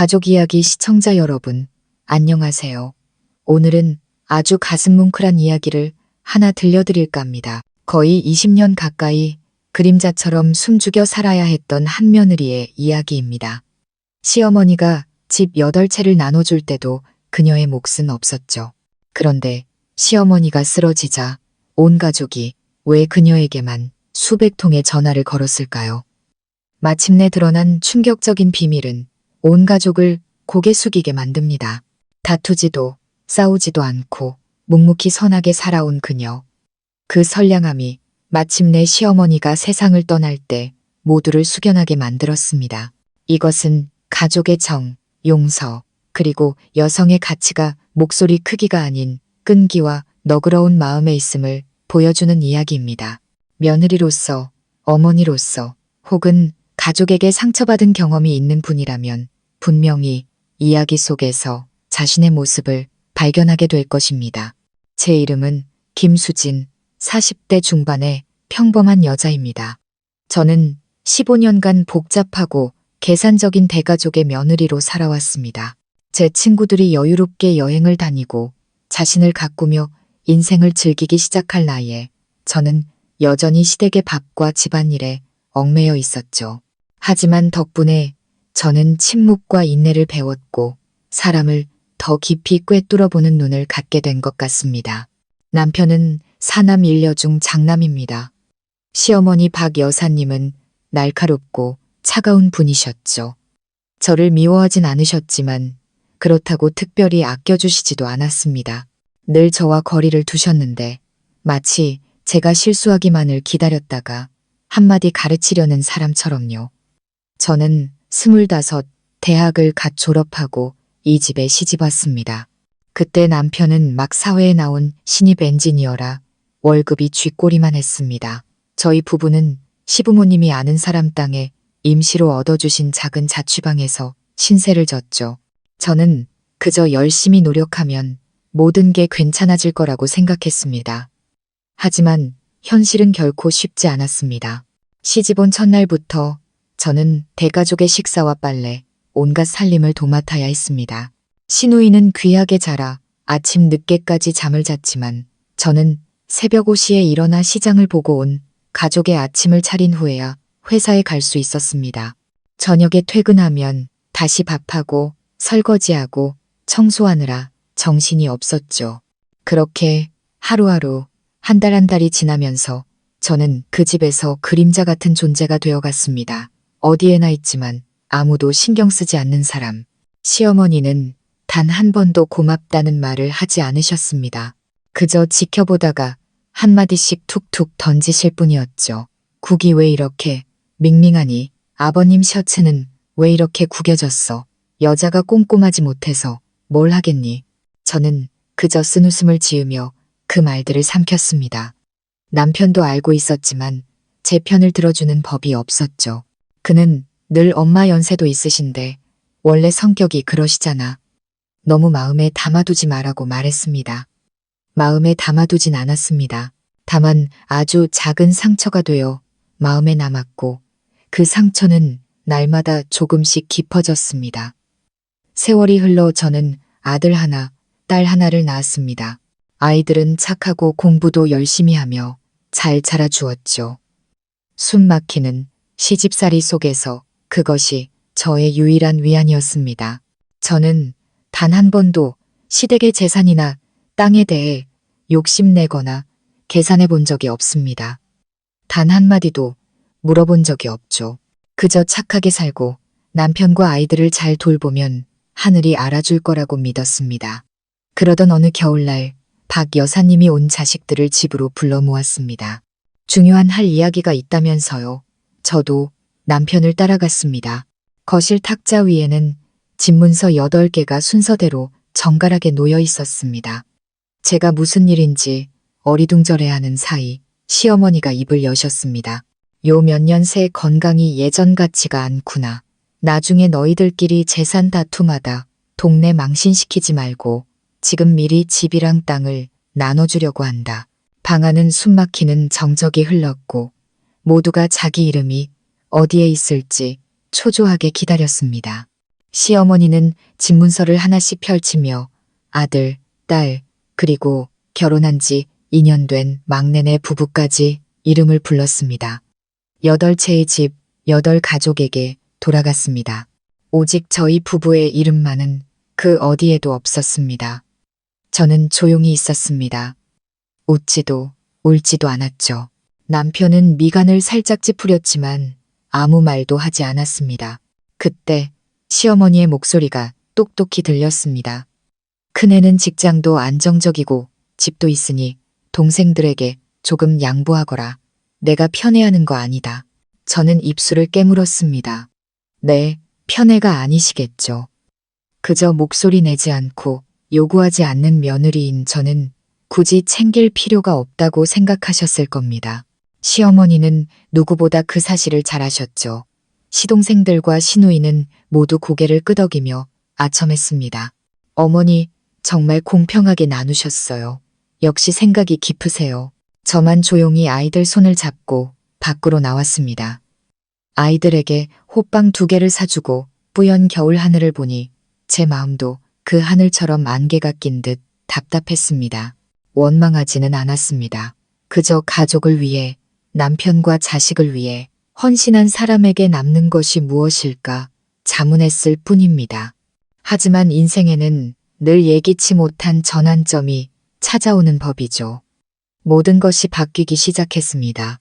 가족 이야기 시청자 여러분, 안녕하세요. 오늘은 아주 가슴 뭉클한 이야기를 하나 들려드릴까 합니다. 거의 20년 가까이 그림자처럼 숨죽여 살아야 했던 한 며느리의 이야기입니다. 시어머니가 집 8채를 나눠줄 때도 그녀의 몫은 없었죠. 그런데 시어머니가 쓰러지자 온 가족이 왜 그녀에게만 수백 통의 전화를 걸었을까요? 마침내 드러난 충격적인 비밀은 온 가족을 고개 숙이게 만듭니다. 다투지도 싸우지도 않고 묵묵히 선하게 살아온 그녀. 그 선량함이 마침내 시어머니가 세상을 떠날 때 모두를 숙연하게 만들었습니다. 이것은 가족의 정, 용서, 그리고 여성의 가치가 목소리 크기가 아닌 끈기와 너그러운 마음에 있음을 보여주는 이야기입니다. 며느리로서, 어머니로서, 혹은 가족에게 상처받은 경험이 있는 분이라면 분명히 이야기 속에서 자신의 모습을 발견하게 될 것입니다. 제 이름은 김수진, 40대 중반의 평범한 여자입니다. 저는 15년간 복잡하고 계산적인 대가족의 며느리로 살아왔습니다. 제 친구들이 여유롭게 여행을 다니고 자신을 가꾸며 인생을 즐기기 시작할 나이에 저는 여전히 시댁의 밥과 집안일에 얽매여 있었죠. 하지만 덕분에 저는 침묵과 인내를 배웠고 사람을 더 깊이 꿰뚫어보는 눈을 갖게 된 것 같습니다. 남편은 사남 일녀 중 장남입니다. 시어머니 박 여사님은 날카롭고 차가운 분이셨죠. 저를 미워하진 않으셨지만 그렇다고 특별히 아껴주시지도 않았습니다. 늘 저와 거리를 두셨는데 마치 제가 실수하기만을 기다렸다가 한마디 가르치려는 사람처럼요. 저는 25, 대학을 갓 졸업하고 이 집에 시집왔습니다. 그때 남편은 막 사회에 나온 신입 엔지니어라 월급이 쥐꼬리만 했습니다. 저희 부부는 시부모님이 아는 사람 땅에 임시로 얻어주신 작은 자취방에서 신세를 졌죠. 저는 그저 열심히 노력하면 모든 게 괜찮아질 거라고 생각했습니다. 하지만 현실은 결코 쉽지 않았습니다. 시집 온 첫날부터 저는 대가족의 식사와 빨래, 온갖 살림을 도맡아야 했습니다. 시누이는 귀하게 자라 아침 늦게까지 잠을 잤지만 저는 새벽 5시에 일어나 시장을 보고 온 가족의 아침을 차린 후에야 회사에 갈 수 있었습니다. 저녁에 퇴근하면 다시 밥하고 설거지하고 청소하느라 정신이 없었죠. 그렇게 하루하루 한 달 한 달이 지나면서 저는 그 집에서 그림자 같은 존재가 되어갔습니다. 어디에나 있지만 아무도 신경 쓰지 않는 사람. 시어머니는 단 한 번도 고맙다는 말을 하지 않으셨습니다. 그저 지켜보다가 한마디씩 툭툭 던지실 뿐이었죠. 국이 왜 이렇게 밍밍하니? 아버님 셔츠는 왜 이렇게 구겨졌어? 여자가 꼼꼼하지 못해서 뭘 하겠니? 저는 그저 쓴웃음을 지으며 그 말들을 삼켰습니다. 남편도 알고 있었지만 제 편을 들어주는 법이 없었죠. 그는 늘 엄마 연세도 있으신데 원래 성격이 그러시잖아. 너무 마음에 담아두지 말라고 말했습니다. 마음에 담아두진 않았습니다. 다만 아주 작은 상처가 되어 마음에 남았고 그 상처는 날마다 조금씩 깊어졌습니다. 세월이 흘러 저는 아들 하나, 딸 하나를 낳았습니다. 아이들은 착하고 공부도 열심히 하며 잘 자라주었죠. 숨 막히는 시집살이 속에서 그것이 저의 유일한 위안이었습니다. 저는 단 한 번도 시댁의 재산이나 땅에 대해 욕심내거나 계산해 본 적이 없습니다. 단 한마디도 물어본 적이 없죠. 그저 착하게 살고 남편과 아이들을 잘 돌보면 하늘이 알아줄 거라고 믿었습니다. 그러던 어느 겨울날 박 여사님이 온 자식들을 집으로 불러 모았습니다. 중요한 할 이야기가 있다면서요. 저도 남편을 따라갔습니다. 거실 탁자 위에는 집문서 8개가 순서대로 정갈하게 놓여 있었습니다. 제가 무슨 일인지 어리둥절해하는 사이 시어머니가 입을 여셨습니다. 요 몇 년 새 건강이 예전 같지가 않구나. 나중에 너희들끼리 재산 다툼하다 동네 망신시키지 말고 지금 미리 집이랑 땅을 나눠주려고 한다. 방 안은 숨막히는 정적이 흘렀고 모두가 자기 이름이 어디에 있을지 초조하게 기다렸습니다. 시어머니는 집문서를 하나씩 펼치며 아들, 딸, 그리고 결혼한 지 2년 된 막내네 부부까지 이름을 불렀습니다. 8채의 집, 8가족에게 돌아갔습니다. 오직 저희 부부의 이름만은 그 어디에도 없었습니다. 저는 조용히 있었습니다. 웃지도 울지도 않았죠. 남편은 미간을 살짝 찌푸렸지만 아무 말도 하지 않았습니다. 그때 시어머니의 목소리가 똑똑히 들렸습니다. 큰애는 직장도 안정적이고 집도 있으니 동생들에게 조금 양보하거라. 내가 편애하는 거 아니다. 저는 입술을 깨물었습니다. 네, 편애가 아니시겠죠. 그저 목소리 내지 않고 요구하지 않는 며느리인 저는 굳이 챙길 필요가 없다고 생각하셨을 겁니다. 시어머니는 누구보다 그 사실을 잘 아셨죠. 시동생들과 시누이는 모두 고개를 끄덕이며 아첨했습니다. 어머니, 정말 공평하게 나누셨어요. 역시 생각이 깊으세요. 저만 조용히 아이들 손을 잡고 밖으로 나왔습니다. 아이들에게 호빵 2개를 사주고 뿌연 겨울 하늘을 보니 제 마음도 그 하늘처럼 안개가 낀 듯 답답했습니다. 원망하지는 않았습니다. 그저 가족을 위해, 남편과 자식을 위해 헌신한 사람에게 남는 것이 무엇일까 자문했을 뿐입니다. 하지만 인생에는 늘 예기치 못한 전환점이 찾아오는 법이죠. 모든 것이 바뀌기 시작했습니다.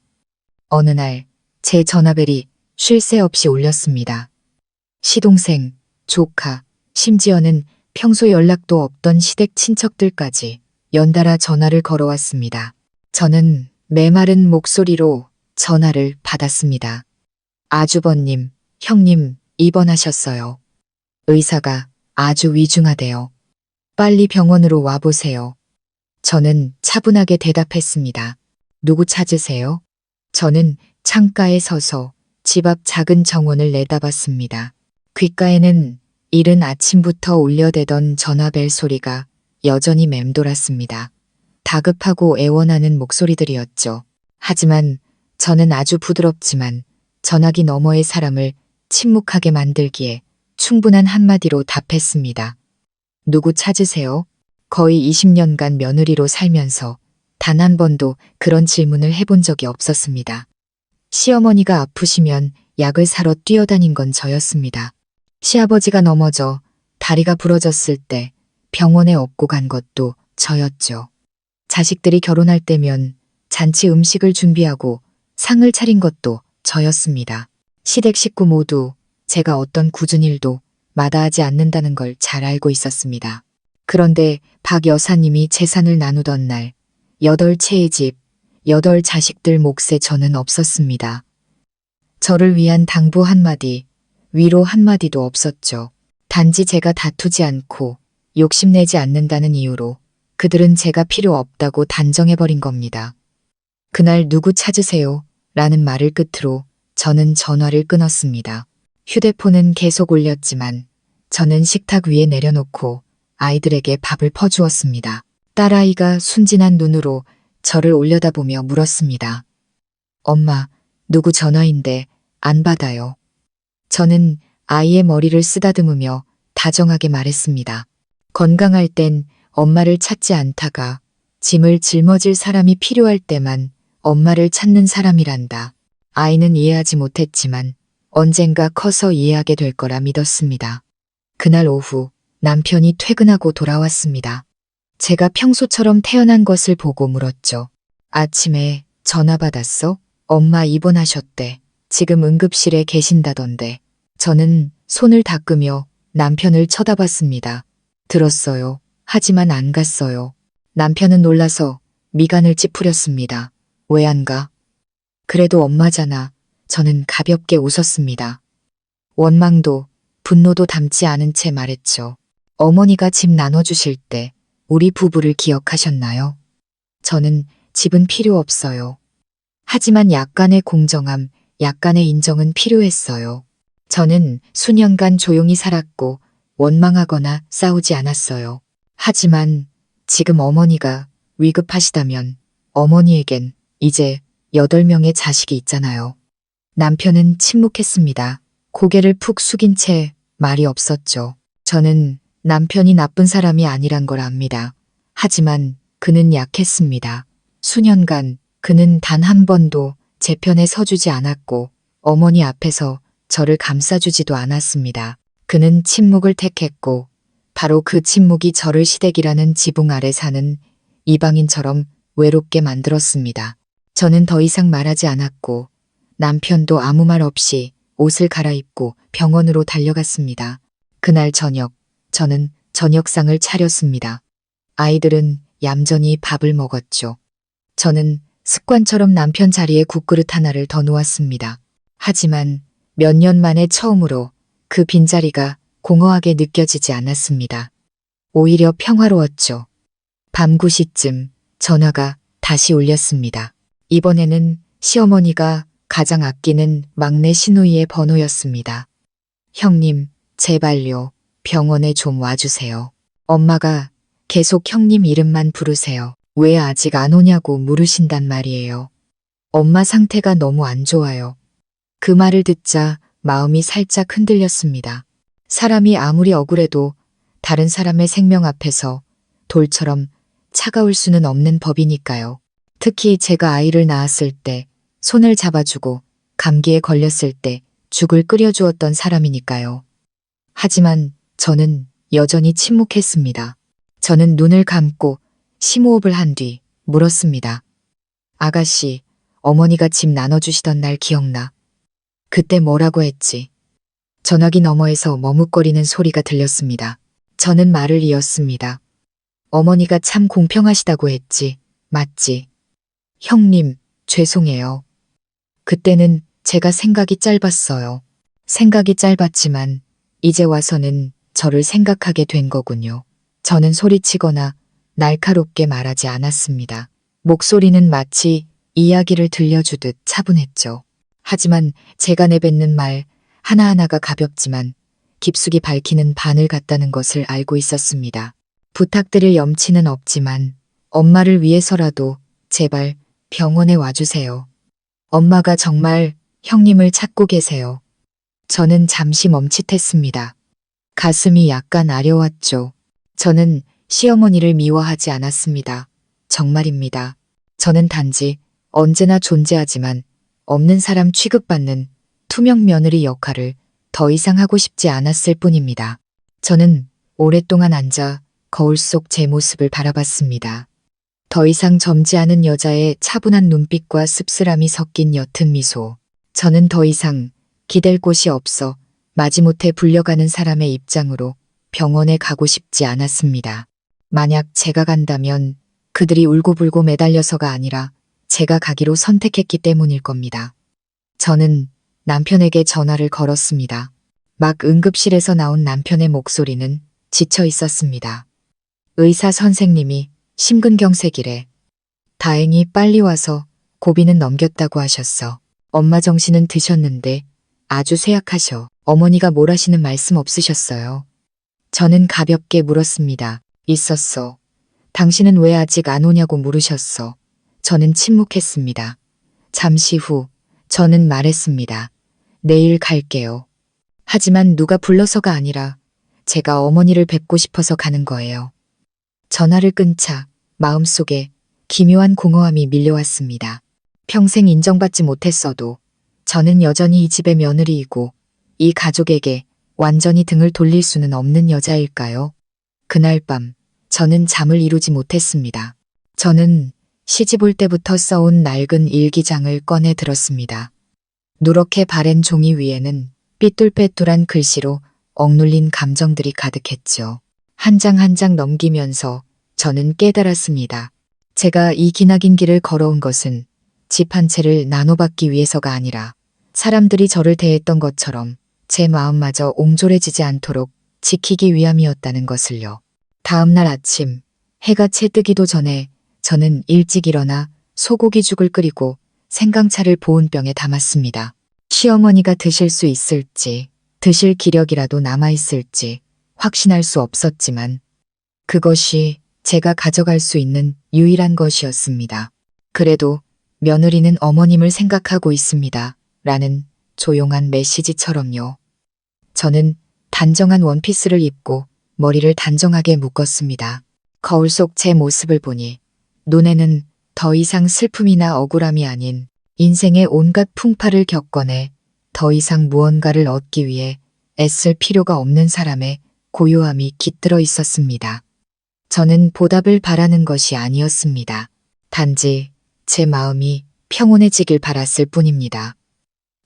어느 날 제 전화벨이 쉴 새 없이 울렸습니다. 시동생, 조카, 심지어는 평소 연락도 없던 시댁 친척들까지 연달아 전화를 걸어왔습니다. 저는 메마른 목소리로 전화를 받았습니다. 아주버님, 형님, 입원하셨어요. 의사가 아주 위중하대요. 빨리 병원으로 와보세요. 저는 차분하게 대답했습니다. 누구 찾으세요? 저는 창가에 서서 집 앞 작은 정원을 내다봤습니다. 귓가에는 이른 아침부터 울려대던 전화벨 소리가 여전히 맴돌았습니다. 다급하고 애원하는 목소리들이었죠. 하지만 저는 아주 부드럽지만 전화기 너머의 사람을 침묵하게 만들기에 충분한 한마디로 답했습니다. 누구 찾으세요? 거의 20년간 며느리로 살면서 단 한 번도 그런 질문을 해본 적이 없었습니다. 시어머니가 아프시면 약을 사러 뛰어다닌 건 저였습니다. 시아버지가 넘어져 다리가 부러졌을 때 병원에 업고 간 것도 저였죠. 자식들이 결혼할 때면 잔치 음식을 준비하고 상을 차린 것도 저였습니다. 시댁 식구 모두 제가 어떤 굳은 일도 마다하지 않는다는 걸 잘 알고 있었습니다. 그런데 박 여사님이 재산을 나누던 날 8채의 집, 8자식들 몫에 저는 없었습니다. 저를 위한 당부 한마디, 위로 한마디도 없었죠. 단지 제가 다투지 않고 욕심내지 않는다는 이유로 그들은 제가 필요 없다고 단정해버린 겁니다. 그날 누구 찾으세요? 라는 말을 끝으로 저는 전화를 끊었습니다. 휴대폰은 계속 울렸지만 저는 식탁 위에 내려놓고 아이들에게 밥을 퍼주었습니다. 딸아이가 순진한 눈으로 저를 올려다보며 물었습니다. 엄마, 누구 전화인데 안 받아요. 저는 아이의 머리를 쓰다듬으며 다정하게 말했습니다. 건강할 땐 엄마를 찾지 않다가 짐을 짊어질 사람이 필요할 때만 엄마를 찾는 사람이란다. 아이는 이해하지 못했지만 언젠가 커서 이해하게 될 거라 믿었습니다. 그날 오후 남편이 퇴근하고 돌아왔습니다. 제가 평소처럼 태어난 것을 보고 물었죠. 아침에 전화 받았어? 엄마 입원하셨대. 지금 응급실에 계신다던데. 저는 손을 닦으며 남편을 쳐다봤습니다. 들었어요. 하지만 안 갔어요. 남편은 놀라서 미간을 찌푸렸습니다. 왜 안 가? 그래도 엄마잖아. 저는 가볍게 웃었습니다. 원망도 분노도 담지 않은 채 말했죠. 어머니가 집 나눠주실 때 우리 부부를 기억하셨나요? 저는 집은 필요 없어요. 하지만 약간의 공정함, 약간의 인정은 필요했어요. 저는 수년간 조용히 살았고 원망하거나 싸우지 않았어요. 하지만 지금 어머니가 위급하시다면 어머니에겐 이제 8명의 자식이 있잖아요. 남편은 침묵했습니다. 고개를 푹 숙인 채 말이 없었죠. 저는 남편이 나쁜 사람이 아니란 걸 압니다. 하지만 그는 약했습니다. 수년간 그는 단 한 번도 제 편에 서주지 않았고 어머니 앞에서 저를 감싸주지도 않았습니다. 그는 침묵을 택했고 바로 그 침묵이 저를 시댁이라는 지붕 아래 사는 이방인처럼 외롭게 만들었습니다. 저는 더 이상 말하지 않았고 남편도 아무 말 없이 옷을 갈아입고 병원으로 달려갔습니다. 그날 저녁, 저는 저녁상을 차렸습니다. 아이들은 얌전히 밥을 먹었죠. 저는 습관처럼 남편 자리에 국그릇 하나를 더 놓았습니다. 하지만 몇 년 만에 처음으로 그 빈자리가 공허하게 느껴지지 않았습니다. 오히려 평화로웠죠. 밤 9시쯤 전화가 다시 울렸습니다. 이번에는 시어머니가 가장 아끼는 막내 시누이의 번호였습니다. 형님, 제발요. 병원에 좀 와주세요. 엄마가 계속 형님 이름만 부르세요. 왜 아직 안 오냐고 물으신단 말이에요. 엄마 상태가 너무 안 좋아요. 그 말을 듣자 마음이 살짝 흔들렸습니다. 사람이 아무리 억울해도 다른 사람의 생명 앞에서 돌처럼 차가울 수는 없는 법이니까요. 특히 제가 아이를 낳았을 때 손을 잡아주고 감기에 걸렸을 때 죽을 끓여주었던 사람이니까요. 하지만 저는 여전히 침묵했습니다. 저는 눈을 감고 심호흡을 한 뒤 물었습니다. 아가씨, 어머니가 집 나눠주시던 날 기억나? 그때 뭐라고 했지? 전화기 너머에서 머뭇거리는 소리가 들렸습니다. 저는 말을 이었습니다. 어머니가 참 공평하시다고 했지, 맞지? 형님, 죄송해요. 그때는 제가 생각이 짧았어요. 생각이 짧았지만 이제 와서는 저를 생각하게 된 거군요. 저는 소리치거나 날카롭게 말하지 않았습니다. 목소리는 마치 이야기를 들려주듯 차분했죠. 하지만 제가 내뱉는 말 하나하나가 가볍지만 깊숙이 밝히는 바늘 같다는 것을 알고 있었습니다. 부탁드릴 염치는 없지만 엄마를 위해서라도 제발 병원에 와주세요. 엄마가 정말 형님을 찾고 계세요. 저는 잠시 멈칫했습니다. 가슴이 약간 아려왔죠. 저는 시어머니를 미워하지 않았습니다. 정말입니다. 저는 단지 언제나 존재하지만 없는 사람 취급받는 투명 며느리 역할을 더 이상 하고 싶지 않았을 뿐입니다. 저는 오랫동안 앉아 거울 속 제 모습을 바라봤습니다. 더 이상 젊지 않은 여자의 차분한 눈빛과 씁쓸함이 섞인 옅은 미소. 저는 더 이상 기댈 곳이 없어 마지못해 불려가는 사람의 입장으로 병원에 가고 싶지 않았습니다. 만약 제가 간다면 그들이 울고불고 매달려서가 아니라 제가 가기로 선택했기 때문일 겁니다. 저는 남편에게 전화를 걸었습니다. 막 응급실에서 나온 남편의 목소리는 지쳐 있었습니다. 의사 선생님이 심근경색이래. 다행히 빨리 와서 고비는 넘겼다고 하셨어. 엄마 정신은 드셨는데 아주 쇠약하셔. 어머니가 뭘 하시는 말씀 없으셨어요? 저는 가볍게 물었습니다. 있었어. 당신은 왜 아직 안 오냐고 물으셨어. 저는 침묵했습니다. 잠시 후 저는 말했습니다. 내일 갈게요. 하지만 누가 불러서가 아니라 제가 어머니를 뵙고 싶어서 가는 거예요. 전화를 끊자 마음속에 기묘한 공허함이 밀려왔습니다. 평생 인정받지 못했어도 저는 여전히 이 집의 며느리이고 이 가족에게 완전히 등을 돌릴 수는 없는 여자일까요? 그날 밤 저는 잠을 이루지 못했습니다. 저는 시집 올 때부터 써온 낡은 일기장을 꺼내 들었습니다. 누렇게 바랜 종이 위에는 삐뚤빼뚤한 글씨로 억눌린 감정들이 가득했죠. 한 장 한 장 넘기면서 저는 깨달았습니다. 제가 이 기나긴 길을 걸어온 것은 집 한 채를 나눠받기 위해서가 아니라 사람들이 저를 대했던 것처럼 제 마음마저 옹졸해지지 않도록 지키기 위함이었다는 것을요. 다음 날 아침 해가 채 뜨기도 전에 저는 일찍 일어나 소고기죽을 끓이고 생강차를 보온병에 담았습니다. 시어머니가 드실 수 있을지, 드실 기력이라도 남아있을지 확신할 수 없었지만 그것이 제가 가져갈 수 있는 유일한 것이었습니다. 그래도 며느리는 어머님을 생각하고 있습니다. 라는 조용한 메시지처럼요. 저는 단정한 원피스를 입고 머리를 단정하게 묶었습니다. 거울 속 제 모습을 보니 눈에는 더 이상 슬픔이나 억울함이 아닌 인생의 온갖 풍파를 겪어내 더 이상 무언가를 얻기 위해 애쓸 필요가 없는 사람의 고요함이 깃들어 있었습니다. 저는 보답을 바라는 것이 아니었습니다. 단지 제 마음이 평온해지길 바랐을 뿐입니다.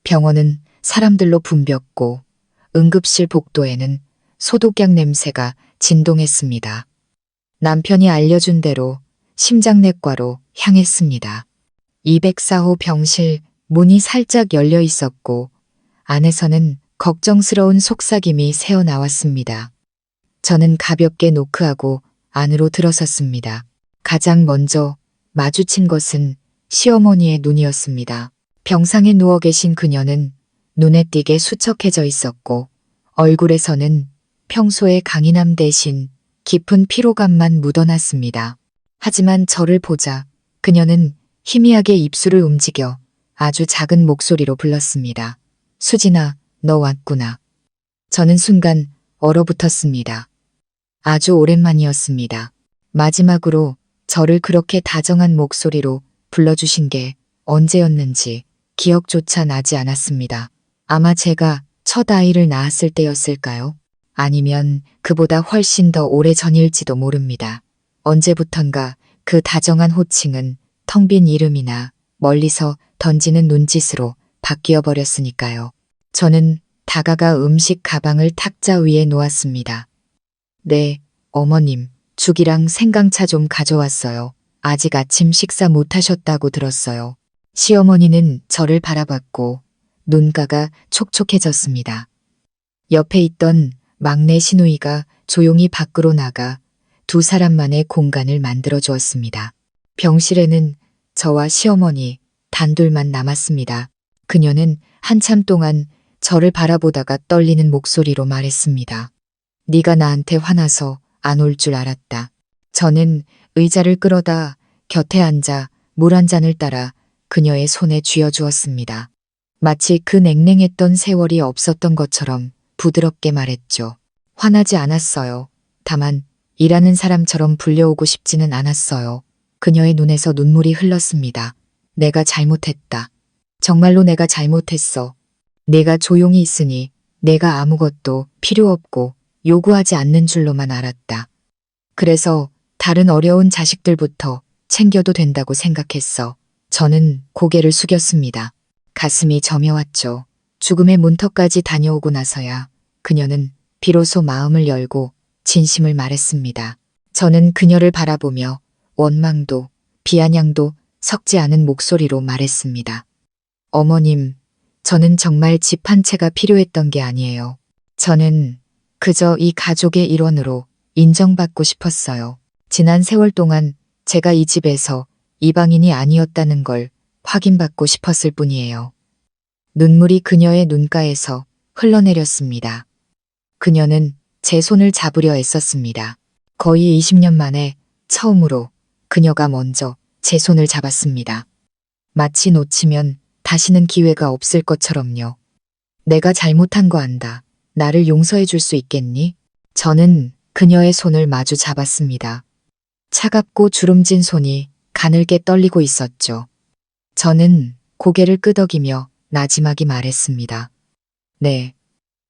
병원은 사람들로 붐볐고 응급실 복도에는 소독약 냄새가 진동했습니다. 남편이 알려준 대로 심장내과로 향했습니다. 204호 병실 문이 살짝 열려 있었고 안에서는 걱정스러운 속삭임이 새어나왔습니다. 저는 가볍게 노크하고 안으로 들어섰습니다. 가장 먼저 마주친 것은 시어머니의 눈이었습니다. 병상에 누워 계신 그녀는 눈에 띄게 수척해져 있었고 얼굴에서는 평소의 강인함 대신 깊은 피로감만 묻어났습니다. 하지만 저를 보자 그녀는 희미하게 입술을 움직여 아주 작은 목소리로 불렀습니다. 수진아, 너 왔구나. 저는 순간 얼어붙었습니다. 아주 오랜만이었습니다. 마지막으로 저를 그렇게 다정한 목소리로 불러주신 게 언제였는지 기억조차 나지 않았습니다. 아마 제가 첫 아이를 낳았을 때였을까요? 아니면 그보다 훨씬 더 오래전일지도 모릅니다. 언제부턴가 그 다정한 호칭은 텅 빈 이름이나 멀리서 던지는 눈짓으로 바뀌어 버렸으니까요. 저는 다가가 음식 가방을 탁자 위에 놓았습니다. 네, 어머님, 죽이랑 생강차 좀 가져왔어요. 아직 아침 식사 못 하셨다고 들었어요. 시어머니는 저를 바라봤고 눈가가 촉촉해졌습니다. 옆에 있던 막내 시누이가 조용히 밖으로 나가 두 사람만의 공간을 만들어 주었습니다. 병실에는 저와 시어머니 단둘만 남았습니다. 그녀는 한참 동안 저를 바라보다가 떨리는 목소리로 말했습니다. 네가 나한테 화나서 안 올 줄 알았다. 저는 의자를 끌어다 곁에 앉아 물 한 잔을 따라 그녀의 손에 쥐어주었습니다. 마치 그 냉랭했던 세월이 없었던 것처럼 부드럽게 말했죠. 화나지 않았어요. 다만 일하는 사람처럼 불려오고 싶지는 않았어요. 그녀의 눈에서 눈물이 흘렀습니다. 내가 잘못했다. 정말로 내가 잘못했어. 내가 조용히 있으니 내가 아무것도 필요 없고 요구하지 않는 줄로만 알았다. 그래서 다른 어려운 자식들부터 챙겨도 된다고 생각했어. 저는 고개를 숙였습니다. 가슴이 저며왔죠. 죽음의 문턱까지 다녀오고 나서야 그녀는 비로소 마음을 열고 진심을 말했습니다. 저는 그녀를 바라보며 원망도 비아냥도 섞지 않은 목소리로 말했습니다. 어머님, 저는 정말 집 한 채가 필요했던 게 아니에요. 저는 그저 이 가족의 일원으로 인정받고 싶었어요. 지난 세월 동안 제가 이 집에서 이방인이 아니었다는 걸 확인받고 싶었을 뿐이에요. 눈물이 그녀의 눈가에서 흘러내렸습니다. 그녀는 제 손을 잡으려 애썼습니다. 거의 20년 만에 처음으로 그녀가 먼저 제 손을 잡았습니다. 마치 놓치면 다시는 기회가 없을 것처럼요. 내가 잘못한 거 안다. 나를 용서해 줄 수 있겠니? 저는 그녀의 손을 마주 잡았습니다. 차갑고 주름진 손이 가늘게 떨리고 있었죠. 저는 고개를 끄덕이며 나지막이 말했습니다. 네,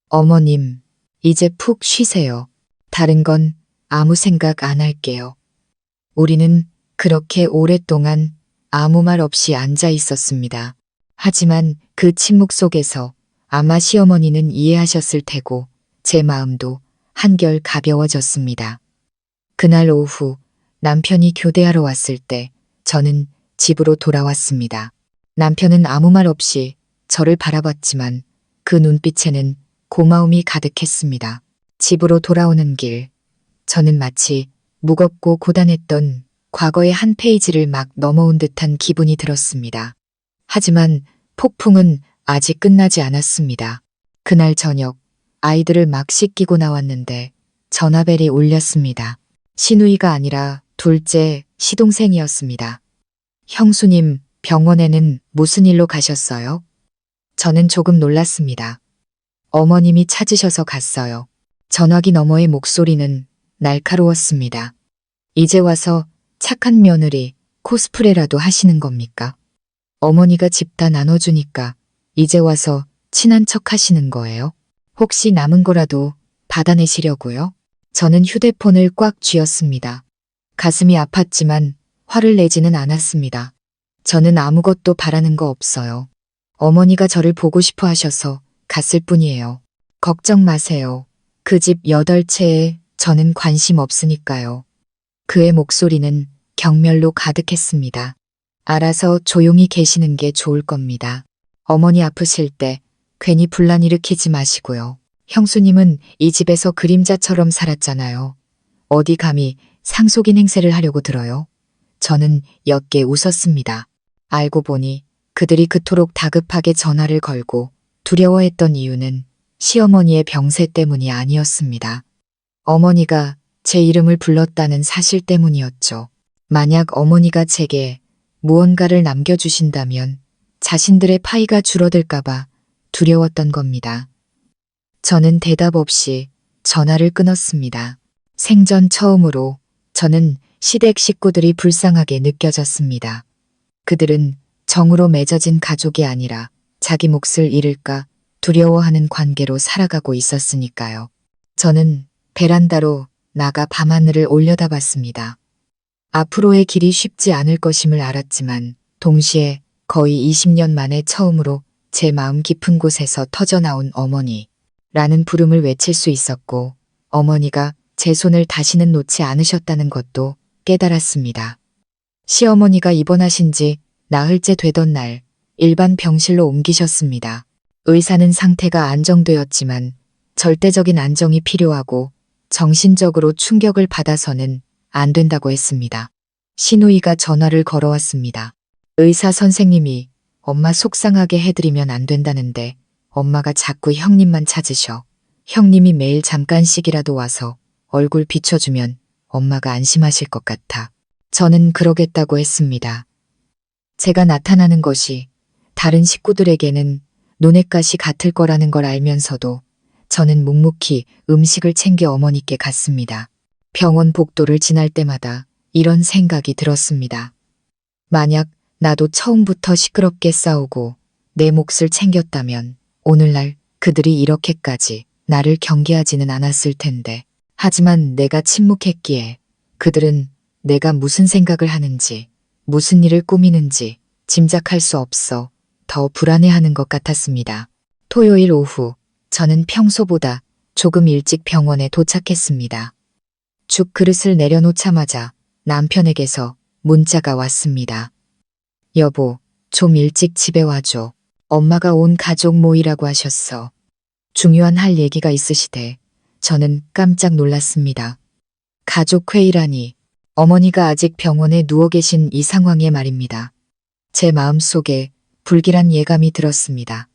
어머님, 이제 푹 쉬세요. 다른 건 아무 생각 안 할게요. 우리는 그렇게 오랫동안 아무 말 없이 앉아 있었습니다. 하지만 그 침묵 속에서 아마 시어머니는 이해하셨을 테고 제 마음도 한결 가벼워졌습니다. 그날 오후 남편이 교대하러 왔을 때 저는 집으로 돌아왔습니다. 남편은 아무 말 없이 저를 바라봤지만 그 눈빛에는 고마움이 가득했습니다. 집으로 돌아오는 길, 저는 마치 무겁고 고단했던 과거의 한 페이지를 막 넘어온 듯한 기분이 들었습니다. 하지만 폭풍은 아직 끝나지 않았습니다. 그날 저녁 아이들을 막 씻기고 나왔는데 전화벨이 울렸습니다. 시누이가 아니라 둘째 시동생이었습니다. 형수님, 병원에는 무슨 일로 가셨어요? 저는 조금 놀랐습니다. 어머님이 찾으셔서 갔어요. 전화기 너머의 목소리는 날카로웠습니다. 이제 와서 착한 며느리 코스프레라도 하시는 겁니까? 어머니가 집 다 나눠주니까 이제 와서 친한 척 하시는 거예요? 혹시 남은 거라도 받아내시려고요? 저는 휴대폰을 꽉 쥐었습니다. 가슴이 아팠지만 화를 내지는 않았습니다. 저는 아무것도 바라는 거 없어요. 어머니가 저를 보고 싶어 하셔서 갔을 뿐이에요. 걱정 마세요. 그 집 8채에 저는 관심 없으니까요. 그의 목소리는 경멸로 가득했습니다. 알아서 조용히 계시는 게 좋을 겁니다. 어머니 아프실 때 괜히 분란 일으키지 마시고요. 형수님은 이 집에서 그림자처럼 살았잖아요. 어디 감히 상속인 행세를 하려고 들어요? 저는 옅게 웃었습니다. 알고 보니 그들이 그토록 다급하게 전화를 걸고 두려워했던 이유는 시어머니의 병세 때문이 아니었습니다. 어머니가 제 이름을 불렀다는 사실 때문이었죠. 만약 어머니가 제게 무언가를 남겨주신다면 자신들의 파이가 줄어들까봐 두려웠던 겁니다. 저는 대답 없이 전화를 끊었습니다. 생전 처음으로 저는 시댁 식구들이 불쌍하게 느껴졌습니다. 그들은 정으로 맺어진 가족이 아니라 자기 몫을 잃을까 두려워하는 관계로 살아가고 있었으니까요. 저는 베란다로 나가 밤하늘을 올려다봤습니다. 앞으로의 길이 쉽지 않을 것임을 알았지만 동시에 거의 20년 만에 처음으로 제 마음 깊은 곳에서 터져나온 어머니라는 부름을 외칠 수 있었고 어머니가 제 손을 다시는 놓지 않으셨다는 것도 깨달았습니다. 시어머니가 입원하신 지 나흘째 되던 날 일반 병실로 옮기셨습니다. 의사는 상태가 안정되었지만 절대적인 안정이 필요하고 정신적으로 충격을 받아서는 안 된다고 했습니다. 시누이가 전화를 걸어왔습니다. 의사 선생님이 엄마 속상하게 해드리면 안 된다는데 엄마가 자꾸 형님만 찾으셔. 형님이 매일 잠깐씩이라도 와서 얼굴 비춰주면 엄마가 안심하실 것 같아. 저는 그러겠다고 했습니다. 제가 나타나는 것이 다른 식구들에게는 눈엣가시 같을 거라는 걸 알면서도 저는 묵묵히 음식을 챙겨 어머니께 갔습니다. 병원 복도를 지날 때마다 이런 생각이 들었습니다. 만약 나도 처음부터 시끄럽게 싸우고 내 몫을 챙겼다면 오늘날 그들이 이렇게까지 나를 경계하지는 않았을 텐데. 하지만 내가 침묵했기에 그들은 내가 무슨 생각을 하는지, 무슨 일을 꾸미는지 짐작할 수 없어 더 불안해하는 것 같았습니다. 토요일 오후 저는 평소보다 조금 일찍 병원에 도착했습니다. 죽 그릇을 내려놓자마자 남편에게서 문자가 왔습니다. 여보, 좀 일찍 집에 와줘. 엄마가 온 가족 모이라고 하셨어. 중요한 할 얘기가 있으시대. 저는 깜짝 놀랐습니다. 가족 회의라니. 어머니가 아직 병원에 누워 계신 이 상황에 말입니다. 제 마음속에 불길한 예감이 들었습니다.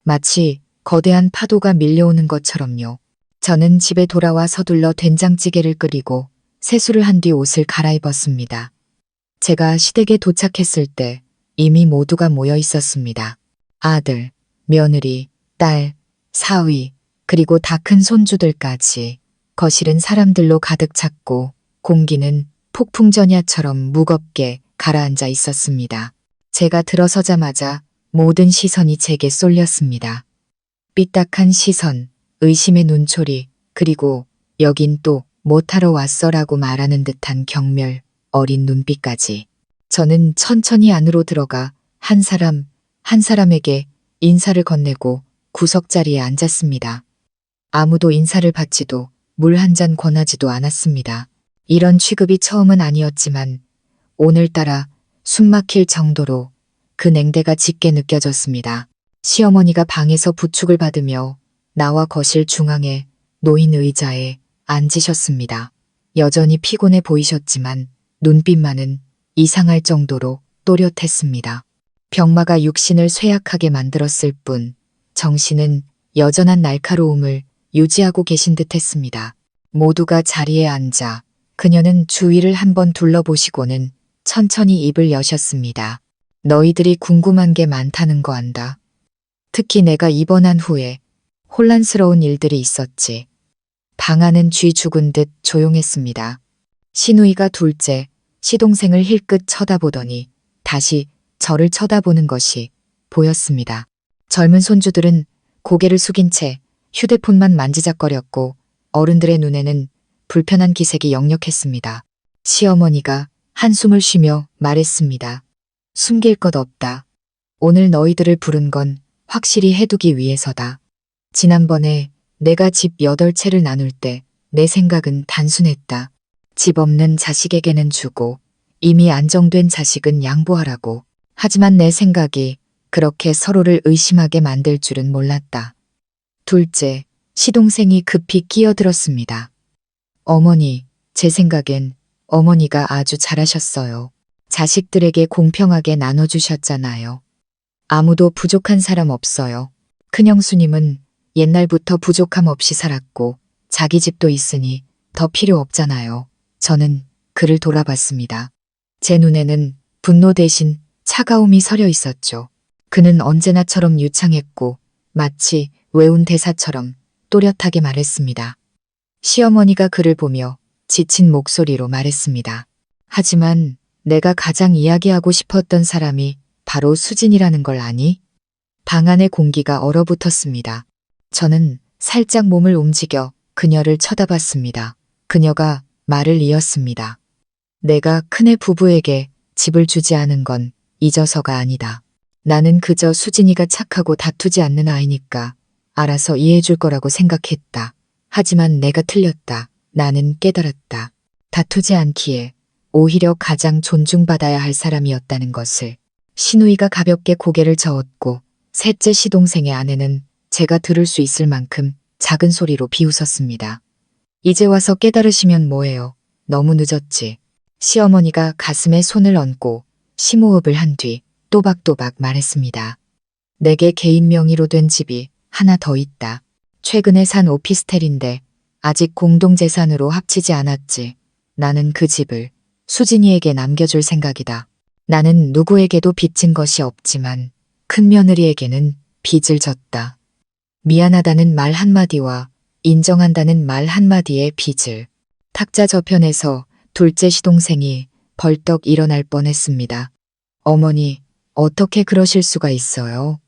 마치 거대한 파도가 밀려오는 것처럼요. 저는 집에 돌아와 서둘러 된장찌개를 끓이고 세수를 한 뒤 옷을 갈아입었습니다. 제가 시댁에 도착했을 때 이미 모두가 모여 있었습니다. 아들, 며느리, 딸, 사위, 그리고 다 큰 손주들까지. 거실은 사람들로 가득 찼고 공기는 폭풍전야처럼 무겁게 가라앉아 있었습니다. 제가 들어서자마자 모든 시선이 제게 쏠렸습니다. 삐딱한 시선, 의심의 눈초리, 그리고 여긴 또 못하러 왔어라고 말하는 듯한 경멸, 어린 눈빛까지. 저는 천천히 안으로 들어가 한 사람 한 사람에게 인사를 건네고 구석자리에 앉았습니다. 아무도 인사를 받지도 물 한 잔 권하지도 않았습니다. 이런 취급이 처음은 아니었지만 오늘따라 숨막힐 정도로 그 냉대가 짙게 느껴졌습니다. 시어머니가 방에서 부축을 받으며 나와 거실 중앙에 놓인 의자에 앉으셨습니다. 여전히 피곤해 보이셨지만 눈빛만은 이상할 정도로 또렷했습니다. 병마가 육신을 쇠약하게 만들었을 뿐 정신은 여전한 날카로움을 유지하고 계신 듯 했습니다. 모두가 자리에 앉아 그녀는 주위를 한번 둘러보시고는 천천히 입을 여셨습니다. 너희들이 궁금한 게 많다는 거 안다. 특히 내가 입원한 후에 혼란스러운 일들이 있었지. 방 안은 쥐 죽은 듯 조용했습니다. 시누이가 둘째, 시동생을 힐끗 쳐다보더니 다시 저를 쳐다보는 것이 보였습니다. 젊은 손주들은 고개를 숙인 채 휴대폰만 만지작거렸고 어른들의 눈에는 불편한 기색이 역력했습니다. 시어머니가 한숨을 쉬며 말했습니다. 숨길 것 없다. 오늘 너희들을 부른 건 확실히 해두기 위해서다. 지난번에 내가 집 8채를 나눌 때 내 생각은 단순했다. 집 없는 자식에게는 주고 이미 안정된 자식은 양보하라고. 하지만 내 생각이 그렇게 서로를 의심하게 만들 줄은 몰랐다. 둘째, 시동생이 급히 끼어들었습니다. 어머니, 제 생각엔 어머니가 아주 잘하셨어요. 자식들에게 공평하게 나눠주셨잖아요. 아무도 부족한 사람 없어요. 큰형수님은 옛날부터 부족함 없이 살았고 자기 집도 있으니 더 필요 없잖아요. 저는 그를 돌아봤습니다. 제 눈에는 분노 대신 차가움이 서려 있었죠. 그는 언제나처럼 유창했고 마치 외운 대사처럼 또렷하게 말했습니다. 시어머니가 그를 보며 지친 목소리로 말했습니다. 하지만 내가 가장 이야기하고 싶었던 사람이 바로 수진이라는 걸 아니? 방 안의 공기가 얼어붙었습니다. 저는 살짝 몸을 움직여 그녀를 쳐다봤습니다. 그녀가 말을 이었습니다. 내가 큰애 부부에게 집을 주지 않은 건 잊어서가 아니다. 나는 그저 수진이가 착하고 다투지 않는 아이니까 알아서 이해해줄 거라고 생각했다. 하지만 내가 틀렸다. 나는 깨달았다. 다투지 않기에 오히려 가장 존중받아야 할 사람이었다는 것을. 시누이가 가볍게 고개를 저었고 셋째 시동생의 아내는 제가 들을 수 있을 만큼 작은 소리로 비웃었습니다. 이제 와서 깨달으시면 뭐해요. 너무 늦었지. 시어머니가 가슴에 손을 얹고 심호흡을 한 뒤 또박또박 말했습니다. 내게 개인 명의로 된 집이 하나 더 있다. 최근에 산 오피스텔인데 아직 공동재산으로 합치지 않았지. 나는 그 집을 수진이에게 남겨줄 생각이다. 나는 누구에게도 빚진 것이 없지만 큰며느리에게는 빚을 졌다. 미안하다는 말 한마디와 인정한다는 말 한마디의 빚을. 탁자 저편에서 둘째 시동생이 벌떡 일어날 뻔했습니다. 어머니, 어떻게 그러실 수가 있어요?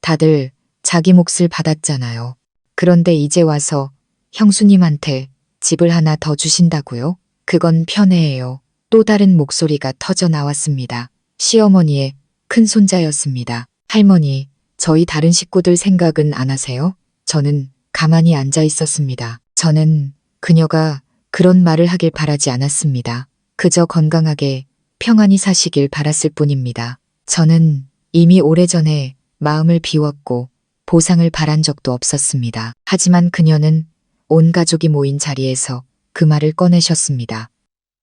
다들 자기 몫을 받았잖아요. 그런데 이제 와서 형수님한테 집을 하나 더 주신다고요? 그건 편해해요. 또 다른 목소리가 터져 나왔습니다. 시어머니의 큰 손자였습니다. 할머니, 저희 다른 식구들 생각은 안 하세요? 저는 가만히 앉아 있었습니다. 저는 그녀가 그런 말을 하길 바라지 않았습니다. 그저 건강하게 평안히 사시길 바랐을 뿐입니다. 저는 이미 오래전에 마음을 비웠고 보상을 바란 적도 없었습니다. 하지만 그녀는 온 가족이 모인 자리에서 그 말을 꺼내셨습니다.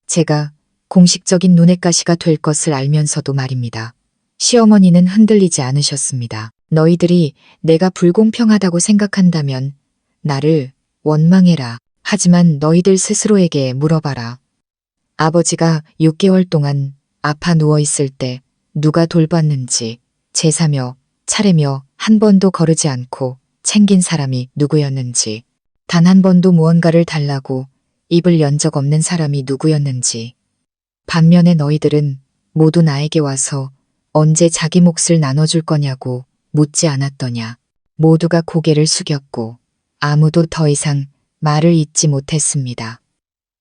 제가 공식적인 눈엣가시가 될 것을 알면서도 말입니다. 시어머니는 흔들리지 않으셨습니다. 너희들이 내가 불공평하다고 생각한다면 나를 원망해라. 하지만 너희들 스스로에게 물어봐라. 아버지가 6개월 동안 아파 누워있을 때 누가 돌봤는지 제사며 차례며 한 번도 거르지 않고 챙긴 사람이 누구였는지 단 한 번도 무언가를 달라고 입을 연 적 없는 사람이 누구였는지. 반면에 너희들은 모두 나에게 와서 언제 자기 몫을 나눠줄 거냐고 묻지 않았더냐. 모두가 고개를 숙였고 아무도 더 이상 말을 잇지 못했습니다.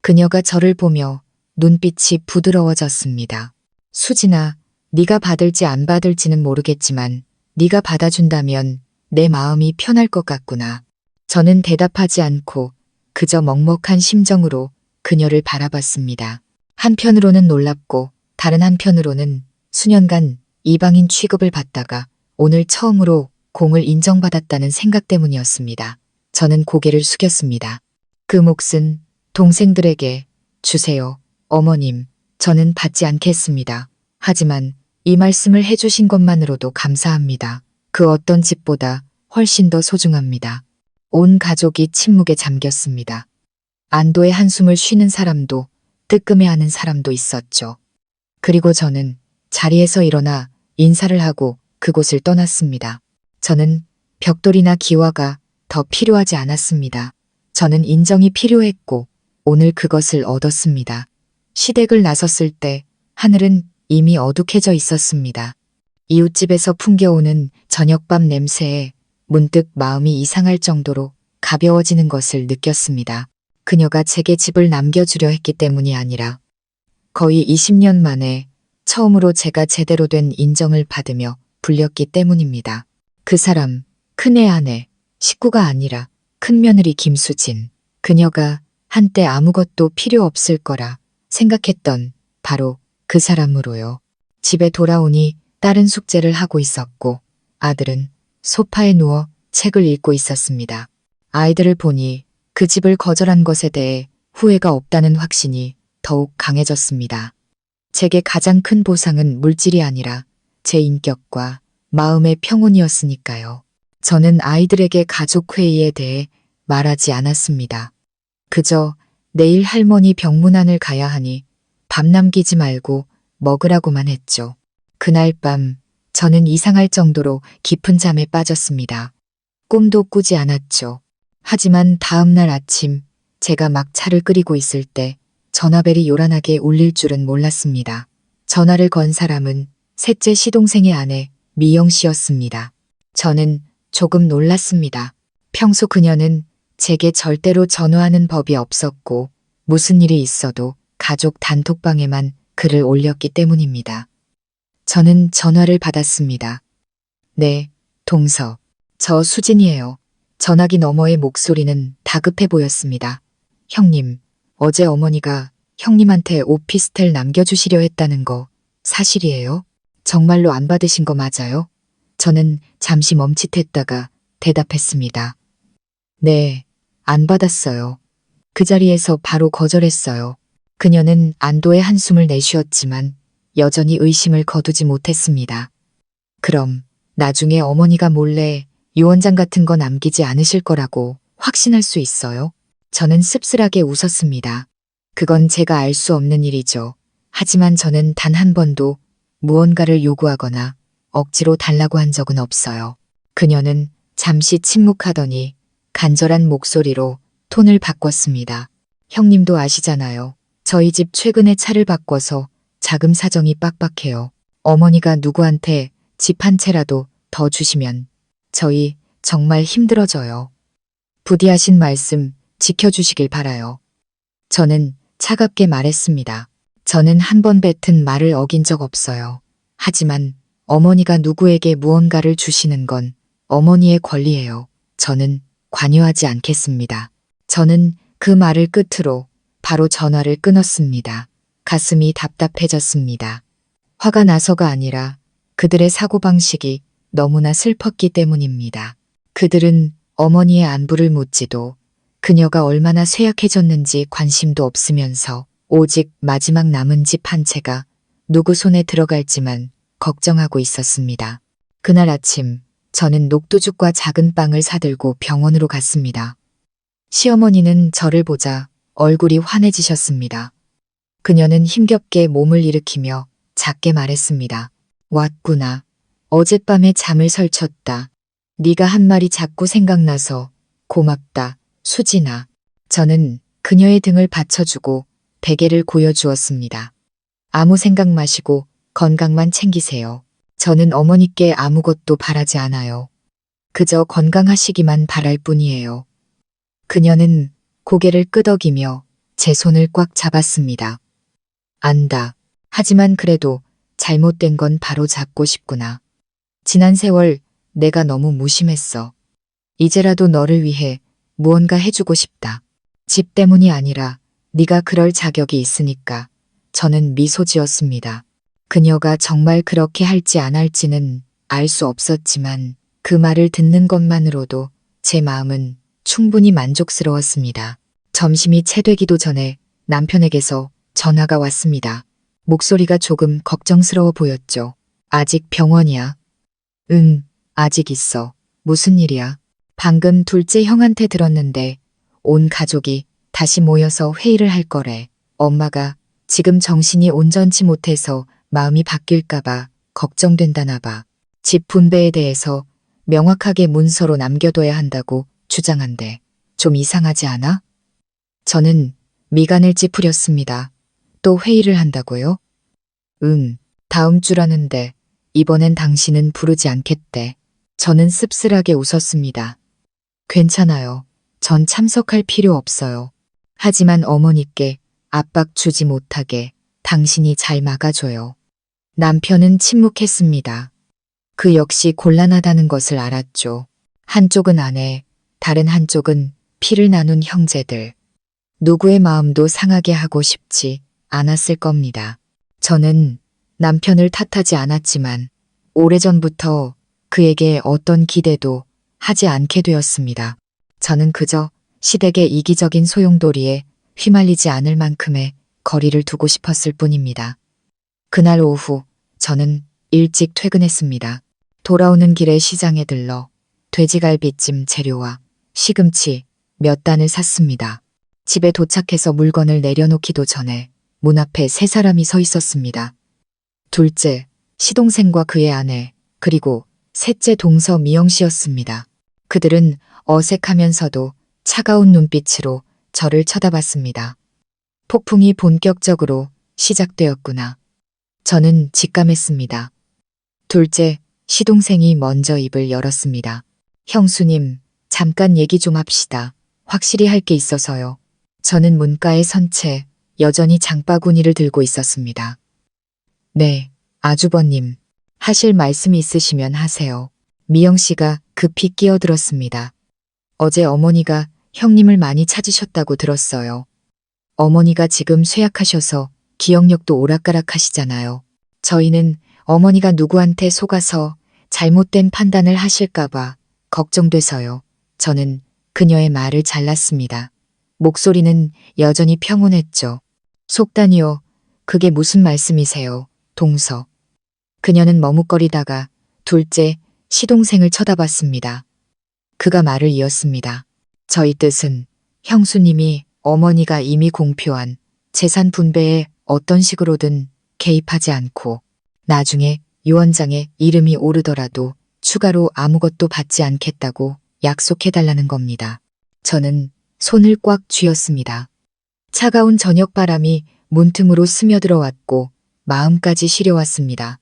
그녀가 저를 보며 눈빛이 부드러워졌습니다. 수진아, 네가 받을지 안 받을지는 모르겠지만 네가 받아준다면 내 마음이 편할 것 같구나. 저는 대답하지 않고 그저 먹먹한 심정으로 그녀를 바라봤습니다. 한편으로는 놀랍고 다른 한편으로는 수년간 이방인 취급을 받다가 오늘 처음으로 공을 인정받았다는 생각 때문이었습니다. 저는 고개를 숙였습니다. 그 몫은 동생들에게 주세요. 어머님, 저는 받지 않겠습니다. 하지만 이 말씀을 해주신 것만으로도 감사합니다. 그 어떤 집보다 훨씬 더 소중합니다. 온 가족이 침묵에 잠겼습니다. 안도의 한숨을 쉬는 사람도 뜨끔해하는 사람도 있었죠. 그리고 저는 자리에서 일어나 인사를 하고 그곳을 떠났습니다. 저는 벽돌이나 기와가 더 필요하지 않았습니다. 저는 인정이 필요했고 오늘 그것을 얻었습니다. 시댁을 나섰을 때 하늘은 이미 어둑해져 있었습니다. 이웃집에서 풍겨오는 저녁밥 냄새에 문득 마음이 이상할 정도로 가벼워지는 것을 느꼈습니다. 그녀가 제게 집을 남겨주려 했기 때문이 아니라 거의 20년 만에 처음으로 제가 제대로 된 인정을 받으며 불렸기 때문입니다. 그 사람, 큰애 아내, 식구가 아니라 큰며느리 김수진. 그녀가 한때 아무것도 필요 없을 거라 생각했던 바로 그 사람으로요. 집에 돌아오니 딸은 숙제를 하고 있었고 아들은 소파에 누워 책을 읽고 있었습니다. 아이들을 보니 그 집을 거절한 것에 대해 후회가 없다는 확신이 더욱 강해졌습니다. 제게 가장 큰 보상은 물질이 아니라 제 인격과 마음의 평온이었으니까요. 저는 아이들에게 가족회의에 대해 말하지 않았습니다. 그저 내일 할머니 병문안을 가야 하니 밥 남기지 말고 먹으라고만 했죠. 그날 밤 저는 이상할 정도로 깊은 잠에 빠졌습니다. 꿈도 꾸지 않았죠. 하지만 다음 날 아침 제가 막 차를 끓이고 있을 때 전화벨이 요란하게 울릴 줄은 몰랐습니다. 전화를 건 사람은 셋째 시동생의 아내 미영 씨였습니다. 저는 조금 놀랐습니다. 평소 그녀는 제게 절대로 전화하는 법이 없었고 무슨 일이 있어도 가족 단톡방에만 글을 올렸기 때문입니다. 저는 전화를 받았습니다. 네, 동서. 저 수진이에요. 전화기 너머의 목소리는 다급해 보였습니다. 형님, 어제 어머니가 형님한테 오피스텔 남겨주시려 했다는 거 사실이에요? 정말로 안 받으신 거 맞아요? 저는 잠시 멈칫했다가 대답했습니다. 네, 안 받았어요. 그 자리에서 바로 거절했어요. 그녀는 안도의 한숨을 내쉬었지만 여전히 의심을 거두지 못했습니다. 그럼 나중에 어머니가 몰래 유언장 같은 거 남기지 않으실 거라고 확신할 수 있어요? 저는 씁쓸하게 웃었습니다. 그건 제가 알 수 없는 일이죠. 하지만 저는 단 한 번도 무언가를 요구하거나 억지로 달라고 한 적은 없어요. 그녀는 잠시 침묵하더니 간절한 목소리로 톤을 바꿨습니다. 형님도 아시잖아요. 저희 집 최근에 차를 바꿔서 자금 사정이 빡빡해요. 어머니가 누구한테 집 한 채라도 더 주시면 저희 정말 힘들어져요. 부디 하신 말씀 지켜주시길 바라요. 저는 차갑게 말했습니다. 저는 한 번 뱉은 말을 어긴 적 없어요. 하지만 어머니가 누구에게 무언가를 주시는 건 어머니의 권리예요. 저는 관여하지 않겠습니다. 저는 그 말을 끝으로 바로 전화를 끊었습니다. 가슴이 답답해졌습니다. 화가 나서가 아니라 그들의 사고방식이 너무나 슬펐기 때문입니다. 그들은 어머니의 안부를 묻지도 그녀가 얼마나 쇠약해졌는지 관심도 없으면서 오직 마지막 남은 집 한 채가 누구 손에 들어갈지만 걱정하고 있었습니다. 그날 아침 저는 녹두죽과 작은 빵을 사들고 병원으로 갔습니다. 시어머니는 저를 보자 얼굴이 환해지셨습니다. 그녀는 힘겹게 몸을 일으키며 작게 말했습니다. 왔구나. 어젯밤에 잠을 설쳤다. 네가 한 말이 자꾸 생각나서 고맙다. 수진아. 저는 그녀의 등을 받쳐주고 베개를 고여주었습니다. 아무 생각 마시고 건강만 챙기세요. 저는 어머니께 아무것도 바라지 않아요. 그저 건강하시기만 바랄 뿐이에요. 그녀는 고개를 끄덕이며 제 손을 꽉 잡았습니다. 안다. 하지만 그래도 잘못된 건 바로 잡고 싶구나. 지난 세월 내가 너무 무심했어. 이제라도 너를 위해 무언가 해주고 싶다. 집 때문이 아니라 네가 그럴 자격이 있으니까. 저는 미소 지었습니다. 그녀가 정말 그렇게 할지 안 할지는 알 수 없었지만 그 말을 듣는 것만으로도 제 마음은 충분히 만족스러웠습니다. 점심이 채 되기도 전에 남편에게서 전화가 왔습니다. 목소리가 조금 걱정스러워 보였죠. 아직 병원이야? 응, 아직 있어. 무슨 일이야? 방금 둘째 형한테 들었는데 온 가족이 다시 모여서 회의를 할 거래. 엄마가 지금 정신이 온전치 못해서 마음이 바뀔까봐 걱정된다나 봐. 집 분배에 대해서 명확하게 문서로 남겨둬야 한다고 주장한데 좀 이상하지 않아? 저는 미간을 찌푸렸습니다. 또 회의를 한다고요? 다음 주라는데 이번엔 당신은 부르지 않겠대. 저는 씁쓸하게 웃었습니다. 괜찮아요. 전 참석할 필요 없어요. 하지만 어머니께 압박 주지 못하게 당신이 잘 막아줘요. 남편은 침묵했습니다. 그 역시 곤란하다는 것을 알았죠. 한쪽은 아내, 다른 한쪽은 피를 나눈 형제들. 누구의 마음도 상하게 하고 싶지 않았을 겁니다. 저는 남편을 탓하지 않았지만 오래전부터 그에게 어떤 기대도 하지 않게 되었습니다. 저는 그저 시댁의 이기적인 소용돌이에 휘말리지 않을 만큼의 거리를 두고 싶었을 뿐입니다. 그날 오후 저는 일찍 퇴근했습니다. 돌아오는 길에 시장에 들러 돼지갈비찜 재료와 시금치 몇 단을 샀습니다. 집에 도착해서 물건을 내려놓기도 전에 문 앞에 세 사람이 서 있었습니다. 둘째, 시동생과 그의 아내, 그리고 셋째 동서 미영 씨였습니다. 그들은 어색하면서도 차가운 눈빛으로 저를 쳐다봤습니다. 폭풍이 본격적으로 시작되었구나. 저는 직감했습니다. 둘째, 시동생이 먼저 입을 열었습니다. 형수님, 잠깐 얘기 좀 합시다. 확실히 할 게 있어서요. 저는 문가에 선 채 여전히 장바구니를 들고 있었습니다. 네, 아주버님. 하실 말씀이 있으시면 하세요. 미영 씨가 급히 끼어들었습니다. 어제 어머니가 형님을 많이 찾으셨다고 들었어요. 어머니가 지금 쇠약하셔서 기억력도 오락가락하시잖아요. 저희는 어머니가 누구한테 속아서 잘못된 판단을 하실까봐 걱정돼서요. 저는 그녀의 말을 잘랐습니다. 목소리는 여전히 평온했죠. 속단이요. 그게 무슨 말씀이세요, 동서. 그녀는 머뭇거리다가 둘째, 시동생을 쳐다봤습니다. 그가 말을 이었습니다. 저희 뜻은 형수님이 어머니가 이미 공표한 재산 분배에 어떤 식으로든 개입하지 않고 나중에 유언장에 이름이 오르더라도 추가로 아무것도 받지 않겠다고 약속해달라는 겁니다. 저는 손을 꽉 쥐었습니다. 차가운 저녁바람이 문틈으로 스며들어왔고 마음까지 시려왔습니다.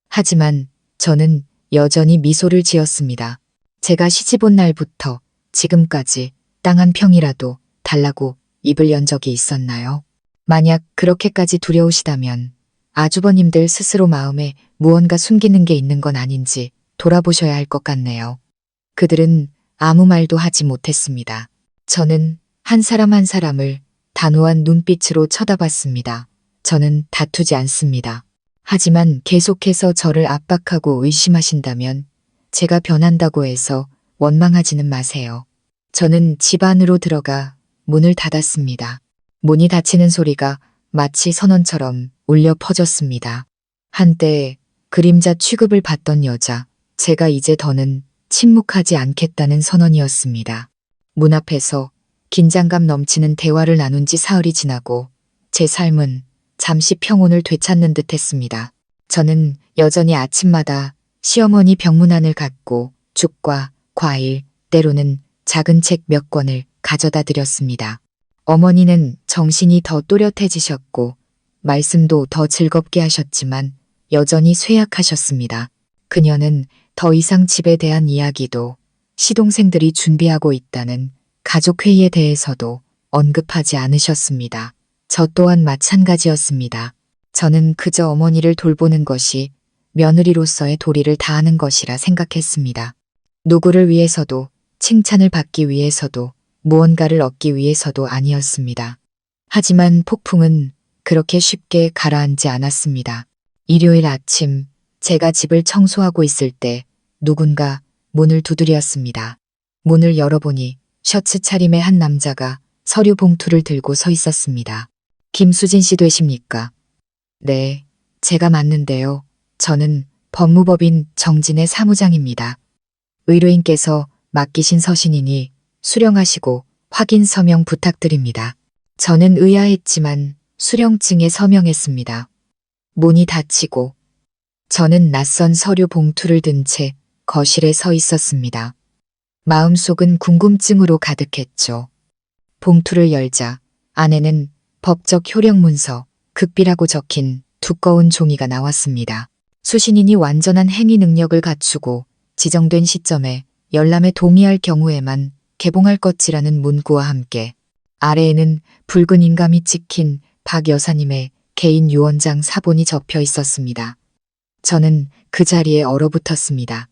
하지만 저는 여전히 미소를 지었습니다. 제가 시집 온 날부터 지금까지 땅 한 평이라도 달라고 입을 연 적이 있었나요? 만약 그렇게까지 두려우시다면 아주버님들 스스로 마음에 무언가 숨기는 게 있는 건 아닌지 돌아보셔야 할 것 같네요. 그들은 아무 말도 하지 못했습니다. 저는 한 사람 한 사람을 단호한 눈빛으로 쳐다봤습니다. 저는 다투지 않습니다. 하지만 계속해서 저를 압박하고 의심하신다면 제가 변한다고 해서 원망하지는 마세요. 저는 집 안으로 들어가 문을 닫았습니다. 문이 닫히는 소리가 마치 선언처럼 울려 퍼졌습니다. 한때 그림자 취급을 받던 여자, 제가 이제 더는 침묵하지 않겠다는 선언이었습니다. 문 앞에서 긴장감 넘치는 대화를 나눈 지 사흘이 지나고 제 삶은 잠시 평온을 되찾는 듯 했습니다. 저는 여전히 아침마다 시어머니 병문안을 갖고 죽과 과일, 때로는 작은 책 몇 권을 가져다 드렸습니다. 어머니는 정신이 더 또렷해지셨고 말씀도 더 즐겁게 하셨지만 여전히 쇠약하셨습니다. 그녀는 더 이상 집에 대한 이야기도 시동생들이 준비하고 있다는 가족회의에 대해서도 언급하지 않으셨습니다. 저 또한 마찬가지였습니다. 저는 그저 어머니를 돌보는 것이 며느리로서의 도리를 다하는 것이라 생각했습니다. 누구를 위해서도, 칭찬을 받기 위해서도, 무언가를 얻기 위해서도 아니었습니다. 하지만 폭풍은 그렇게 쉽게 가라앉지 않았습니다. 일요일 아침 제가 집을 청소하고 있을 때 누군가 문을 두드렸습니다. 문을 열어보니 셔츠 차림의 한 남자가 서류 봉투를 들고 서 있었습니다. 김수진 씨 되십니까? 네, 제가 맞는데요. 저는 법무법인 정진의 사무장입니다. 의뢰인께서 맡기신 서신이니 수령하시고 확인 서명 부탁드립니다. 저는 의아했지만 수령증에 서명했습니다. 문이 닫히고 저는 낯선 서류 봉투를 든 채 거실에 서 있었습니다. 마음속은 궁금증으로 가득했죠. 봉투를 열자 안에는 법적 효력 문서, 극비라고 적힌 두꺼운 종이가 나왔습니다. 수신인이 완전한 행위 능력을 갖추고 지정된 시점에 열람에 동의할 경우에만 개봉할 것이라는 문구와 함께 아래에는 붉은 인감이 찍힌 박 여사님의 개인 유언장 사본이 적혀 있었습니다. 저는 그 자리에 얼어붙었습니다.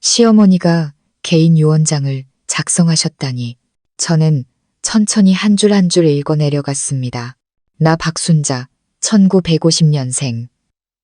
시어머니가 개인 유언장을 작성하셨다니. 저는 천천히 한 줄 한 줄 읽어 내려갔습니다. 나 박순자, 1950년생.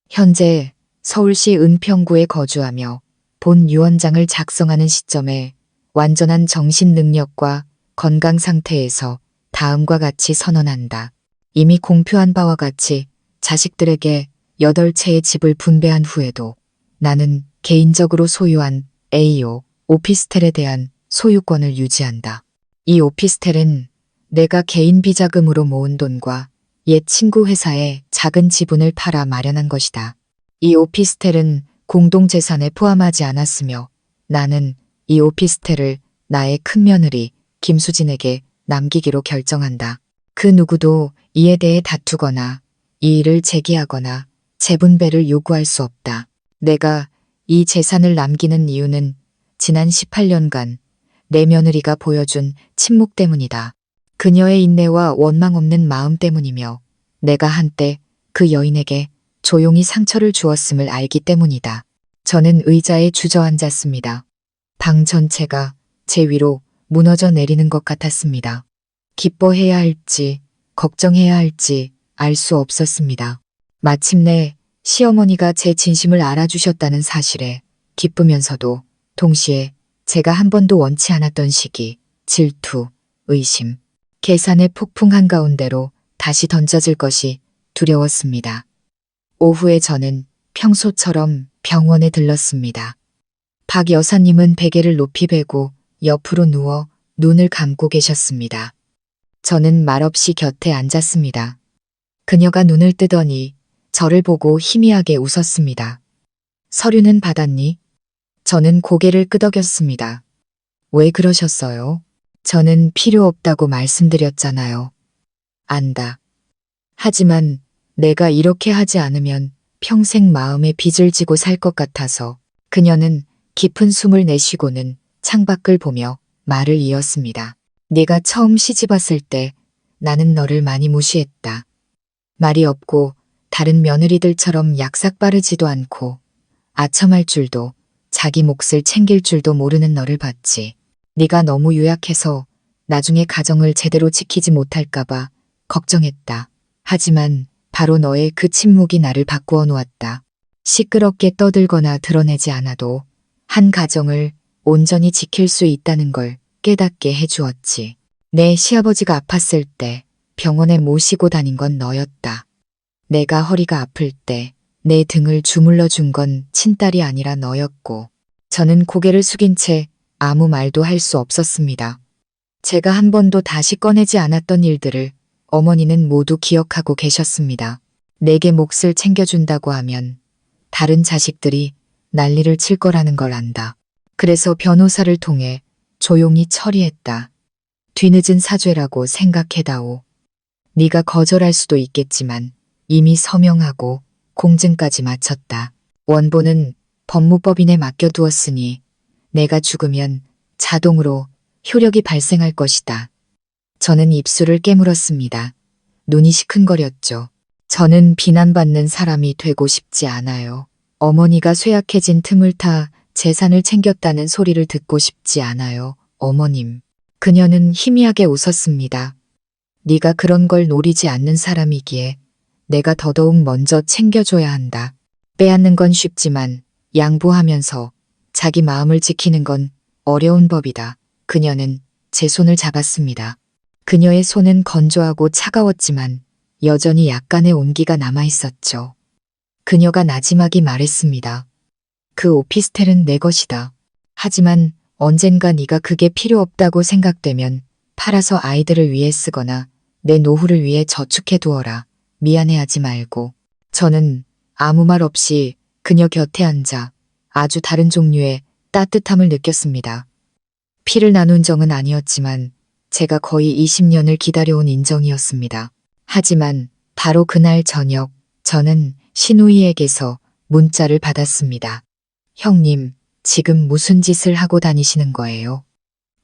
현재 서울시 은평구에 거주하며 본 유언장을 작성하는 시점에 완전한 정신 능력과 건강 상태에서 다음과 같이 선언한다. 이미 공표한 바와 같이 자식들에게 8채의 집을 분배한 후에도 나는 개인적으로 소유한 A호 오피스텔에 대한 소유권을 유지한다. 이 오피스텔은 내가 개인 비자금으로 모은 돈과 옛 친구 회사에 작은 지분을 팔아 마련한 것이다. 이 오피스텔은 공동재산에 포함하지 않았으며 나는 이 오피스텔을 나의 큰며느리 김수진에게 남기기로 결정한다. 그 누구도 이에 대해 다투거나 이의를 제기하거나 재분배를 요구할 수 없다. 내가 이 재산을 남기는 이유는 지난 18년간 내 며느리가 보여준 침묵 때문이다. 그녀의 인내와 원망 없는 마음 때문이며 내가 한때 그 여인에게 조용히 상처를 주었음을 알기 때문이다. 저는 의자에 주저앉았습니다. 방 전체가 제 위로 무너져 내리는 것 같았습니다. 기뻐해야 할지 걱정해야 할지 알 수 없었습니다. 마침내 시어머니가 제 진심을 알아주셨다는 사실에 기쁘면서도 동시에 제가 한 번도 원치 않았던 시기, 질투, 의심, 계산의 폭풍 한가운데로 다시 던져질 것이 두려웠습니다. 오후에 저는 평소처럼 병원에 들렀습니다. 박 여사님은 베개를 높이 베고 옆으로 누워 눈을 감고 계셨습니다. 저는 말없이 곁에 앉았습니다. 그녀가 눈을 뜨더니 저를 보고 희미하게 웃었습니다. 서류는 받았니? 저는 고개를 끄덕였습니다. 왜 그러셨어요? 저는 필요 없다고 말씀드렸잖아요. 안다. 하지만 내가 이렇게 하지 않으면 평생 마음에 빚을 지고 살 것 같아서. 그녀는 깊은 숨을 내쉬고는 창밖을 보며 말을 이었습니다. 네가 처음 시집 왔을 때 나는 너를 많이 무시했다. 말이 없고 다른 며느리들처럼 약삭 빠르지도 않고 아첨할 줄도 자기 몫을 챙길 줄도 모르는 너를 봤지. 네가 너무 유약해서 나중에 가정을 제대로 지키지 못할까봐 걱정했다. 하지만 바로 너의 그 침묵이 나를 바꾸어 놓았다. 시끄럽게 떠들거나 드러내지 않아도 한 가정을 온전히 지킬 수 있다는 걸 깨닫게 해주었지. 내 시아버지가 아팠을 때 병원에 모시고 다닌 건 너였다. 내가 허리가 아플 때 내 등을 주물러 준 건 친딸이 아니라 너였고. 저는 고개를 숙인 채 아무 말도 할 수 없었습니다. 제가 한 번도 다시 꺼내지 않았던 일들을 어머니는 모두 기억하고 계셨습니다. 내게 몫을 챙겨준다고 하면 다른 자식들이 난리를 칠 거라는 걸 안다. 그래서 변호사를 통해 조용히 처리했다. 뒤늦은 사죄라고 생각해다오. 네가 거절할 수도 있겠지만 이미 서명하고 공증까지 마쳤다. 원본은 법무법인에 맡겨두었으니 내가 죽으면 자동으로 효력이 발생할 것이다. 저는 입술을 깨물었습니다. 눈이 시큰거렸죠. 저는 비난받는 사람이 되고 싶지 않아요. 어머니가 쇠약해진 틈을 타 재산을 챙겼다는 소리를 듣고 싶지 않아요. 어머님. 그녀는 희미하게 웃었습니다. 네가 그런 걸 노리지 않는 사람이기에 내가 더더욱 먼저 챙겨줘야 한다. 빼앗는 건 쉽지만 양보하면서 자기 마음을 지키는 건 어려운 법이다. 그녀는 제 손을 잡았습니다. 그녀의 손은 건조하고 차가웠지만 여전히 약간의 온기가 남아있었죠. 그녀가 나지막이 말했습니다. 그 오피스텔은 내 것이다. 하지만 언젠가 네가 그게 필요 없다고 생각되면 팔아서 아이들을 위해 쓰거나 내 노후를 위해 저축해 두어라. 미안해하지 말고. 저는 아무 말 없이 그녀 곁에 앉아 아주 다른 종류의 따뜻함을 느꼈습니다. 피를 나눈 정은 아니었지만 제가 거의 20년을 기다려온 인정이었습니다. 하지만 바로 그날 저녁 저는 신우이에게서 문자를 받았습니다. 형님, 지금 무슨 짓을 하고 다니시는 거예요?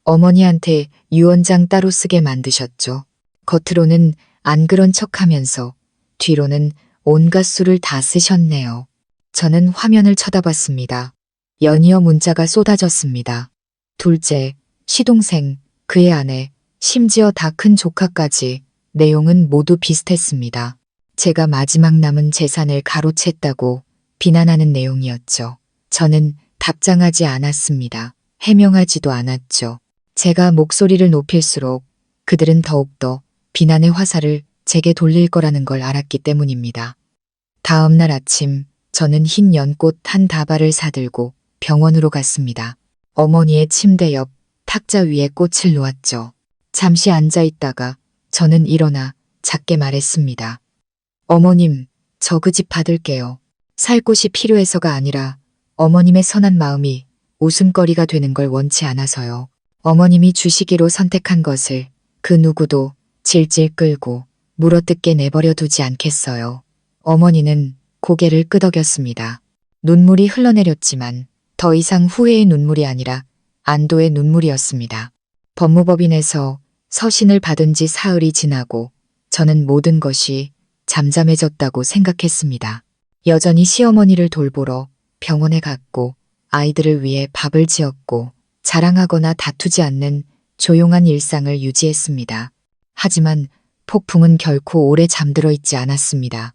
어머니한테 유언장 따로 쓰게 만드셨죠. 겉으로는 안 그런 척하면서 뒤로는 온갖 수를 다 쓰셨네요. 저는 화면을 쳐다봤습니다. 연이어 문자가 쏟아졌습니다. 둘째, 시동생, 그의 아내, 심지어 다 큰 조카까지 내용은 모두 비슷했습니다. 제가 마지막 남은 재산을 가로챘다고 비난하는 내용이었죠. 저는 답장하지 않았습니다. 해명하지도 않았죠. 제가 목소리를 높일수록 그들은 더욱더 비난의 화살을 제게 돌릴 거라는 걸 알았기 때문입니다. 다음 날 아침 저는 흰 연꽃 한 다발을 사들고 병원으로 갔습니다. 어머니의 침대 옆 탁자 위에 꽃을 놓았죠. 잠시 앉아 있다가 저는 일어나 작게 말했습니다. 어머님, 저 그 집 받을게요. 살 곳이 필요해서가 아니라 어머님의 선한 마음이 웃음거리가 되는 걸 원치 않아서요. 어머님이 주시기로 선택한 것을 그 누구도 질질 끌고 물어뜯게 내버려 두지 않겠어요. 어머니는 고개를 끄덕였습니다. 눈물이 흘러내렸지만 더 이상 후회의 눈물이 아니라 안도의 눈물이었습니다. 법무법인에서 서신을 받은 지 사흘이 지나고 저는 모든 것이 잠잠해졌다고 생각했습니다. 여전히 시어머니를 돌보러 병원에 갔고 아이들을 위해 밥을 지었고 자랑하거나 다투지 않는 조용한 일상을 유지했습니다. 하지만 폭풍은 결코 오래 잠들어 있지 않았습니다.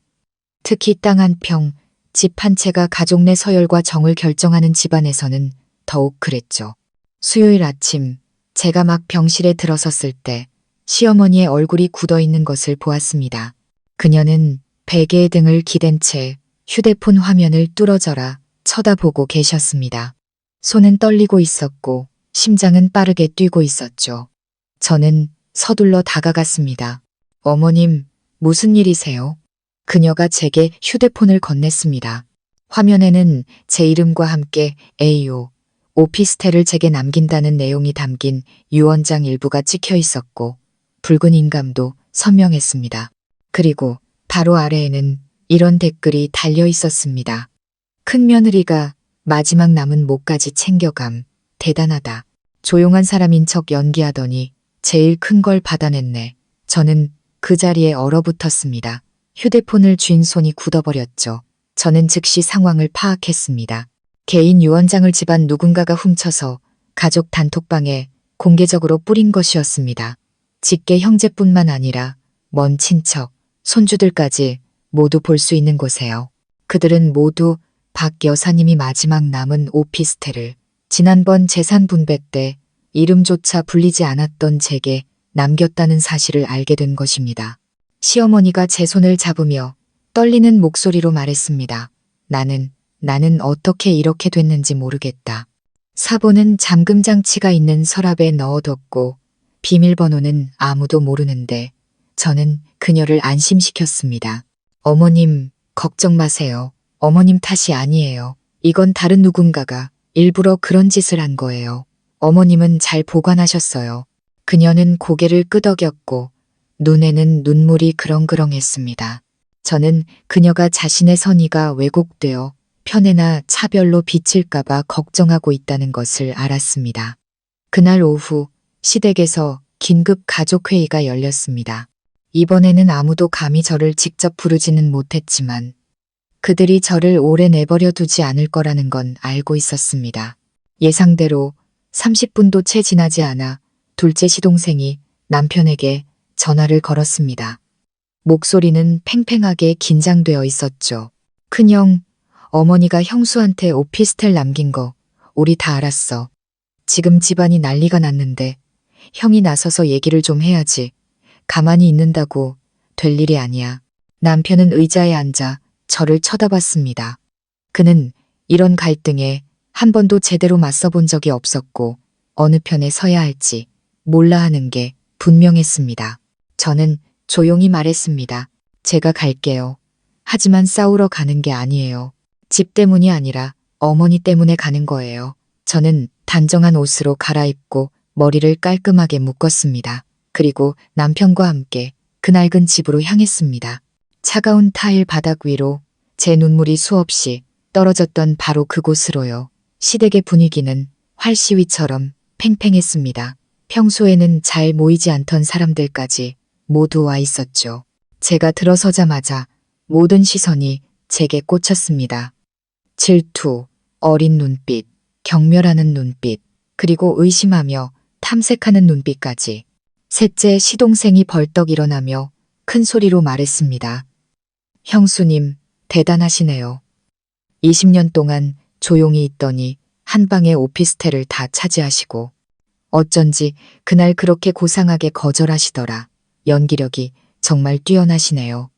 특히 땅 한 평, 집 한 채가 가족 내 서열과 정을 결정하는 집안에서는 더욱 그랬죠. 수요일 아침 제가 막 병실에 들어섰을 때 시어머니의 얼굴이 굳어있는 것을 보았습니다. 그녀는 베개에 등을 기댄 채 휴대폰 화면을 뚫어져라 쳐다보고 계셨습니다. 손은 떨리고 있었고 심장은 빠르게 뛰고 있었죠. 저는 서둘러 다가갔습니다. 어머님, 무슨 일이세요? 그녀가 제게 휴대폰을 건넸습니다. 화면에는 제 이름과 함께 A요. 오피스텔을 제게 남긴다는 내용이 담긴 유언장 일부가 찍혀 있었고 붉은 인감도 선명했습니다. 그리고 바로 아래에는 이런 댓글이 달려 있었습니다. 큰 며느리가 마지막 남은 목까지 챙겨감. 대단하다. 조용한 사람인 척 연기하더니 제일 큰 걸 받아냈네. 저는 그 자리에 얼어붙었습니다. 휴대폰을 쥔 손이 굳어버렸죠. 저는 즉시 상황을 파악했습니다. 개인 유언장을 집안 누군가가 훔쳐서 가족 단톡방에 공개적으로 뿌린 것이었습니다. 직계 형제뿐만 아니라 먼 친척, 손주들까지 모두 볼 수 있는 곳에요. 그들은 모두 박 여사님이 마지막 남은 오피스텔을 지난번 재산 분배 때 이름조차 불리지 않았던 제게 남겼다는 사실을 알게 된 것입니다. 시어머니가 제 손을 잡으며 떨리는 목소리로 말했습니다. 나는 어떻게 이렇게 됐는지 모르겠다. 사본은 잠금 장치가 있는 서랍에 넣어뒀고 비밀번호는 아무도 모르는데 저는 그녀를 안심시켰습니다. 어머님, 걱정 마세요. 어머님 탓이 아니에요. 이건 다른 누군가가 일부러 그런 짓을 한 거예요. 어머님은 잘 보관하셨어요. 그녀는 고개를 끄덕였고 눈에는 눈물이 그렁그렁했습니다. 저는 그녀가 자신의 선의가 왜곡되어 편애나 차별로 비칠까봐 걱정하고 있다는 것을 알았습니다. 그날 오후 시댁에서 긴급 가족회의가 열렸습니다. 이번에는 아무도 감히 저를 직접 부르지는 못했지만 그들이 저를 오래 내버려 두지 않을 거라는 건 알고 있었습니다. 예상대로 30분도 채 지나지 않아 둘째 시동생이 남편에게 전화를 걸었습니다. 목소리는 팽팽하게 긴장되어 있었죠. 큰형, 어머니가 형수한테 오피스텔 남긴 거 우리 다 알았어. 지금 집안이 난리가 났는데 형이 나서서 얘기를 좀 해야지. 가만히 있는다고 될 일이 아니야. 남편은 의자에 앉아 저를 쳐다봤습니다. 그는 이런 갈등에 한 번도 제대로 맞서본 적이 없었고 어느 편에 서야 할지 몰라 하는 게 분명했습니다. 저는 조용히 말했습니다. 제가 갈게요. 하지만 싸우러 가는 게 아니에요. 집 때문이 아니라 어머니 때문에 가는 거예요. 저는 단정한 옷으로 갈아입고 머리를 깔끔하게 묶었습니다. 그리고 남편과 함께 그 낡은 집으로 향했습니다. 차가운 타일 바닥 위로 제 눈물이 수없이 떨어졌던 바로 그곳으로요. 시댁의 분위기는 활시위처럼 팽팽했습니다. 평소에는 잘 모이지 않던 사람들까지 모두 와 있었죠. 제가 들어서자마자 모든 시선이 제게 꽂혔습니다. 질투, 어린 눈빛, 경멸하는 눈빛, 그리고 의심하며 탐색하는 눈빛까지. 셋째 시동생이 벌떡 일어나며 큰 소리로 말했습니다. 형수님, 대단하시네요. 20년 동안 조용히 있더니 한 방에 오피스텔을 다 차지하시고 어쩐지 그날 그렇게 고상하게 거절하시더라. 연기력이 정말 뛰어나시네요.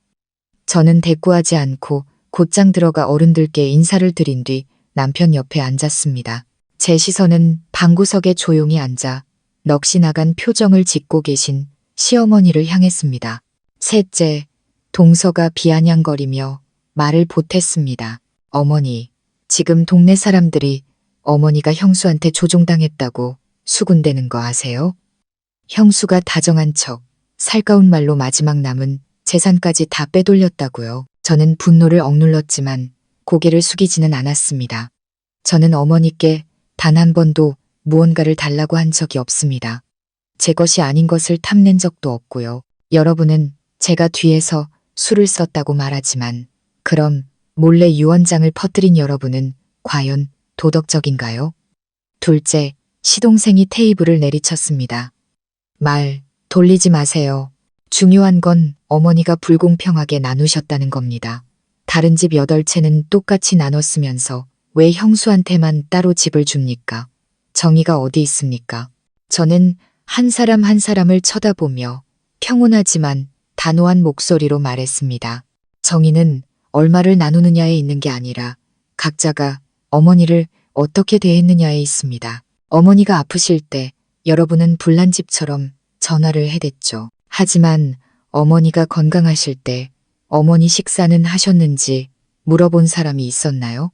저는 대꾸하지 않고 곧장 들어가 어른들께 인사를 드린 뒤 남편 옆에 앉았습니다. 제 시선은 방구석에 조용히 앉아 넋이 나간 표정을 짓고 계신 시어머니를 향했습니다. 셋째, 동서가 비아냥거리며 말을 보탰습니다. 어머니, 지금 동네 사람들이 어머니가 형수한테 조종당했다고 수군대는 거 아세요? 형수가 다정한 척 살가운 말로 마지막 남은 재산까지 다 빼돌렸다고요. 저는 분노를 억눌렀지만 고개를 숙이지는 않았습니다. 저는 어머니께 단 한 번도 무언가를 달라고 한 적이 없습니다. 제 것이 아닌 것을 탐낸 적도 없고요. 여러분은 제가 뒤에서 술을 썼다고 말하지만 그럼 몰래 유언장을 퍼뜨린 여러분은 과연 도덕적인가요? 둘째, 시동생이 테이블을 내리쳤습니다. 말 돌리지 마세요. 중요한 건 어머니가 불공평하게 나누셨다는 겁니다. 다른 집 8채는 똑같이 나눴으면서 왜 형수한테만 따로 집을 줍니까? 정의가 어디 있습니까? 저는 한 사람 한 사람을 쳐다보며 평온하지만 단호한 목소리로 말했습니다. 정의는 얼마를 나누느냐에 있는 게 아니라 각자가 어머니를 어떻게 대했느냐에 있습니다. 어머니가 아프실 때 여러분은 불난집처럼 전화를 해댔죠. 하지만 어머니가 건강하실 때 어머니 식사는 하셨는지 물어본 사람이 있었나요?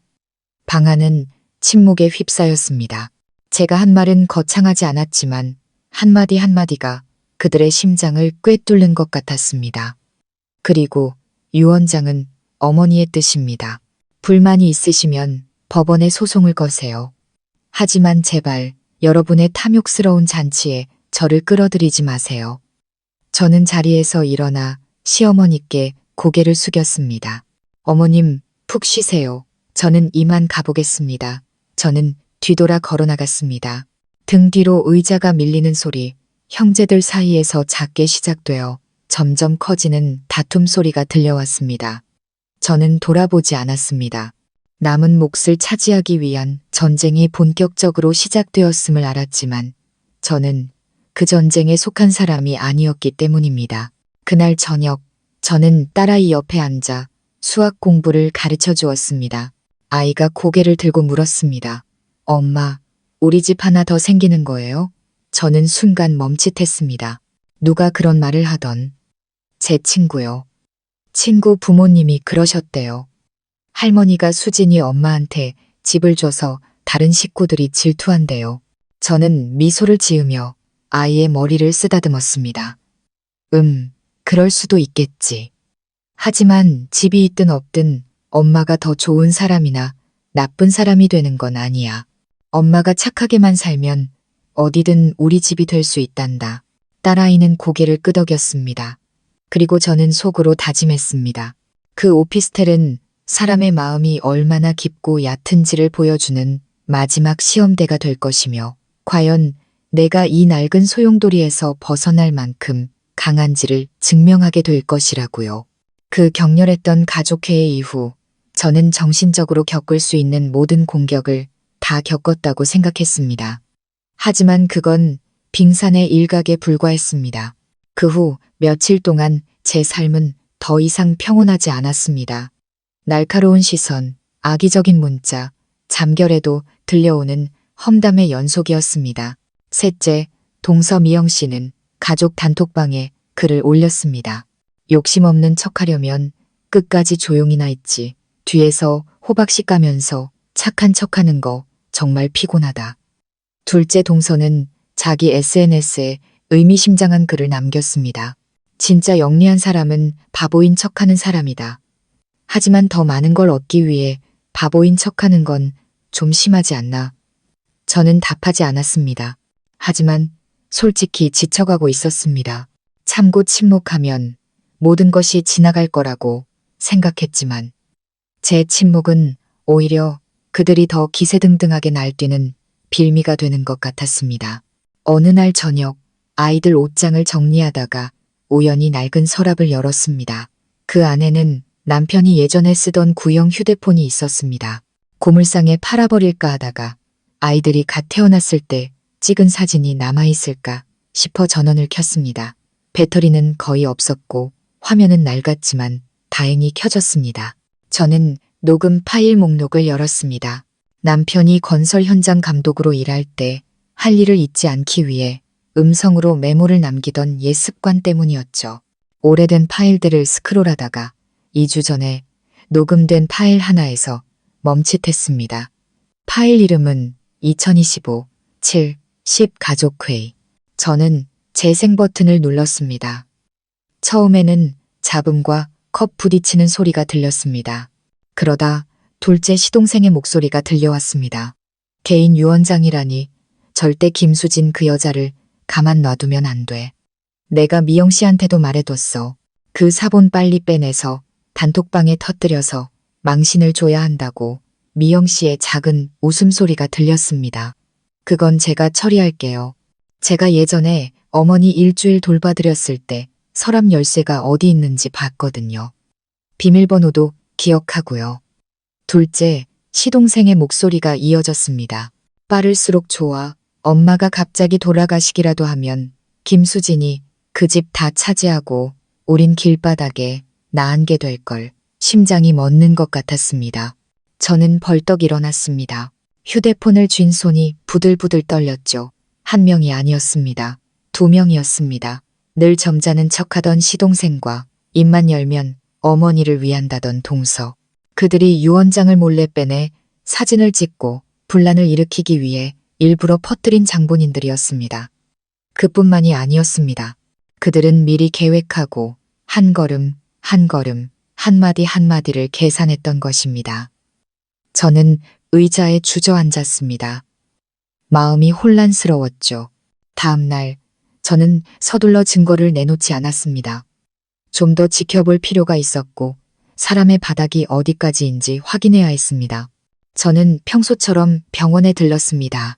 방안은 침묵에 휩싸였습니다. 제가 한 말은 거창하지 않았지만 한마디 한마디가 그들의 심장을 꿰뚫는 것 같았습니다. 그리고 유언장은 어머니의 뜻입니다. 불만이 있으시면 법원에 소송을 거세요. 하지만 제발 여러분의 탐욕스러운 잔치에 저를 끌어들이지 마세요. 저는 자리에서 일어나 시어머니께 고개를 숙였습니다. 어머님, 푹 쉬세요. 저는 이만 가보겠습니다. 저는 뒤돌아 걸어나갔습니다. 등 뒤로 의자가 밀리는 소리, 형제들 사이에서 작게 시작되어 점점 커지는 다툼 소리가 들려왔습니다. 저는 돌아보지 않았습니다. 남은 몫을 차지하기 위한 전쟁이 본격적으로 시작되었음을 알았지만 저는 그 전쟁에 속한 사람이 아니었기 때문입니다. 그날 저녁, 저는 딸아이 옆에 앉아 수학 공부를 가르쳐 주었습니다. 아이가 고개를 들고 물었습니다. 엄마, 우리 집 하나 더 생기는 거예요? 저는 순간 멈칫했습니다. 누가 그런 말을 하던. 제 친구요. 친구 부모님이 그러셨대요. 할머니가 수진이 엄마한테 집을 줘서 다른 식구들이 질투한대요. 저는 미소를 지으며 아이의 머리를 쓰다듬었습니다. 그럴 수도 있겠지. 하지만 집이 있든 없든 엄마가 더 좋은 사람이나 나쁜 사람이 되는 건 아니야. 엄마가 착하게만 살면 어디든 우리 집이 될 수 있단다. 딸아이는 고개를 끄덕였습니다. 그리고 저는 속으로 다짐했습니다. 그 오피스텔은 사람의 마음이 얼마나 깊고 얕은지를 보여주는 마지막 시험대가 될 것이며 과연 내가 이 낡은 소용돌이에서 벗어날 만큼 강한지를 증명하게 될 것이라고요. 그 격렬했던 가족회의 이후 저는 정신적으로 겪을 수 있는 모든 공격을 다 겪었다고 생각했습니다. 하지만 그건 빙산의 일각에 불과했습니다. 그 후 며칠 동안 제 삶은 더 이상 평온하지 않았습니다. 날카로운 시선, 악의적인 문자, 잠결에도 들려오는 험담의 연속이었습니다. 셋째, 동서미영 씨는 가족 단톡방에 글을 올렸습니다. 욕심 없는 척하려면 끝까지 조용히나 있지. 뒤에서 호박씨 까면서 착한 척하는 거 정말 피곤하다. 둘째 동서는 자기 SNS에 의미심장한 글을 남겼습니다. 진짜 영리한 사람은 바보인 척하는 사람이다. 하지만 더 많은 걸 얻기 위해 바보인 척하는 건 좀 심하지 않나. 저는 답하지 않았습니다. 하지만 솔직히 지쳐가고 있었습니다. 참고 침묵하면 모든 것이 지나갈 거라고 생각했지만 제 침묵은 오히려 그들이 더 기세등등하게 날뛰는 빌미가 되는 것 같았습니다. 어느 날 저녁 아이들 옷장을 정리하다가 우연히 낡은 서랍을 열었습니다. 그 안에는 남편이 예전에 쓰던 구형 휴대폰이 있었습니다. 고물상에 팔아버릴까 하다가 아이들이 갓 태어났을 때 찍은 사진이 남아있을까 싶어 전원을 켰습니다. 배터리는 거의 없었고 화면은 낡았지만 다행히 켜졌습니다. 저는 녹음 파일 목록을 열었습니다. 남편이 건설 현장 감독으로 일할 때 할 일을 잊지 않기 위해 음성으로 메모를 남기던 옛 습관 때문이었죠. 오래된 파일들을 스크롤하다가 2주 전에 녹음된 파일 하나에서 멈칫했습니다. 파일 이름은 2025 7 10 가족회의. 저는 재생 버튼을 눌렀습니다. 처음에는 잡음과 컵 부딪히는 소리가 들렸습니다. 그러다 둘째 시동생의 목소리가 들려왔습니다. 개인 유언장이라니 절대 김수진 그 여자를 가만 놔두면 안 돼. 내가 미영 씨한테도 말해뒀어. 그 사본 빨리 빼내서 단톡방에 터뜨려서 망신을 줘야 한다고. 미영 씨의 작은 웃음소리가 들렸습니다. 그건 제가 처리할게요. 제가 예전에 어머니 일주일 돌봐드렸을 때 서랍 열쇠가 어디 있는지 봤거든요. 비밀번호도 기억하고요. 둘째, 시동생의 목소리가 이어졌습니다. 빠를수록 좋아. 엄마가 갑자기 돌아가시기라도 하면 김수진이 그 집 다 차지하고 우린 길바닥에 나앉게 될걸. 심장이 멎는 것 같았습니다. 저는 벌떡 일어났습니다. 휴대폰을 쥔 손이 부들부들 떨렸죠. 한 명이 아니었습니다. 두 명이었습니다. 늘 점잖은 척하던 시동생과 입만 열면 어머니를 위한다던 동서. 그들이 유언장을 몰래 빼내 사진을 찍고 분란을 일으키기 위해 일부러 퍼뜨린 장본인들이었습니다. 그뿐만이 아니었습니다. 그들은 미리 계획하고 한 걸음 한 걸음 한마디 한마디를 계산했던 것입니다. 저는 의자에 주저앉았습니다. 마음이 혼란스러웠죠. 다음 날 저는 서둘러 증거를 내놓지 않았습니다. 좀 더 지켜볼 필요가 있었고 사람의 바닥이 어디까지인지 확인해야 했습니다. 저는 평소처럼 병원에 들렀습니다.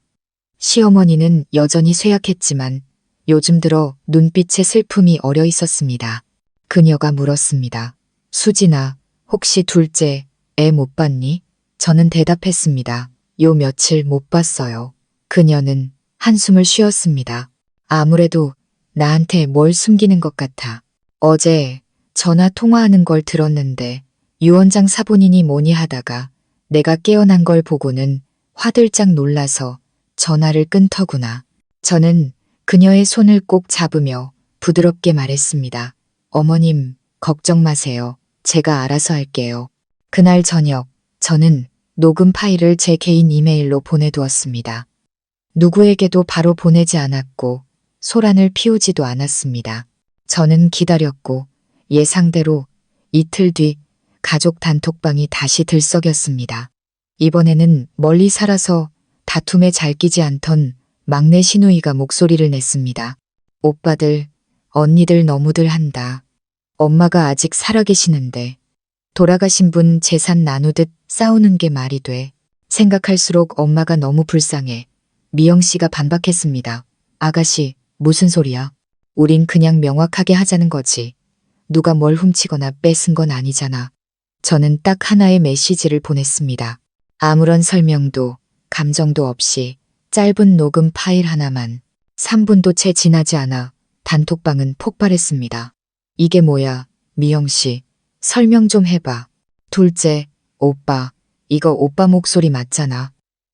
시어머니는 여전히 쇠약했지만 요즘 들어 눈빛에 슬픔이 어려 있었습니다. 그녀가 물었습니다. 수진아, 혹시 둘째 애 못 봤니? 저는 대답했습니다. 요 며칠 못 봤어요. 그녀는 한숨을 쉬었습니다. 아무래도 나한테 뭘 숨기는 것 같아. 어제 전화 통화하는 걸 들었는데 유언장 사본인이 뭐니 하다가 내가 깨어난 걸 보고는 화들짝 놀라서 전화를 끈 터구나. 저는 그녀의 손을 꼭 잡으며 부드럽게 말했습니다. 어머님, 걱정 마세요. 제가 알아서 할게요. 그날 저녁 저는 녹음 파일을 제 개인 이메일로 보내두었습니다. 누구에게도 바로 보내지 않았고 소란을 피우지도 않았습니다. 저는 기다렸고 예상대로 이틀 뒤 가족 단톡방이 다시 들썩였습니다. 이번에는 멀리 살아서 다툼에 잘 끼지 않던 막내 시누이가 목소리를 냈습니다. 오빠들, 언니들 너무들 한다. 엄마가 아직 살아계시는데 돌아가신 분 재산 나누듯 싸우는 게 말이 돼. 생각할수록 엄마가 너무 불쌍해. 미영 씨가 반박했습니다. 아가씨, 무슨 소리야? 우린 그냥 명확하게 하자는 거지. 누가 뭘 훔치거나 뺏은 건 아니잖아. 저는 딱 하나의 메시지를 보냈습니다. 아무런 설명도 감정도 없이 짧은 녹음 파일 하나만. 3분도 채 지나지 않아 단톡방은 폭발했습니다. 이게 뭐야, 미영 씨. 설명 좀 해봐. 둘째, 오빠. 이거 오빠 목소리 맞잖아.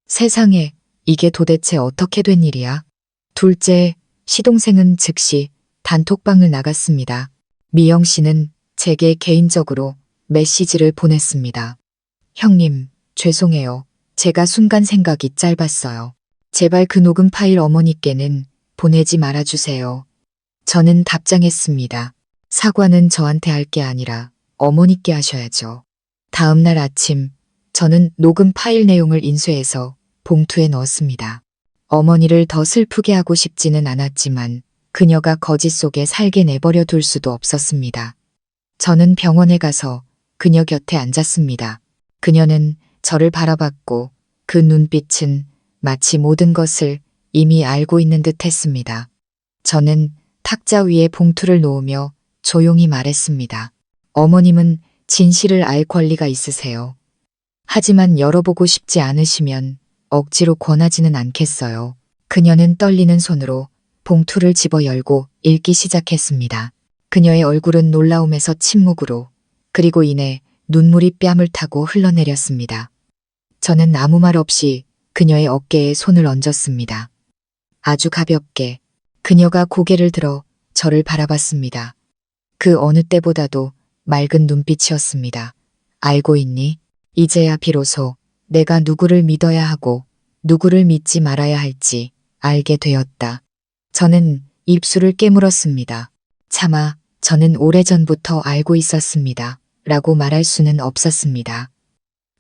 세상에, 이게 도대체 어떻게 된 일이야? 둘째, 시동생은 즉시 단톡방을 나갔습니다. 미영 씨는 제게 개인적으로 메시지를 보냈습니다. 형님, 죄송해요. 제가 순간 생각이 짧았어요. 제발 그 녹음 파일 어머니께는 보내지 말아주세요. 저는 답장했습니다. 사과는 저한테 할 게 아니라 어머니께 하셔야죠. 다음 날 아침 저는 녹음 파일 내용을 인쇄해서 봉투에 넣었습니다. 어머니를 더 슬프게 하고 싶지는 않았지만 그녀가 거짓 속에 살게 내버려 둘 수도 없었습니다. 저는 병원에 가서 그녀 곁에 앉았습니다. 그녀는 저를 바라봤고 그 눈빛은 마치 모든 것을 이미 알고 있는 듯 했습니다. 저는 탁자 위에 봉투를 놓으며 조용히 말했습니다. 어머님은 진실을 알 권리가 있으세요. 하지만 열어보고 싶지 않으시면 억지로 권하지는 않겠어요. 그녀는 떨리는 손으로 봉투를 집어 열고 읽기 시작했습니다. 그녀의 얼굴은 놀라움에서 침묵으로 그리고 이내 눈물이 뺨을 타고 흘러내렸습니다. 저는 아무 말 없이 그녀의 어깨에 손을 얹었습니다. 아주 가볍게 그녀가 고개를 들어 저를 바라봤습니다. 그 어느 때보다도 맑은 눈빛이었습니다. 알고 있니? 이제야 비로소 내가 누구를 믿어야 하고 누구를 믿지 말아야 할지 알게 되었다. 저는 입술을 깨물었습니다. 차마 저는 오래전부터 알고 있었습니다. 라고 말할 수는 없었습니다.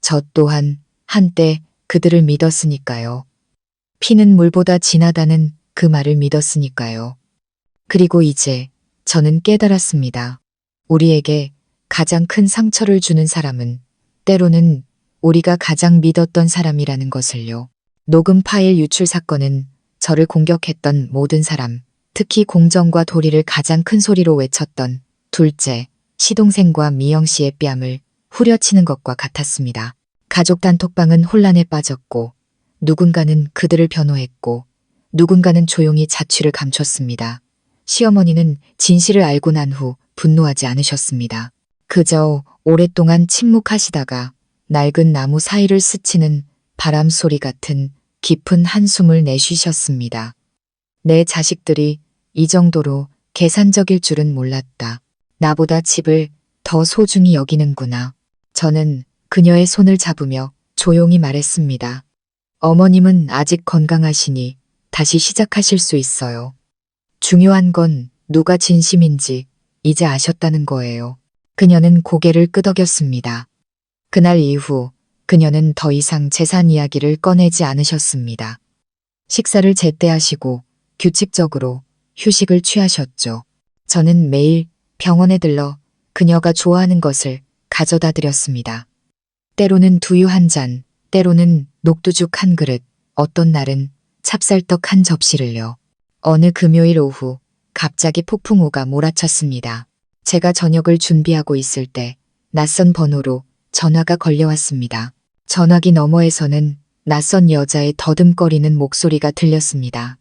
저 또한 한때 그들을 믿었으니까요. 피는 물보다 진하다는 그 말을 믿었으니까요. 그리고 이제 저는 깨달았습니다. 우리에게 가장 큰 상처를 주는 사람은 때로는 우리가 가장 믿었던 사람이라는 것을요. 녹음 파일 유출 사건은 저를 공격했던 모든 사람, 특히 공정과 도리를 가장 큰 소리로 외쳤던 둘째, 시동생과 미영 씨의 뺨을 후려치는 것과 같았습니다. 가족 단톡방은 혼란에 빠졌고 누군가는 그들을 변호했고 누군가는 조용히 자취를 감췄습니다. 시어머니는 진실을 알고 난 후 분노하지 않으셨습니다. 그저 오랫동안 침묵하시다가 낡은 나무 사이를 스치는 바람 소리 같은 깊은 한숨을 내쉬셨습니다. 내 자식들이 이 정도로 계산적일 줄은 몰랐다. 나보다 집을 더 소중히 여기는구나. 저는 그녀의 손을 잡으며 조용히 말했습니다. 어머님은 아직 건강하시니 다시 시작하실 수 있어요. 중요한 건 누가 진심인지 이제 아셨다는 거예요. 그녀는 고개를 끄덕였습니다. 그날 이후 그녀는 더 이상 재산 이야기를 꺼내지 않으셨습니다. 식사를 제때 하시고 규칙적으로 휴식을 취하셨죠. 저는 매일 병원에 들러 그녀가 좋아하는 것을 가져다 드렸습니다. 때로는 두유 한 잔, 때로는 녹두죽 한 그릇, 어떤 날은 찹쌀떡 한 접시를요. 어느 금요일 오후 갑자기 폭풍우가 몰아쳤습니다. 제가 저녁을 준비하고 있을 때 낯선 번호로 전화가 걸려왔습니다. 전화기 너머에서는 낯선 여자의 더듬거리는 목소리가 들렸습니다.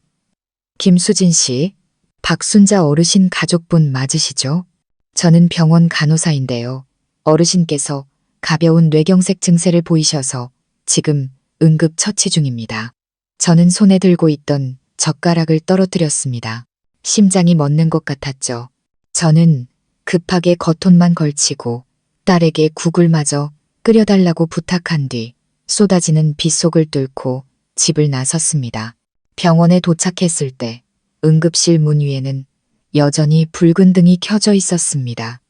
김수진 씨, 박순자 어르신 가족분 맞으시죠? 저는 병원 간호사인데요. 어르신께서 가벼운 뇌경색 증세를 보이셔서 지금 응급 처치 중입니다. 저는 손에 들고 있던 젓가락을 떨어뜨렸습니다. 심장이 멎는 것 같았죠. 저는 급하게 겉옷만 걸치고 딸에게 국을 마저 끓여달라고 부탁한 뒤 쏟아지는 빗속을 뚫고 집을 나섰습니다. 병원에 도착했을 때 응급실 문 위에는 여전히 붉은 등이 켜져 있었습니다.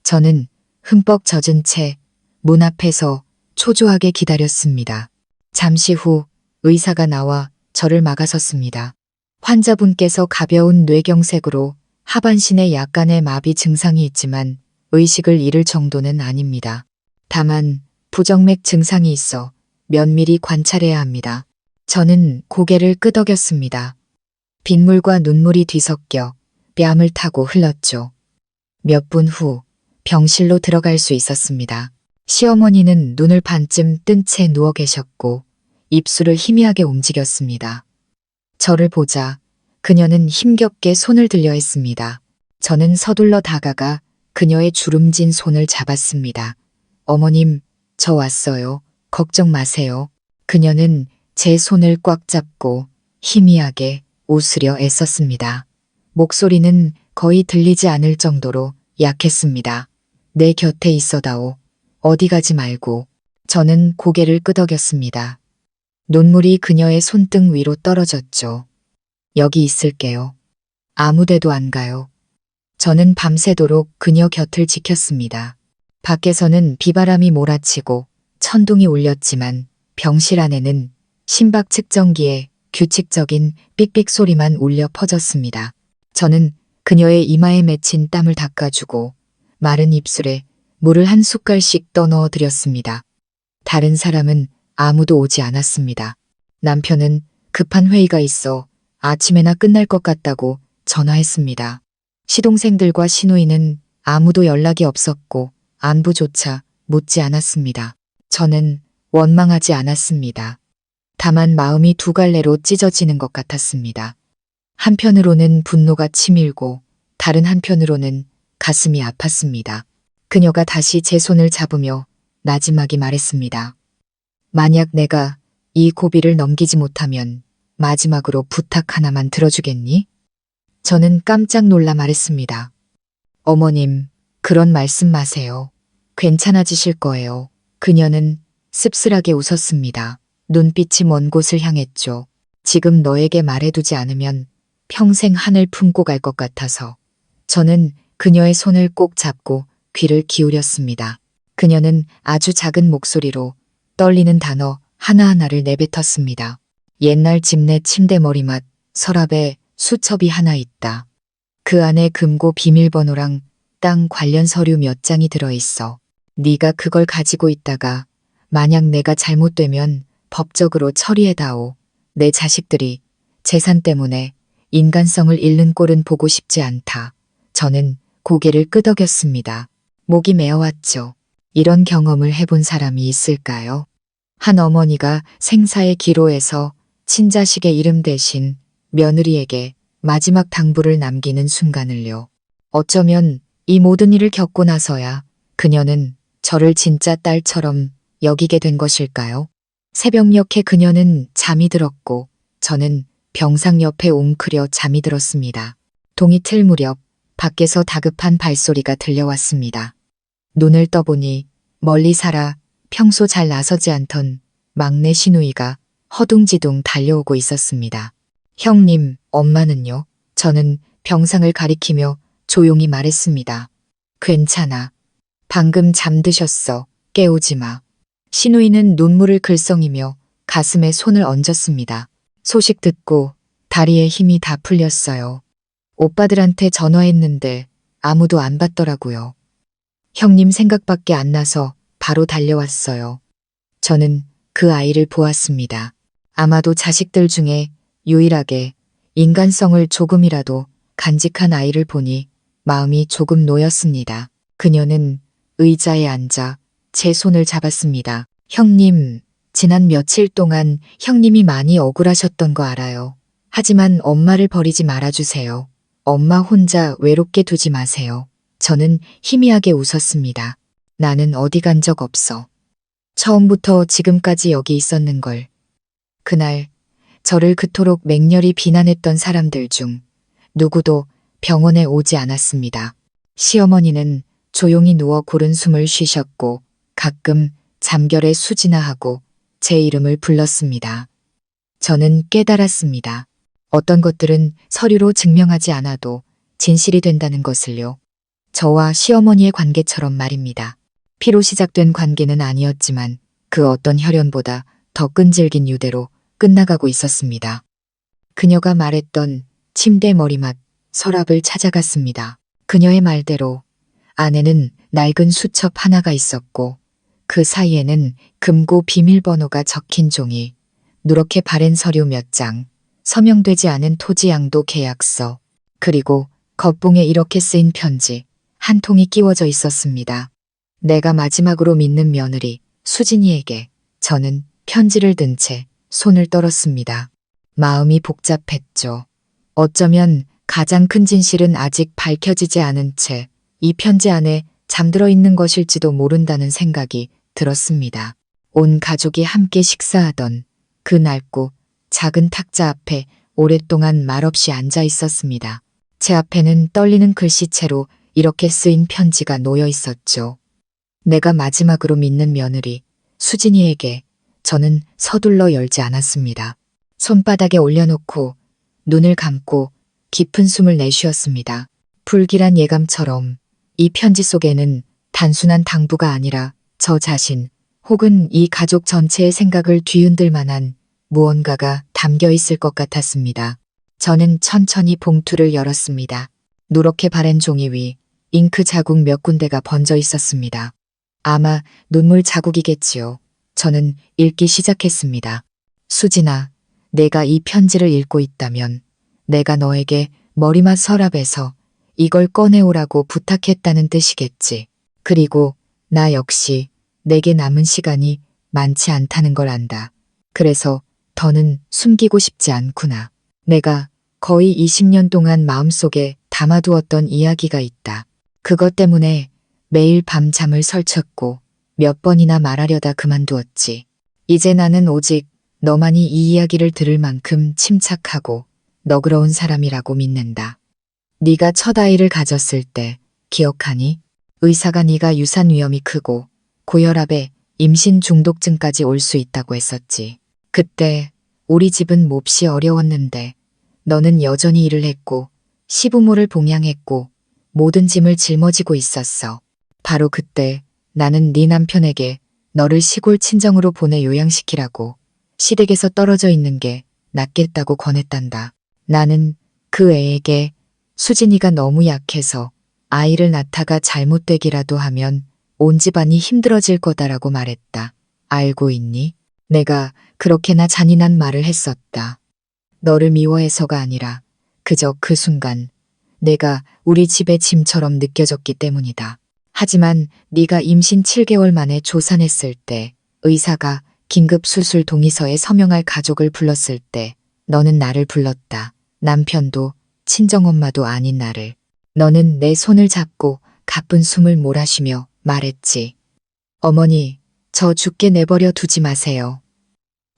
저는 흠뻑 젖은 채 문 앞에서 초조하게 기다렸습니다. 잠시 후 의사가 나와 저를 막아섰습니다. 환자분께서 가벼운 뇌경색으로 하반신에 약간의 마비 증상이 있지만 의식을 잃을 정도는 아닙니다. 다만 부정맥 증상이 있어 면밀히 관찰해야 합니다. 저는 고개를 끄덕였습니다. 빗물과 눈물이 뒤섞여 뺨을 타고 흘렀죠. 몇 분 후 병실로 들어갈 수 있었습니다. 시어머니는 눈을 반쯤 뜬 채 누워 계셨고 입술을 희미하게 움직였습니다. 저를 보자 그녀는 힘겹게 손을 들려 했습니다. 저는 서둘러 다가가 그녀의 주름진 손을 잡았습니다. 어머님, 저 왔어요. 걱정 마세요. 그녀는 제 손을 꽉 잡고 희미하게 웃으려 애썼습니다. 목소리는 거의 들리지 않을 정도로 약했습니다. 내 곁에 있어다오. 어디 가지 말고. 저는 고개를 끄덕였습니다. 눈물이 그녀의 손등 위로 떨어졌죠. 여기 있을게요. 아무데도 안 가요. 저는 밤새도록 그녀 곁을 지켰습니다. 밖에서는 비바람이 몰아치고 천둥이 울렸지만 병실 안에는 심박 측정기에 규칙적인 삑삑 소리만 울려 퍼졌습니다. 저는 그녀의 이마에 맺힌 땀을 닦아주고 마른 입술에 물을 한 숟갈씩 떠넣어 드렸습니다. 다른 사람은 아무도 오지 않았습니다. 남편은 급한 회의가 있어 아침에나 끝날 것 같다고 전화했습니다. 시동생들과 시누이는 아무도 연락이 없었고 안부조차 묻지 않았습니다. 저는 원망하지 않았습니다. 다만 마음이 두 갈래로 찢어지는 것 같았습니다. 한편으로는 분노가 치밀고 다른 한편으로는 가슴이 아팠습니다. 그녀가 다시 제 손을 잡으며 나지막이 말했습니다. 만약 내가 이 고비를 넘기지 못하면 마지막으로 부탁 하나만 들어주겠니? 저는 깜짝 놀라 말했습니다. 어머님, 그런 말씀 마세요. 괜찮아지실 거예요. 그녀는 씁쓸하게 웃었습니다. 눈빛이 먼 곳을 향했죠. 지금 너에게 말해두지 않으면 평생 한을 품고 갈 것 같아서. 저는 그녀의 손을 꼭 잡고 귀를 기울였습니다. 그녀는 아주 작은 목소리로 떨리는 단어 하나하나를 내뱉었습니다. 옛날 집 내 침대 머리맡 서랍에 수첩이 하나 있다. 그 안에 금고 비밀번호랑 땅 관련 서류 몇 장이 들어있어. 네가 그걸 가지고 있다가 만약 내가 잘못되면 법적으로 처리해다오. 내 자식들이 재산 때문에 인간성을 잃는 꼴은 보고 싶지 않다. 저는 고개를 끄덕였습니다. 목이 메어왔죠. 이런 경험을 해본 사람이 있을까요? 한 어머니가 생사의 기로에서 친자식의 이름 대신 며느리에게 마지막 당부를 남기는 순간을요. 어쩌면 이 모든 일을 겪고 나서야 그녀는 저를 진짜 딸처럼 여기게 된 것일까요? 새벽녘에 그녀는 잠이 들었고 저는 병상 옆에 웅크려 잠이 들었습니다. 동이 틀 무렵 밖에서 다급한 발소리가 들려왔습니다. 눈을 떠보니 멀리 살아 평소 잘 나서지 않던 막내 시누이가 허둥지둥 달려오고 있었습니다. 형님, 엄마는요? 저는 병상을 가리키며 조용히 말했습니다. 괜찮아. 방금 잠드셨어. 깨우지 마. 시누이는 눈물을 글썽이며 가슴에 손을 얹었습니다. 소식 듣고 다리에 힘이 다 풀렸어요. 오빠들한테 전화했는데 아무도 안 받더라고요. 형님 생각밖에 안 나서 바로 달려왔어요. 저는 그 아이를 보았습니다. 아마도 자식들 중에 유일하게 인간성을 조금이라도 간직한 아이를 보니 마음이 조금 놓였습니다. 그녀는 의자에 앉아 제 손을 잡았습니다. 형님, 지난 며칠 동안 형님이 많이 억울하셨던 거 알아요. 하지만 엄마를 버리지 말아주세요. 엄마 혼자 외롭게 두지 마세요. 저는 희미하게 웃었습니다. 나는 어디 간 적 없어. 처음부터 지금까지 여기 있었는걸. 그날 저를 그토록 맹렬히 비난했던 사람들 중 누구도 병원에 오지 않았습니다. 시어머니는 조용히 누워 고른 숨을 쉬셨고 가끔 잠결에 수지나 하고 제 이름을 불렀습니다. 저는 깨달았습니다. 어떤 것들은 서류로 증명하지 않아도 진실이 된다는 것을요. 저와 시어머니의 관계처럼 말입니다. 피로 시작된 관계는 아니었지만 그 어떤 혈연보다 더 끈질긴 유대로 끝나가고 있었습니다. 그녀가 말했던 침대 머리맡 서랍을 찾아갔습니다. 그녀의 말대로 안에는 낡은 수첩 하나가 있었고 그 사이에는 금고 비밀번호가 적힌 종이, 누렇게 바랜 서류 몇 장, 서명되지 않은 토지 양도 계약서, 그리고 겉봉에 이렇게 쓰인 편지 한 통이 끼워져 있었습니다. 내가 마지막으로 믿는 며느리 수진이에게. 저는 편지를 든 채 손을 떨었습니다. 마음이 복잡했죠. 어쩌면 가장 큰 진실은 아직 밝혀지지 않은 채 이 편지 안에 잠들어 있는 것일지도 모른다는 생각이 들었습니다. 온 가족이 함께 식사하던 그 낡고 작은 탁자 앞에 오랫동안 말없이 앉아 있었습니다. 제 앞에는 떨리는 글씨체로 이렇게 쓰인 편지가 놓여 있었죠. 내가 마지막으로 믿는 며느리 수진이에게. 저는 서둘러 열지 않았습니다. 손바닥에 올려놓고 눈을 감고 깊은 숨을 내쉬었습니다. 불길한 예감처럼 이 편지 속에는 단순한 당부가 아니라 저 자신 혹은 이 가족 전체의 생각을 뒤흔들 만한 무언가가 담겨 있을 것 같았습니다. 저는 천천히 봉투를 열었습니다. 누렇게 바랜 종이 위 잉크 자국 몇 군데가 번져 있었습니다. 아마 눈물 자국이겠지요. 저는 읽기 시작했습니다. 수진아, 내가 이 편지를 읽고 있다면 내가 너에게 머리맡 서랍에서 이걸 꺼내오라고 부탁했다는 뜻이겠지. 그리고 나 역시 내게 남은 시간이 많지 않다는 걸 안다. 그래서 더는 숨기고 싶지 않구나. 내가 거의 20년 동안 마음속에 담아두었던 이야기가 있다. 그것 때문에 매일 밤 잠을 설쳤고 몇 번이나 말하려다 그만두었지. 이제 나는 오직 너만이 이 이야기를 들을 만큼 침착하고 너그러운 사람이라고 믿는다. 네가 첫 아이를 가졌을 때 기억하니? 의사가 네가 유산 위험이 크고 고혈압에 임신 중독증까지 올 수 있다고 했었지. 그때 우리 집은 몹시 어려웠는데 너는 여전히 일을 했고 시부모를 봉양했고 모든 짐을 짊어지고 있었어. 바로 그때 나는 네 남편에게 너를 시골 친정으로 보내 요양시키라고 시댁에서 떨어져 있는 게 낫겠다고 권했단다. 나는 그 애에게 수진이가 너무 약해서 아이를 낳다가 잘못되기라도 하면 온 집안이 힘들어질 거다라고 말했다. 알고 있니? 내가 그렇게나 잔인한 말을 했었다. 너를 미워해서가 아니라 그저 그 순간 내가 우리 집의 짐처럼 느껴졌기 때문이다. 하지만 네가 임신 7개월 만에 조산했을 때 의사가 긴급 수술 동의서에 서명할 가족을 불렀을 때 너는 나를 불렀다. 남편도 친정엄마도 아닌 나를. 너는 내 손을 잡고 가쁜 숨을 몰아쉬며 말했지. 어머니, 저 죽게 내버려 두지 마세요.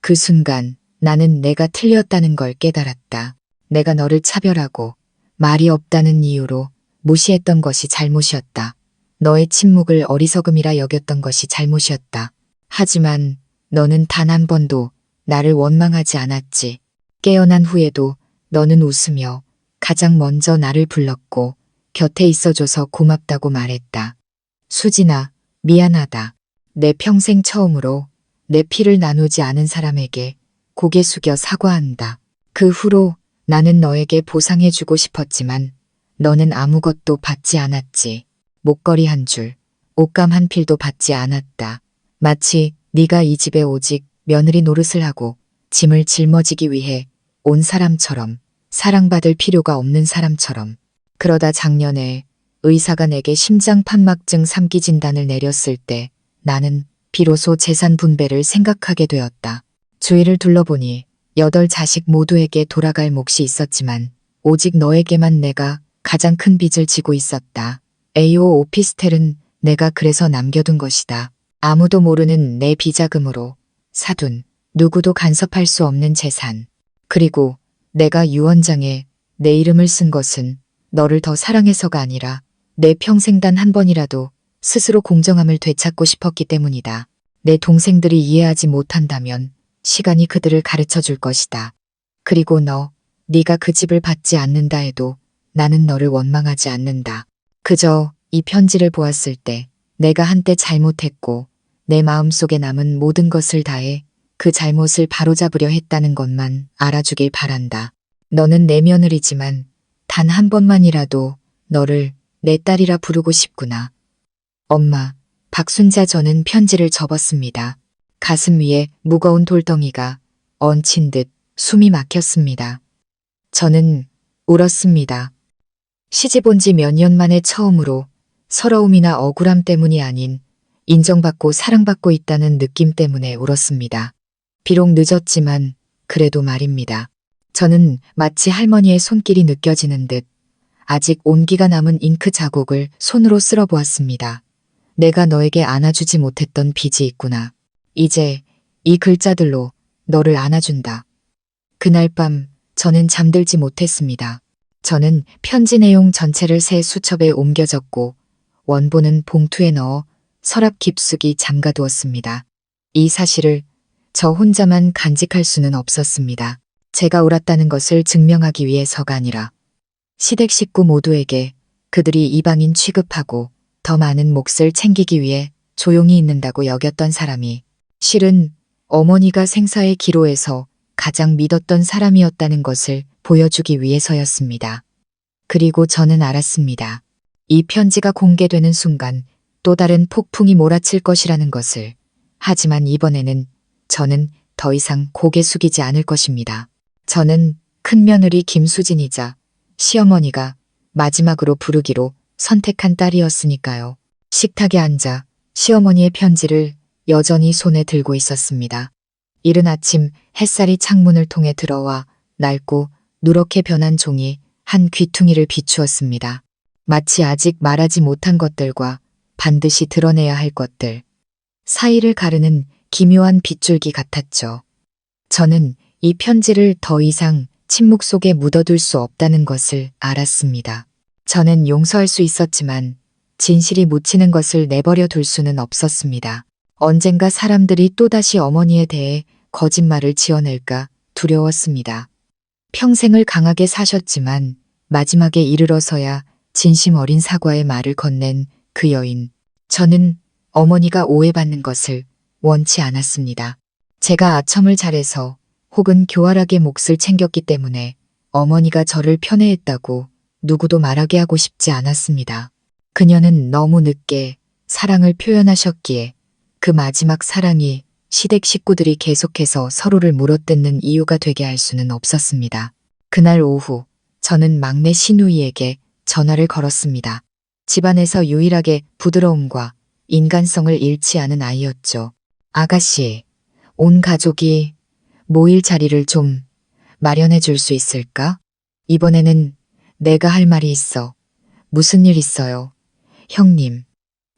그 순간 나는 내가 틀렸다는 걸 깨달았다. 내가 너를 차별하고 말이 없다는 이유로 무시했던 것이 잘못이었다. 너의 침묵을 어리석음이라 여겼던 것이 잘못이었다. 하지만 너는 단 한 번도 나를 원망하지 않았지. 깨어난 후에도 너는 웃으며 가장 먼저 나를 불렀고 곁에 있어줘서 고맙다고 말했다. 수진아, 미안하다. 내 평생 처음으로 내 피를 나누지 않은 사람에게 고개 숙여 사과한다. 그 후로 나는 너에게 보상해주고 싶었지만 너는 아무것도 받지 않았지. 목걸이 한 줄, 옷감 한 필도 받지 않았다. 마치 네가 이 집에 오직 며느리 노릇을 하고 짐을 짊어지기 위해 온 사람처럼, 사랑받을 필요가 없는 사람처럼. 그러다 작년에 의사가 내게 심장 판막증 3기 진단을 내렸을 때 나는 비로소 재산 분배를 생각하게 되었다. 주위를 둘러보니 8자식 모두에게 돌아갈 몫이 있었지만 오직 너에게만 내가 가장 큰 빚을 지고 있었다. AO 오피스텔은 내가 그래서 남겨둔 것이다. 아무도 모르는 내 비자금으로 사둔 누구도 간섭할 수 없는 재산. 그리고 내가 유언장에 내 이름을 쓴 것은 너를 더 사랑해서가 아니라 내 평생 단 한 번이라도 스스로 공정함을 되찾고 싶었기 때문이다. 내 동생들이 이해하지 못한다면 시간이 그들을 가르쳐 줄 것이다. 그리고 네가 그 집을 받지 않는다 해도 나는 너를 원망하지 않는다. 그저 이 편지를 보았을 때 내가 한때 잘못했고 내 마음속에 남은 모든 것을 다해 그 잘못을 바로잡으려 했다는 것만 알아주길 바란다. 너는 내 며느리지만 단 한 번만이라도 너를 내 딸이라 부르고 싶구나. 엄마, 박순자. 저는 편지를 접었습니다. 가슴 위에 무거운 돌덩이가 얹힌 듯 숨이 막혔습니다. 저는 울었습니다. 시집 온 지 몇 년 만에 처음으로 서러움이나 억울함 때문이 아닌 인정받고 사랑받고 있다는 느낌 때문에 울었습니다. 비록 늦었지만 그래도 말입니다. 저는 마치 할머니의 손길이 느껴지는 듯 아직 온기가 남은 잉크 자국을 손으로 쓸어보았습니다. 내가 너에게 안아주지 못했던 빚이 있구나. 이제 이 글자들로 너를 안아준다. 그날 밤 저는 잠들지 못했습니다. 저는 편지 내용 전체를 새 수첩에 옮겨 적고 원본은 봉투에 넣어 서랍 깊숙이 잠가두었습니다. 이 사실을 저 혼자만 간직할 수는 없었습니다. 제가 옳았다는 것을 증명하기 위해서가 아니라 시댁 식구 모두에게 그들이 이방인 취급하고 더 많은 몫을 챙기기 위해 조용히 있는다고 여겼던 사람이 실은 어머니가 생사의 기로에서 가장 믿었던 사람이었다는 것을 보여주기 위해서였습니다. 그리고 저는 알았습니다. 이 편지가 공개되는 순간 또 다른 폭풍이 몰아칠 것이라는 것을. 하지만 이번에는 저는 더 이상 고개 숙이지 않을 것입니다. 저는 큰며느리 김수진이자 시어머니가 마지막으로 부르기로 선택한 딸이었으니까요. 식탁에 앉아 시어머니의 편지를 여전히 손에 들고 있었습니다. 이른 아침 햇살이 창문을 통해 들어와 낡고 누렇게 변한 종이 한 귀퉁이를 비추었습니다. 마치 아직 말하지 못한 것들과 반드시 드러내야 할 것들 사이를 가르는 기묘한 빗줄기 같았죠. 저는 이 편지를 더 이상 침묵 속에 묻어둘 수 없다는 것을 알았습니다. 저는 용서할 수 있었지만 진실이 묻히는 것을 내버려 둘 수는 없었습니다. 언젠가 사람들이 또다시 어머니에 대해 거짓말을 지어낼까 두려웠습니다. 평생을 강하게 사셨지만 마지막에 이르러서야 진심 어린 사과의 말을 건넨 그 여인. 저는 어머니가 오해받는 것을 원치 않았습니다. 제가 아첨을 잘해서 혹은 교활하게 몫을 챙겼기 때문에 어머니가 저를 편애했다고 누구도 말하게 하고 싶지 않았습니다. 그녀는 너무 늦게 사랑을 표현하셨기에 그 마지막 사랑이 시댁 식구들이 계속해서 서로를 물어뜯는 이유가 되게 할 수는 없었습니다. 그날 오후 저는 막내 시누이에게 전화를 걸었습니다. 집안에서 유일하게 부드러움과 인간성을 잃지 않은 아이였죠. 아가씨, 온 가족이 모일 자리를 좀 마련해 줄 수 있을까? 이번에는 내가 할 말이 있어. 무슨 일 있어요? 형님.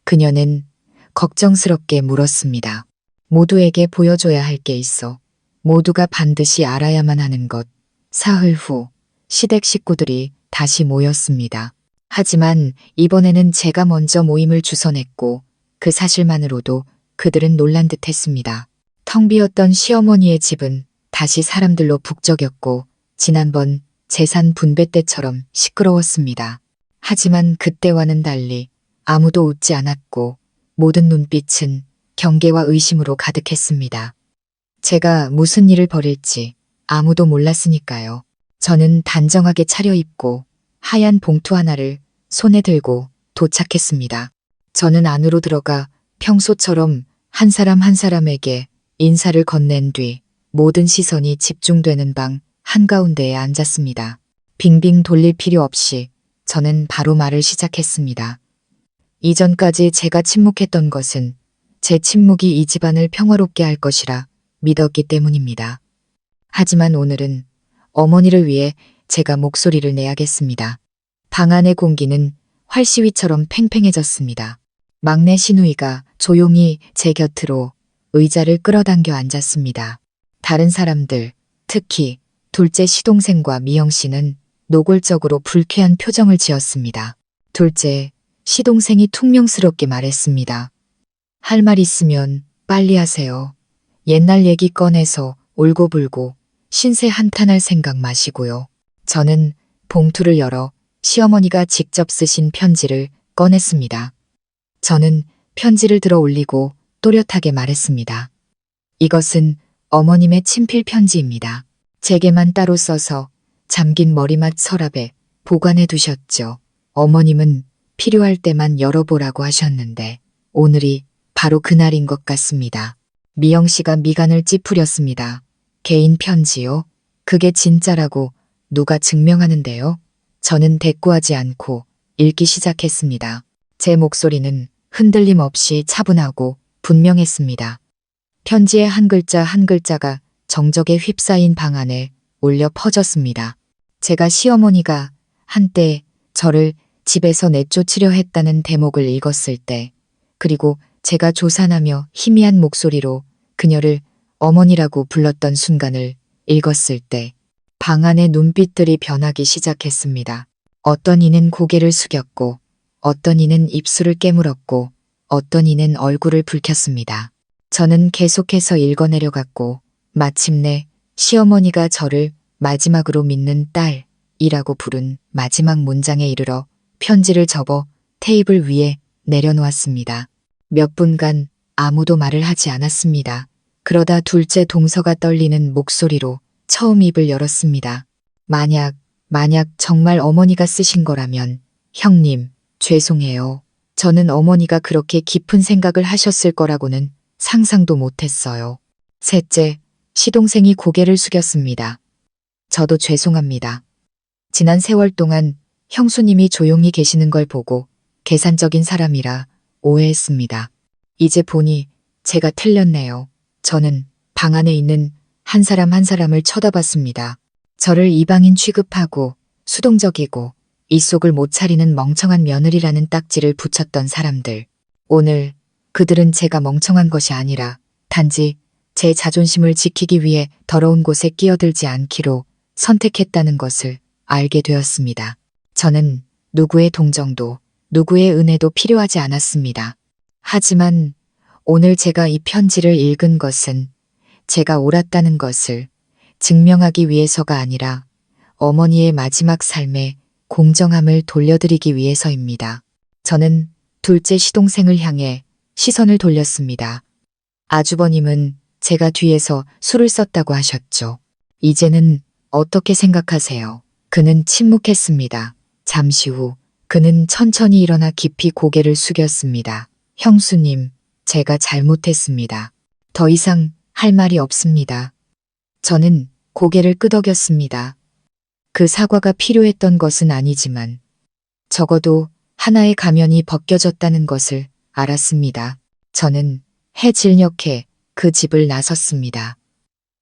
그녀는 걱정스럽게 물었습니다. 모두에게 보여줘야 할 게 있어. 모두가 반드시 알아야만 하는 것. 사흘 후 시댁 식구들이 다시 모였습니다. 하지만 이번에는 제가 먼저 모임을 주선했고 그 사실만으로도 그들은 놀란 듯 했습니다. 텅 비었던 시어머니의 집은 다시 사람들로 북적였고 지난번 재산 분배 때처럼 시끄러웠습니다. 하지만 그때와는 달리 아무도 웃지 않았고 모든 눈빛은 경계와 의심으로 가득했습니다. 제가 무슨 일을 벌일지 아무도 몰랐으니까요. 저는 단정하게 차려입고 하얀 봉투 하나를 손에 들고 도착했습니다. 저는 안으로 들어가 평소처럼 한 사람 한 사람에게 인사를 건넨 뒤 모든 시선이 집중되는 방 한가운데에 앉았습니다. 빙빙 돌릴 필요 없이 저는 바로 말을 시작했습니다. 이전까지 제가 침묵했던 것은 제 침묵이 이 집안을 평화롭게 할 것이라 믿었기 때문입니다. 하지만 오늘은 어머니를 위해 제가 목소리를 내야겠습니다. 방 안의 공기는 활시위처럼 팽팽해졌습니다. 막내 시누이가 조용히 제 곁으로 의자를 끌어당겨 앉았습니다. 다른 사람들, 특히 둘째 시동생과 미영 씨는 노골적으로 불쾌한 표정을 지었습니다. 둘째 시동생이 퉁명스럽게 말했습니다. 할 말 있으면 빨리 하세요. 옛날 얘기 꺼내서 울고불고 신세 한탄할 생각 마시고요. 저는 봉투를 열어 시어머니가 직접 쓰신 편지를 꺼냈습니다. 저는 편지를 들어 올리고 또렷하게 말했습니다. 이것은 어머님의 친필 편지입니다. 제게만 따로 써서 잠긴 머리맡 서랍에 보관해 두셨죠. 어머님은 필요할 때만 열어보라고 하셨는데 오늘이 바로 그날인 것 같습니다. 미영 씨가 미간을 찌푸렸습니다. 개인 편지요? 그게 진짜라고 누가 증명하는데요? 저는 대꾸하지 않고 읽기 시작했습니다. 제 목소리는 흔들림 없이 차분하고 분명했습니다. 편지의 한 글자 한 글자가 정적에 휩싸인 방 안에 울려 퍼졌습니다. 제가 시어머니가 한때 저를 집에서 내쫓으려 했다는 대목을 읽었을 때, 그리고 제가 조산하며 희미한 목소리로 그녀를 어머니라고 불렀던 순간을 읽었을 때, 방 안의 눈빛들이 변하기 시작했습니다. 어떤 이는 고개를 숙였고, 어떤 이는 입술을 깨물었고, 어떤 이는 얼굴을 붉혔습니다. 저는 계속해서 읽어내려갔고, 마침내 시어머니가 저를 마지막으로 믿는 딸이라고 부른 마지막 문장에 이르러 편지를 접어 테이블 위에 내려놓았습니다. 몇 분간 아무도 말을 하지 않았습니다. 그러다 둘째 동서가 떨리는 목소리로 처음 입을 열었습니다. 만약 정말 어머니가 쓰신 거라면 형님, 죄송해요. 저는 어머니가 그렇게 깊은 생각을 하셨을 거라고는 상상도 못했어요. 셋째, 시동생이 고개를 숙였습니다. 저도 죄송합니다. 지난 세월 동안 형수님이 조용히 계시는 걸 보고 계산적인 사람이라 오해했습니다. 이제 보니 제가 틀렸네요. 저는 방 안에 있는 한 사람 한 사람을 쳐다봤습니다. 저를 이방인 취급하고 수동적이고 입속을 못 차리는 멍청한 며느리라는 딱지를 붙였던 사람들. 오늘 그들은 제가 멍청한 것이 아니라 단지 제 자존심을 지키기 위해 더러운 곳에 끼어들지 않기로 선택했다는 것을 알게 되었습니다. 저는 누구의 동정도, 누구의 은혜도 필요하지 않았습니다. 하지만 오늘 제가 이 편지를 읽은 것은 제가 옳았다는 것을 증명하기 위해서가 아니라 어머니의 마지막 삶에 공정함을 돌려드리기 위해서입니다. 저는 둘째 시동생을 향해 시선을 돌렸습니다. 아주버님은 제가 뒤에서 술을 썼다고 하셨죠. 이제는 어떻게 생각하세요? 그는 침묵했습니다. 잠시 후 그는 천천히 일어나 깊이 고개를 숙였습니다. 형수님, 제가 잘못했습니다. 더 이상 할 말이 없습니다. 저는 고개를 끄덕였습니다. 그 사과가 필요했던 것은 아니지만 적어도 하나의 가면이 벗겨졌다는 것을 알았습니다. 저는 해질녘에 그 집을 나섰습니다.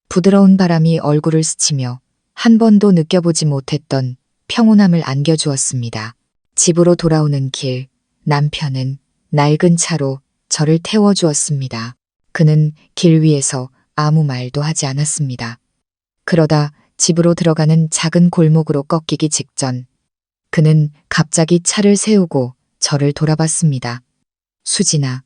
부드러운 바람이 얼굴을 스치며 한 번도 느껴보지 못했던 평온함을 안겨주었습니다. 집으로 돌아오는 길, 남편은 낡은 차로 저를 태워주었습니다. 그는 길 위에서 아무 말도 하지 않았습니다. 그러다 집으로 들어가는 작은 골목으로 꺾이기 직전 그는 갑자기 차를 세우고 저를 돌아봤습니다. 수진아,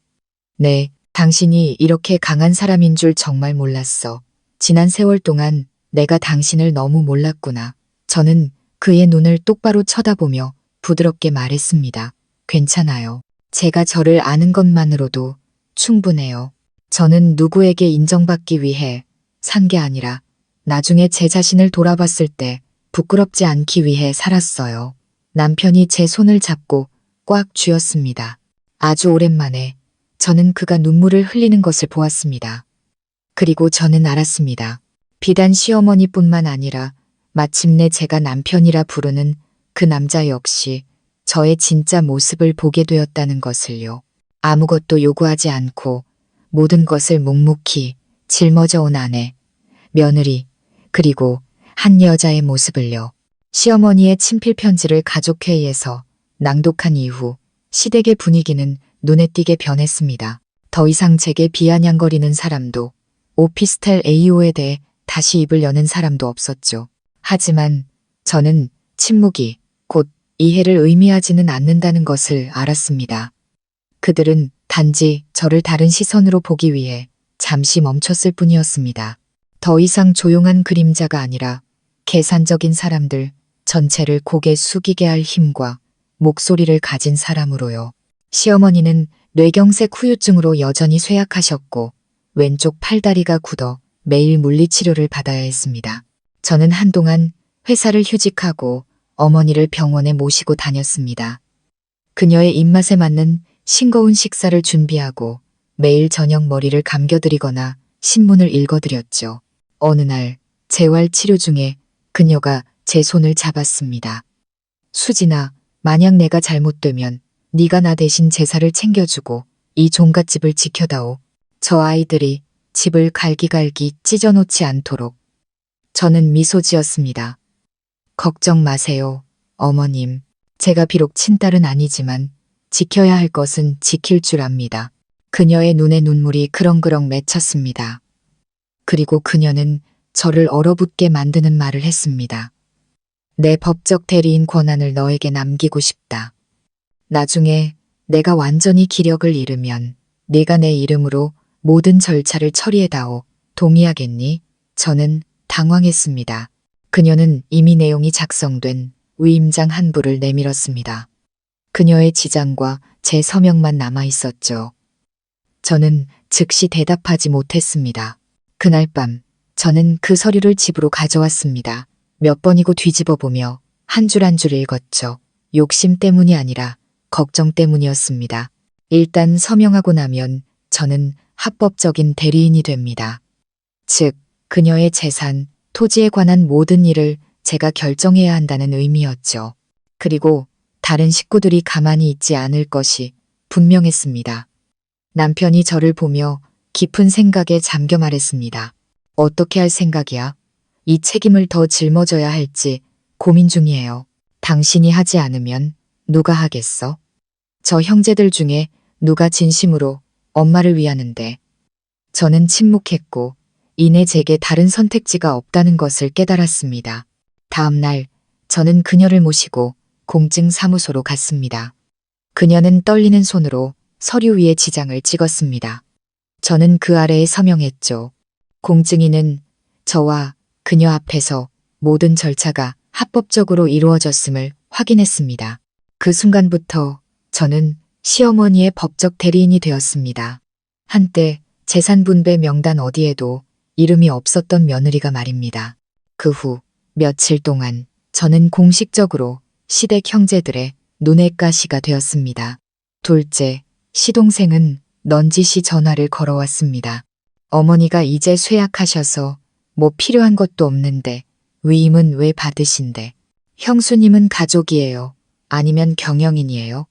네, 당신이 이렇게 강한 사람인 줄 정말 몰랐어. 지난 세월 동안 내가 당신을 너무 몰랐구나. 저는 그의 눈을 똑바로 쳐다보며 부드럽게 말했습니다. 괜찮아요. 제가 저를 아는 것만으로도 충분해요. 저는 누구에게 인정받기 위해 산 게 아니라 나중에 제 자신을 돌아봤을 때 부끄럽지 않기 위해 살았어요. 남편이 제 손을 잡고 꽉 쥐었습니다. 아주 오랜만에 저는 그가 눈물을 흘리는 것을 보았습니다. 그리고 저는 알았습니다. 비단 시어머니뿐만 아니라 마침내 제가 남편이라 부르는 그 남자 역시 저의 진짜 모습을 보게 되었다는 것을요. 아무것도 요구하지 않고 모든 것을 묵묵히 짊어져온 아내, 며느리, 그리고 한 여자의 모습을요. 시어머니의 친필 편지를 가족회의에서 낭독한 이후 시댁의 분위기는 눈에 띄게 변했습니다. 더 이상 제게 비아냥거리는 사람도 오피스텔 AO에 대해 다시 입을 여는 사람도 없었죠. 하지만 저는 침묵이 곧 이해를 의미하지는 않는다는 것을 알았습니다. 그들은 단지 저를 다른 시선으로 보기 위해 잠시 멈췄을 뿐이었습니다. 더 이상 조용한 그림자가 아니라 계산적인 사람들 전체를 고개 숙이게 할 힘과 목소리를 가진 사람으로요. 시어머니는 뇌경색 후유증으로 여전히 쇠약하셨고 왼쪽 팔다리가 굳어 매일 물리치료를 받아야 했습니다. 저는 한동안 회사를 휴직하고 어머니를 병원에 모시고 다녔습니다. 그녀의 입맛에 맞는 싱거운 식사를 준비하고 매일 저녁 머리를 감겨드리거나 신문을 읽어드렸죠. 어느 날 재활 치료 중에 그녀가 제 손을 잡았습니다. 수진아, 만약 내가 잘못되면 네가 나 대신 제사를 챙겨주고 이 종갓집을 지켜다오. 저 아이들이 집을 갈기갈기 찢어놓지 않도록. 저는 미소 지었습니다. 걱정 마세요, 어머님. 제가 비록 친딸은 아니지만 지켜야 할 것은 지킬 줄 압니다. 그녀의 눈에 눈물이 그렁그렁 맺혔습니다. 그리고 그녀는 저를 얼어붙게 만드는 말을 했습니다. 내 법적 대리인 권한을 너에게 남기고 싶다. 나중에 내가 완전히 기력을 잃으면 네가 내 이름으로 모든 절차를 처리해다오. 동의하겠니? 저는 당황했습니다. 그녀는 이미 내용이 작성된 위임장 한 부를 내밀었습니다. 그녀의 지장과 제 서명만 남아 있었죠. 저는 즉시 대답하지 못했습니다. 그날 밤 저는 그 서류를 집으로 가져왔습니다. 몇 번이고 뒤집어 보며 한 줄 한 줄 읽었죠. 욕심 때문이 아니라 걱정 때문이었습니다. 일단 서명하고 나면 저는 합법적인 대리인이 됩니다. 즉, 그녀의 재산, 토지에 관한 모든 일을 제가 결정해야 한다는 의미였죠. 그리고 다른 식구들이 가만히 있지 않을 것이 분명했습니다. 남편이 저를 보며 깊은 생각에 잠겨 말했습니다. 어떻게 할 생각이야? 이 책임을 더 짊어져야 할지 고민 중이에요. 당신이 하지 않으면 누가 하겠어? 저 형제들 중에 누가 진심으로 엄마를 위하는데. 저는 침묵했고 이내 제게 다른 선택지가 없다는 것을 깨달았습니다. 다음 날 저는 그녀를 모시고 공증사무소로 갔습니다. 그녀는 떨리는 손으로 서류 위에 지장을 찍었습니다. 저는 그 아래에 서명했죠. 공증인은 저와 그녀 앞에서 모든 절차가 합법적으로 이루어졌음을 확인했습니다. 그 순간부터 저는 시어머니의 법적 대리인이 되었습니다. 한때 재산분배 명단 어디에도 이름이 없었던 며느리가 말입니다. 그 후 며칠 동안 저는 공식적으로 시댁 형제들의 눈의 가시가 되었습니다. 둘째, 시동생은 넌지시 전화를 걸어왔습니다. 어머니가 이제 쇠약하셔서 뭐 필요한 것도 없는데 위임은 왜 받으신대? 형수님은 가족이에요. 아니면 경영인이에요?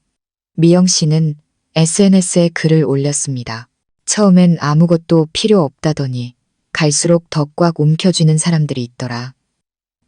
미영 씨는 SNS에 글을 올렸습니다. 처음엔 아무것도 필요 없다더니 갈수록 더 꽉 움켜쥐는 사람들이 있더라.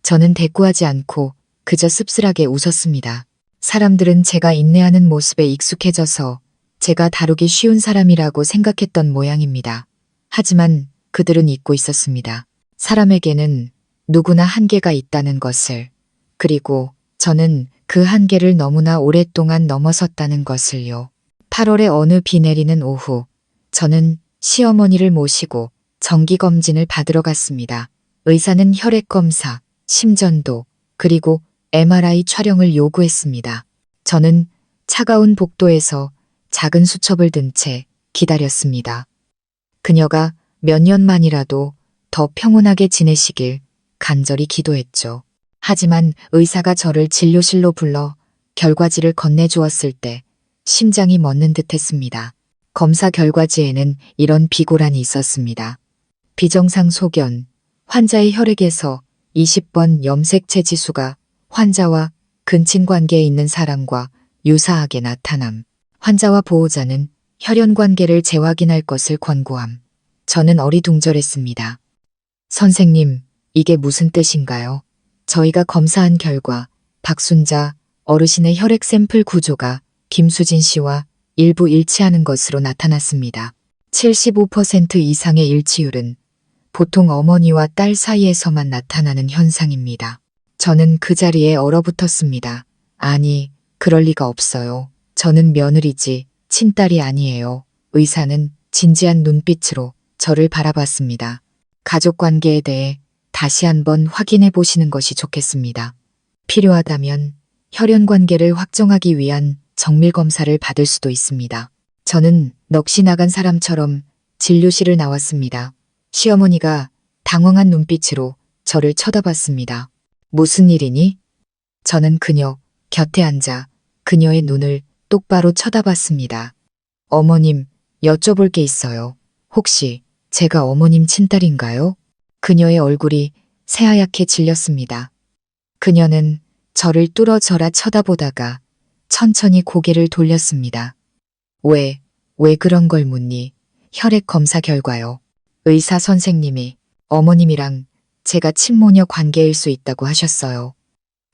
저는 대꾸하지 않고 그저 씁쓸하게 웃었습니다. 사람들은 제가 인내하는 모습에 익숙해져서 제가 다루기 쉬운 사람이라고 생각했던 모양입니다. 하지만 그들은 잊고 있었습니다. 사람에게는 누구나 한계가 있다는 것을, 그리고 저는 그 한계를 너무나 오랫동안 넘어섰다는 것을요. 8월의 어느 비 내리는 오후, 저는 시어머니를 모시고 정기검진을 받으러 갔습니다. 의사는 혈액검사, 심전도, 그리고 MRI 촬영을 요구했습니다. 저는 차가운 복도에서 작은 수첩을 든 채 기다렸습니다. 그녀가 몇 년만이라도 더 평온하게 지내시길 간절히 기도했죠. 하지만 의사가 저를 진료실로 불러 결과지를 건네주었을 때 심장이 멎는 듯했습니다. 검사 결과지에는 이런 비고란이 있었습니다. 비정상 소견, 환자의 혈액에서 20번 염색체 지수가 환자와 근친 관계에 있는 사람과 유사하게 나타남. 환자와 보호자는 혈연 관계를 재확인할 것을 권고함. 저는 어리둥절했습니다. 선생님, 이게 무슨 뜻인가요? 저희가 검사한 결과 박순자 어르신의 혈액 샘플 구조가 김수진 씨와 일부 일치하는 것으로 나타났습니다. 75% 이상의 일치율은 보통 어머니와 딸 사이에서만 나타나는 현상입니다. 저는 그 자리에 얼어붙었습니다. 아니, 그럴 리가 없어요. 저는 며느리지 친딸이 아니에요. 의사는 진지한 눈빛으로 저를 바라봤습니다. 가족관계에 대해 다시 한번 확인해 보시는 것이 좋겠습니다. 필요하다면 혈연관계를 확정하기 위한 정밀검사를 받을 수도 있습니다. 저는 넋이 나간 사람처럼 진료실을 나왔습니다. 시어머니가 당황한 눈빛으로 저를 쳐다봤습니다. 무슨 일이니? 저는 그녀 곁에 앉아 그녀의 눈을 똑바로 쳐다봤습니다. 어머님, 여쭤볼 게 있어요. 혹시 제가 어머님 친딸인가요? 그녀의 얼굴이 새하얗게 질렸습니다. 그녀는 저를 뚫어져라 쳐다보다가 천천히 고개를 돌렸습니다. 왜 그런 걸 묻니? 혈액 검사 결과요. 의사 선생님이 어머님이랑 제가 친모녀 관계일 수 있다고 하셨어요.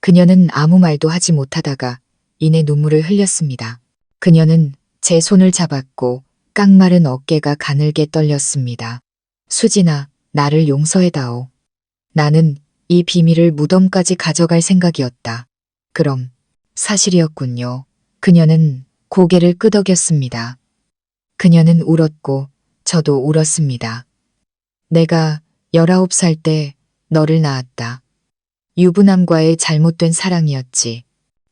그녀는 아무 말도 하지 못하다가 이내 눈물을 흘렸습니다. 그녀는 제 손을 잡았고 깡마른 어깨가 가늘게 떨렸습니다. 수진아, 나를 용서해다오. 나는 이 비밀을 무덤까지 가져갈 생각이었다. 그럼 사실이었군요. 그녀는 고개를 끄덕였습니다. 그녀는 울었고 저도 울었습니다. 내가 19살 때 너를 낳았다. 유부남과의 잘못된 사랑이었지.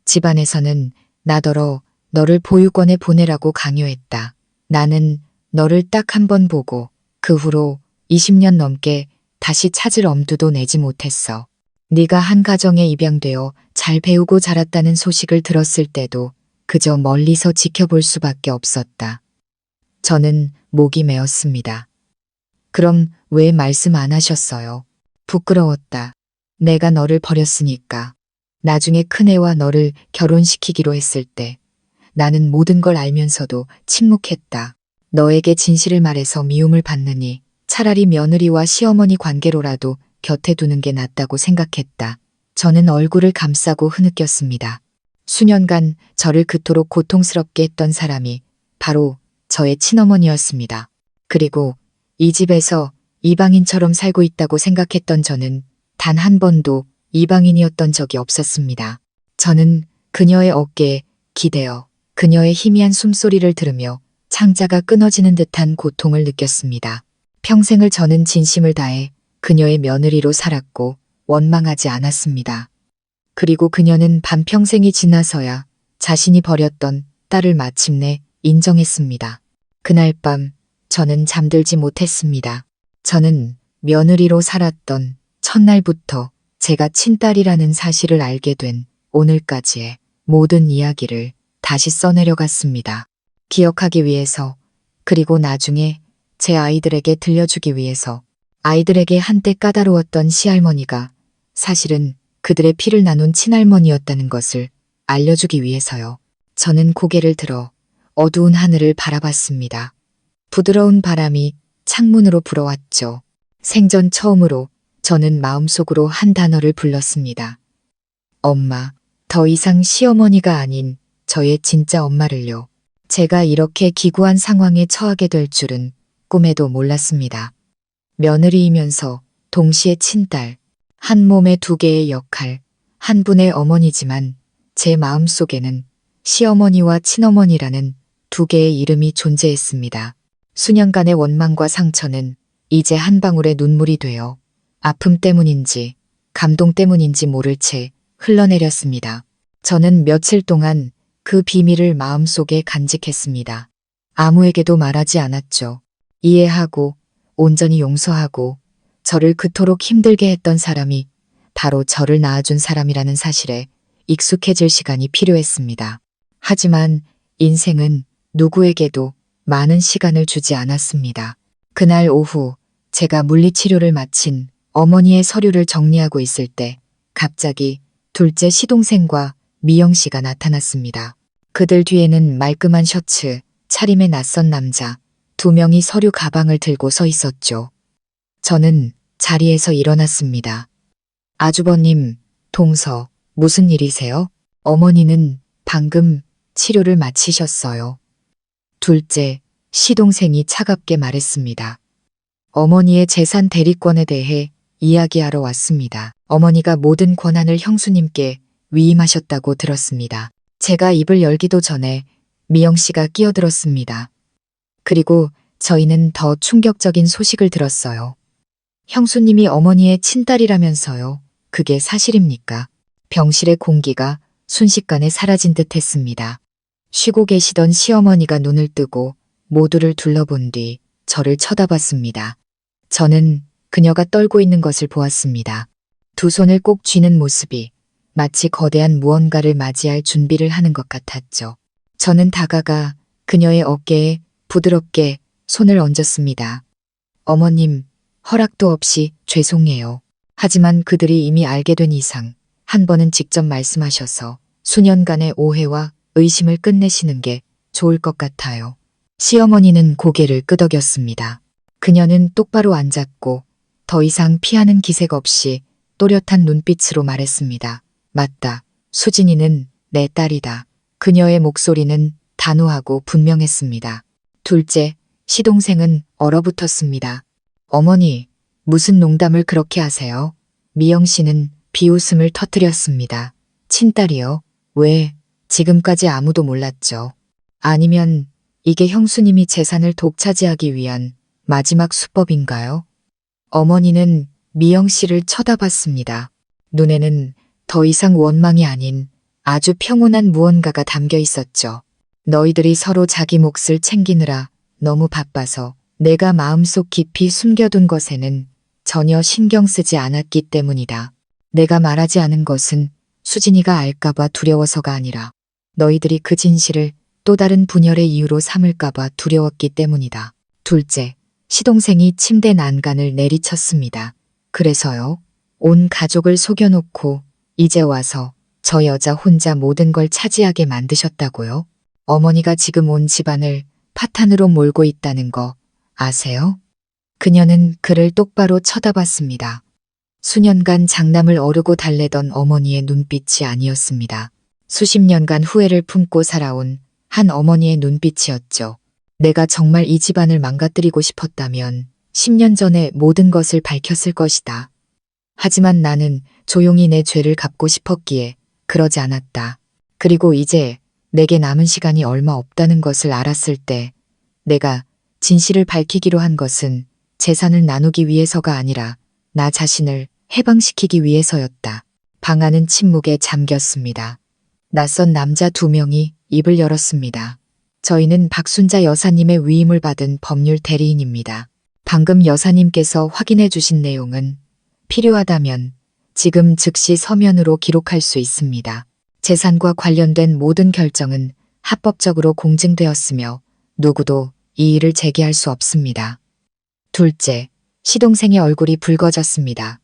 집안에서는 나더러 너를 보육원에 보내라고 강요했다. 나는 너를 딱 한 번 보고 그 후로 20년 넘게 다시 찾을 엄두도 내지 못했어. 네가 한 가정에 입양되어 잘 배우고 자랐다는 소식을 들었을 때도 그저 멀리서 지켜볼 수밖에 없었다. 저는 목이 메었습니다. 그럼 왜 말씀 안 하셨어요? 부끄러웠다. 내가 너를 버렸으니까. 나중에 큰애와 너를 결혼시키기로 했을 때 나는 모든 걸 알면서도 침묵했다. 너에게 진실을 말해서 미움을 받느니 차라리 며느리와 시어머니 관계로라도 곁에 두는 게 낫다고 생각했다. 저는 얼굴을 감싸고 흐느꼈습니다. 수년간 저를 그토록 고통스럽게 했던 사람이 바로 저의 친어머니였습니다. 그리고 이 집에서 이방인처럼 살고 있다고 생각했던 저는 단 한 번도 이방인이었던 적이 없었습니다. 저는 그녀의 어깨에 기대어 그녀의 희미한 숨소리를 들으며 창자가 끊어지는 듯한 고통을 느꼈습니다. 평생을 저는 진심을 다해 그녀의 며느리로 살았고 원망하지 않았습니다. 그리고 그녀는 반평생이 지나서야 자신이 버렸던 딸을 마침내 인정했습니다. 그날 밤 저는 잠들지 못했습니다. 저는 며느리로 살았던 첫날부터 제가 친딸이라는 사실을 알게 된 오늘까지의 모든 이야기를 다시 써내려갔습니다. 기억하기 위해서, 그리고 나중에 제 아이들에게 들려주기 위해서. 아이들에게 한때 까다로웠던 시할머니가 사실은 그들의 피를 나눈 친할머니였다는 것을 알려주기 위해서요. 저는 고개를 들어 어두운 하늘을 바라봤습니다. 부드러운 바람이 창문으로 불어왔죠. 생전 처음으로 저는 마음속으로 한 단어를 불렀습니다. 엄마, 더 이상 시어머니가 아닌 저의 진짜 엄마를요. 제가 이렇게 기구한 상황에 처하게 될 줄은 꿈에도 몰랐습니다. 며느리이면서 동시에 친딸, 한 몸에 두 개의 역할, 한 분의 어머니지만 제 마음속에는 시어머니와 친어머니라는 두 개의 이름이 존재했습니다. 수년간의 원망과 상처는 이제 한 방울의 눈물이 되어 아픔 때문인지 감동 때문인지 모를 채 흘러내렸습니다. 저는 며칠 동안 그 비밀을 마음속에 간직했습니다. 아무에게도 말하지 않았죠. 이해하고 온전히 용서하고 저를 그토록 힘들게 했던 사람이 바로 저를 낳아준 사람이라는 사실에 익숙해질 시간이 필요했습니다. 하지만 인생은 누구에게도 많은 시간을 주지 않았습니다. 그날 오후 제가 물리치료를 마친 어머니의 서류를 정리하고 있을 때 갑자기 둘째 시동생과 미영 씨가 나타났습니다. 그들 뒤에는 말끔한 셔츠, 차림의 낯선 남자, 두 명이 서류 가방을 들고 서 있었죠. 저는 자리에서 일어났습니다. 아주버님, 동서, 무슨 일이세요? 어머니는 방금 치료를 마치셨어요. 둘째, 시동생이 차갑게 말했습니다. 어머니의 재산 대리권에 대해 이야기하러 왔습니다. 어머니가 모든 권한을 형수님께 위임하셨다고 들었습니다. 제가 입을 열기도 전에 미영 씨가 끼어들었습니다. 그리고 저희는 더 충격적인 소식을 들었어요. 형수님이 어머니의 친딸이라면서요. 그게 사실입니까? 병실의 공기가 순식간에 사라진 듯 했습니다. 쉬고 계시던 시어머니가 눈을 뜨고 모두를 둘러본 뒤 저를 쳐다봤습니다. 저는 그녀가 떨고 있는 것을 보았습니다. 두 손을 꼭 쥐는 모습이 마치 거대한 무언가를 맞이할 준비를 하는 것 같았죠. 저는 다가가 그녀의 어깨에 부드럽게 손을 얹었습니다. 어머님, 허락도 없이 죄송해요. 하지만 그들이 이미 알게 된 이상 한 번은 직접 말씀하셔서 수년간의 오해와 의심을 끝내시는 게 좋을 것 같아요. 시어머니는 고개를 끄덕였습니다. 그녀는 똑바로 앉았고 더 이상 피하는 기색 없이 또렷한 눈빛으로 말했습니다. 맞다. 수진이는 내 딸이다. 그녀의 목소리는 단호하고 분명했습니다. 둘째, 시동생은 얼어붙었습니다. 어머니, 무슨 농담을 그렇게 하세요? 미영 씨는 비웃음을 터뜨렸습니다. 친딸이요? 왜? 지금까지 아무도 몰랐죠. 아니면 이게 형수님이 재산을 독차지하기 위한 마지막 수법인가요? 어머니는 미영 씨를 쳐다봤습니다. 눈에는 더 이상 원망이 아닌 아주 평온한 무언가가 담겨 있었죠. 너희들이 서로 자기 몫을 챙기느라 너무 바빠서 내가 마음속 깊이 숨겨둔 것에는 전혀 신경 쓰지 않았기 때문이다. 내가 말하지 않은 것은 수진이가 알까봐 두려워서가 아니라 너희들이 그 진실을 또 다른 분열의 이유로 삼을까봐 두려웠기 때문이다. 둘째, 시동생이 침대 난간을 내리쳤습니다. 그래서요? 온 가족을 속여놓고 이제 와서 저 여자 혼자 모든 걸 차지하게 만드셨다고요? 어머니가 지금 온 집안을 파탄으로 몰고 있다는 거 아세요? 그녀는 그를 똑바로 쳐다봤습니다. 수년간 장남을 어르고 달래던 어머니의 눈빛이 아니었습니다. 수십 년간 후회를 품고 살아온 한 어머니의 눈빛이었죠. 내가 정말 이 집안을 망가뜨리고 싶었다면 10년 전에 모든 것을 밝혔을 것이다. 하지만 나는 조용히 내 죄를 갚고 싶었기에 그러지 않았다. 그리고 이제 내게 남은 시간이 얼마 없다는 것을 알았을 때 내가 진실을 밝히기로 한 것은 재산을 나누기 위해서가 아니라 나 자신을 해방시키기 위해서였다. 방 안은 침묵에 잠겼습니다. 낯선 남자 2명이 입을 열었습니다. 저희는 박순자 여사님의 위임을 받은 법률 대리인입니다. 방금 여사님께서 확인해 주신 내용은 필요하다면 지금 즉시 서면으로 기록할 수 있습니다. 재산과 관련된 모든 결정은 합법적으로 공증되었으며 누구도 이의를 제기할 수 없습니다. 둘째, 시동생의 얼굴이 붉어졌습니다.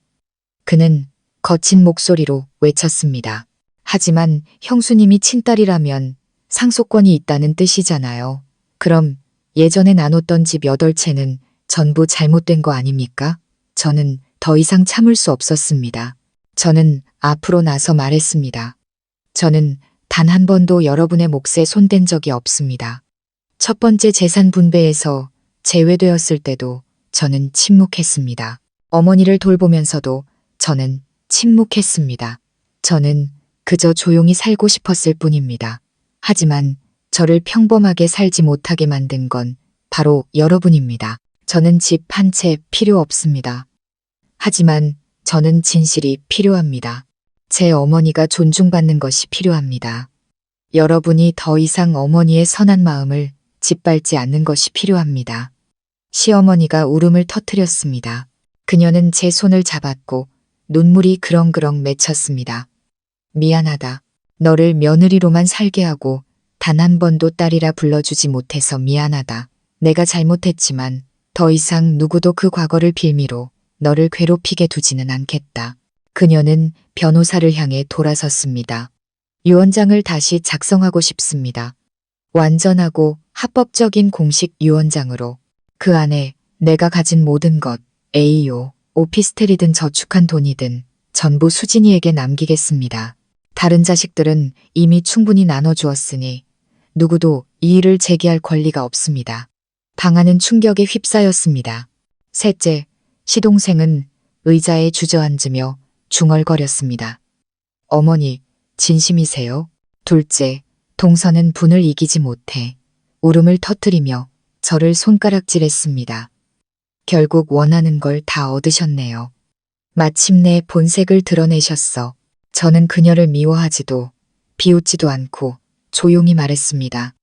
그는 거친 목소리로 외쳤습니다. 하지만 형수님이 친딸이라면 상속권이 있다는 뜻이잖아요. 그럼 예전에 나눴던 집 8채는 전부 잘못된 거 아닙니까? 저는 더 이상 참을 수 없었습니다. 저는 앞으로 나서 말했습니다. 저는 단 한 번도 여러분의 몫에 손댄 적이 없습니다. 첫 번째 재산 분배에서 제외되었을 때도 저는 침묵했습니다. 어머니를 돌보면서도 저는 침묵했습니다. 저는 그저 조용히 살고 싶었을 뿐입니다. 하지만 저를 평범하게 살지 못하게 만든 건 바로 여러분입니다. 저는 집 한 채 필요 없습니다. 하지만 저는 진실이 필요합니다. 제 어머니가 존중받는 것이 필요합니다. 여러분이 더 이상 어머니의 선한 마음을 짓밟지 않는 것이 필요합니다. 시어머니가 울음을 터뜨렸습니다. 그녀는 제 손을 잡았고 눈물이 그렁그렁 맺혔습니다. 미안하다. 너를 며느리로만 살게 하고 단 한 번도 딸이라 불러주지 못해서 미안하다. 내가 잘못했지만 더 이상 누구도 그 과거를 빌미로 너를 괴롭히게 두지는 않겠다. 그녀는 변호사를 향해 돌아섰습니다. 유언장을 다시 작성하고 싶습니다. 완전하고 합법적인 공식 유언장으로 그 안에 내가 가진 모든 것, A요, 오피스텔이든 저축한 돈이든 전부 수진이에게 남기겠습니다. 다른 자식들은 이미 충분히 나눠주었으니 누구도 이의를 제기할 권리가 없습니다. 방 안은 충격에 휩싸였습니다. 셋째, 시동생은 의자에 주저앉으며 중얼거렸습니다. 어머니, 진심이세요? 둘째, 동서는 분을 이기지 못해 울음을 터뜨리며 저를 손가락질했습니다. 결국 원하는 걸 다 얻으셨네요. 마침내 본색을 드러내셨어. 저는 그녀를 미워하지도 비웃지도 않고 조용히 말했습니다.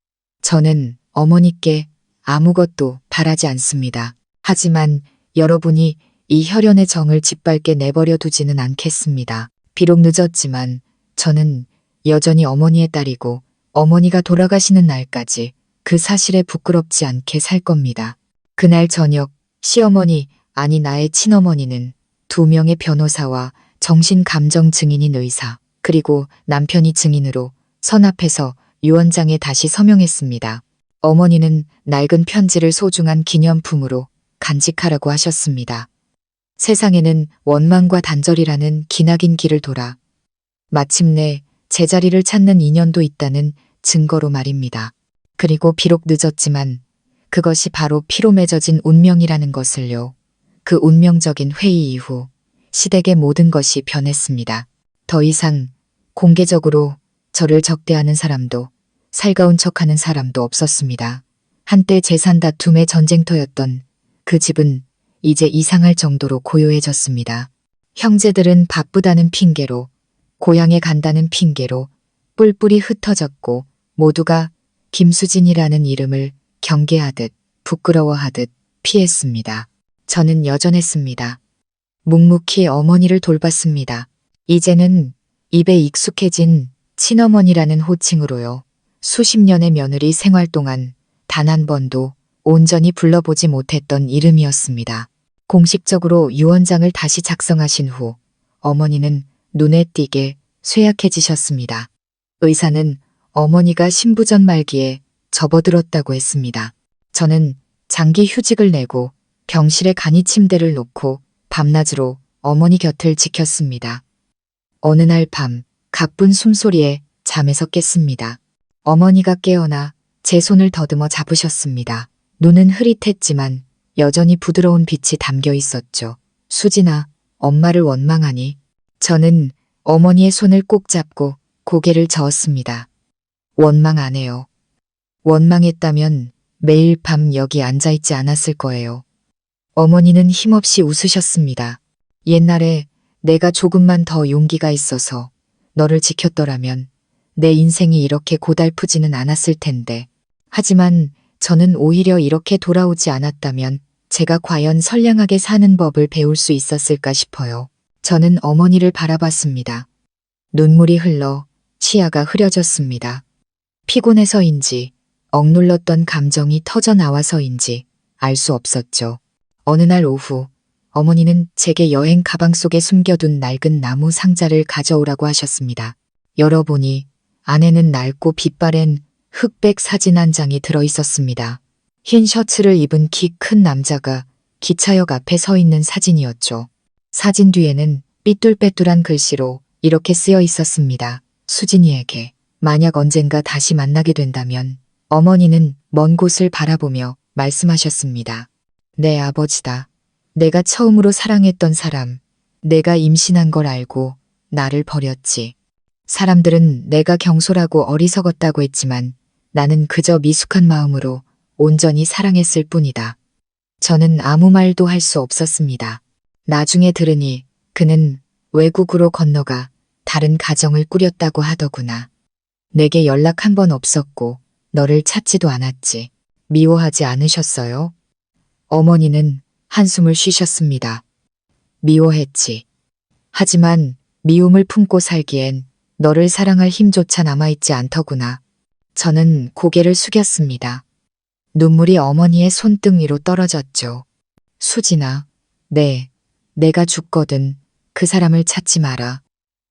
저는 어머니께 아무것도 바라지 않습니다. 하지만 여러분이 이 혈연의 정을 짓밟게 내버려 두지는 않겠습니다. 비록 늦었지만 저는 여전히 어머니의 딸이고 어머니가 돌아가시는 날까지 그 사실에 부끄럽지 않게 살 겁니다. 그날 저녁 시어머니, 아니 나의 친어머니는 2명의 변호사와 정신감정 증인인 의사, 그리고 남편이 증인으로 선 앞에서 유언장에 다시 서명했습니다. 어머니는 낡은 편지를 소중한 기념품으로 간직하라고 하셨습니다. 세상에는 원망과 단절이라는 기나긴 길을 돌아 마침내 제자리를 찾는 인연도 있다는 증거로 말입니다. 그리고 비록 늦었지만 그것이 바로 피로 맺어진 운명이라는 것을요. 그 운명적인 회의 이후 시댁의 모든 것이 변했습니다. 더 이상 공개적으로 저를 적대하는 사람도 살가운 척하는 사람도 없었습니다. 한때 재산 다툼의 전쟁터였던 그 집은 이제 이상할 정도로 고요해졌습니다. 형제들은 바쁘다는 핑계로, 고향에 간다는 핑계로 뿔뿔이 흩어졌고 모두가 김수진이라는 이름을 경계하듯 부끄러워하듯 피했습니다. 저는 여전했습니다. 묵묵히 어머니를 돌봤습니다. 이제는 입에 익숙해진 친어머니라는 호칭으로요. 수십 년의 며느리 생활 동안 단 한 번도 온전히 불러보지 못했던 이름이었습니다. 공식적으로 유언장을 다시 작성하신 후 어머니는 눈에 띄게 쇠약해지셨습니다. 의사는 어머니가 신부전 말기에 접어들었다고 했습니다. 저는 장기 휴직을 내고 병실에 간이 침대를 놓고 밤낮으로 어머니 곁을 지켰습니다. 어느 날 밤 가쁜 숨소리에 잠에서 깼습니다. 어머니가 깨어나 제 손을 더듬어 잡으셨습니다. 눈은 흐릿했지만 여전히 부드러운 빛이 담겨 있었죠. 수진아, 엄마를 원망하니? 저는 어머니의 손을 꼭 잡고 고개를 저었습니다. 원망 안 해요. 원망했다면 매일 밤 여기 앉아있지 않았을 거예요. 어머니는 힘없이 웃으셨습니다. 옛날에 내가 조금만 더 용기가 있어서 너를 지켰더라면 내 인생이 이렇게 고달프지는 않았을 텐데. 하지만 저는 오히려 이렇게 돌아오지 않았다면 제가 과연 선량하게 사는 법을 배울 수 있었을까 싶어요. 저는 어머니를 바라봤습니다. 눈물이 흘러 치아가 흐려졌습니다. 피곤해서인지 억눌렀던 감정이 터져 나와서인지 알 수 없었죠. 어느 날 오후 어머니는 제게 여행 가방 속에 숨겨둔 낡은 나무 상자를 가져오라고 하셨습니다. 열어보니 안에는 낡고 빛바랜 흑백 사진 한 장이 들어있었습니다. 흰 셔츠를 입은 키 큰 남자가 기차역 앞에 서 있는 사진이었죠. 사진 뒤에는 삐뚤빼뚤한 글씨로 이렇게 쓰여 있었습니다. 수진이에게 만약 언젠가 다시 만나게 된다면. 어머니는 먼 곳을 바라보며 말씀하셨습니다. 내 아버지다. 내가 처음으로 사랑했던 사람. 내가 임신한 걸 알고 나를 버렸지. 사람들은 내가 경솔하고 어리석었다고 했지만 나는 그저 미숙한 마음으로 온전히 사랑했을 뿐이다. 저는 아무 말도 할 수 없었습니다. 나중에 들으니 그는 외국으로 건너가 다른 가정을 꾸렸다고 하더구나. 내게 연락 한 번 없었고 너를 찾지도 않았지. 미워하지 않으셨어요? 어머니는 한숨을 쉬셨습니다. 미워했지. 하지만 미움을 품고 살기엔 너를 사랑할 힘조차 남아있지 않더구나. 저는 고개를 숙였습니다. 눈물이 어머니의 손등 위로 떨어졌죠. 수진아, 내가 죽거든 그 사람을 찾지 마라.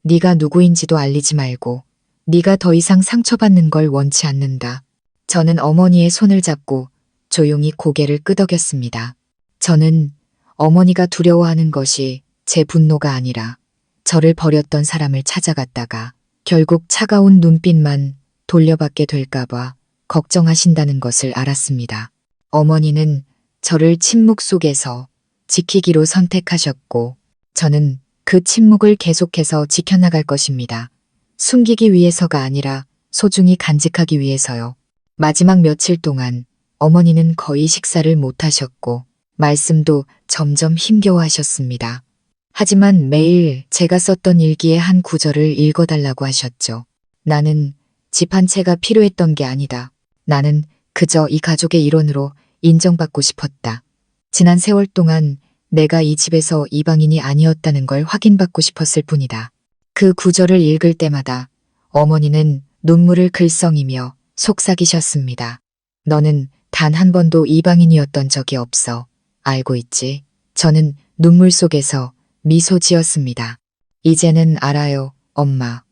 네가 누구인지도 알리지 말고 네가 더 이상 상처받는 걸 원치 않는다. 저는 어머니의 손을 잡고 조용히 고개를 끄덕였습니다. 저는 어머니가 두려워하는 것이 제 분노가 아니라 저를 버렸던 사람을 찾아갔다가 결국 차가운 눈빛만 돌려받게 될까봐 걱정하신다는 것을 알았습니다. 어머니는 저를 침묵 속에서 지키기로 선택하셨고 저는 그 침묵을 계속해서 지켜나갈 것입니다. 숨기기 위해서가 아니라 소중히 간직하기 위해서요. 마지막 며칠 동안 어머니는 거의 식사를 못하셨고 말씀도 점점 힘겨워하셨습니다. 하지만 매일 제가 썼던 일기의 한 구절을 읽어달라고 하셨죠. 나는 집 한 채가 필요했던 게 아니다. 나는 그저 이 가족의 일원으로 인정받고 싶었다. 지난 세월 동안 내가 이 집에서 이방인이 아니었다는 걸 확인받고 싶었을 뿐이다. 그 구절을 읽을 때마다 어머니는 눈물을 글썽이며 속삭이셨습니다. 너는 단 한 번도 이방인이었던 적이 없어. 알고 있지? 저는 눈물 속에서 미소 지었습니다. 이제는 알아요, 엄마.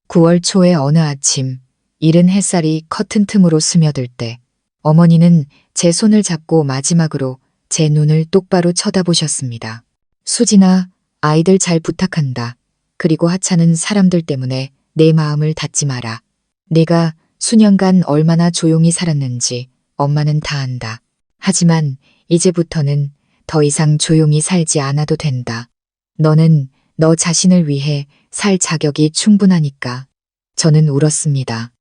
9월 초의 어느 아침, 이른 햇살이 커튼 틈으로 스며들 때 어머니는 제 손을 잡고 마지막으로 제 눈을 똑바로 쳐다보셨습니다. 수진아, 아이들 잘 부탁한다. 그리고 하찮은 사람들 때문에 내 마음을 닫지 마라. 네가 수년간 얼마나 조용히 살았는지 엄마는 다 안다. 하지만 이제부터는 더 이상 조용히 살지 않아도 된다. 너는 너 자신을 위해 살 자격이 충분하니까. 저는 울었습니다.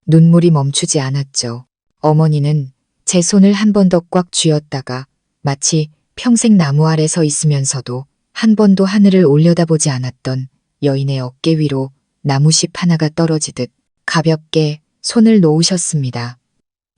눈물이 멈추지 않았죠. 어머니는 제 손을 한 번 더 꽉 쥐었다가 마치 평생 나무 아래 서 있으면서도 한 번도 하늘을 올려다보지 않았던 여인의 어깨 위로 나무십 하나가 떨어지듯 가볍게 손을 놓으셨습니다.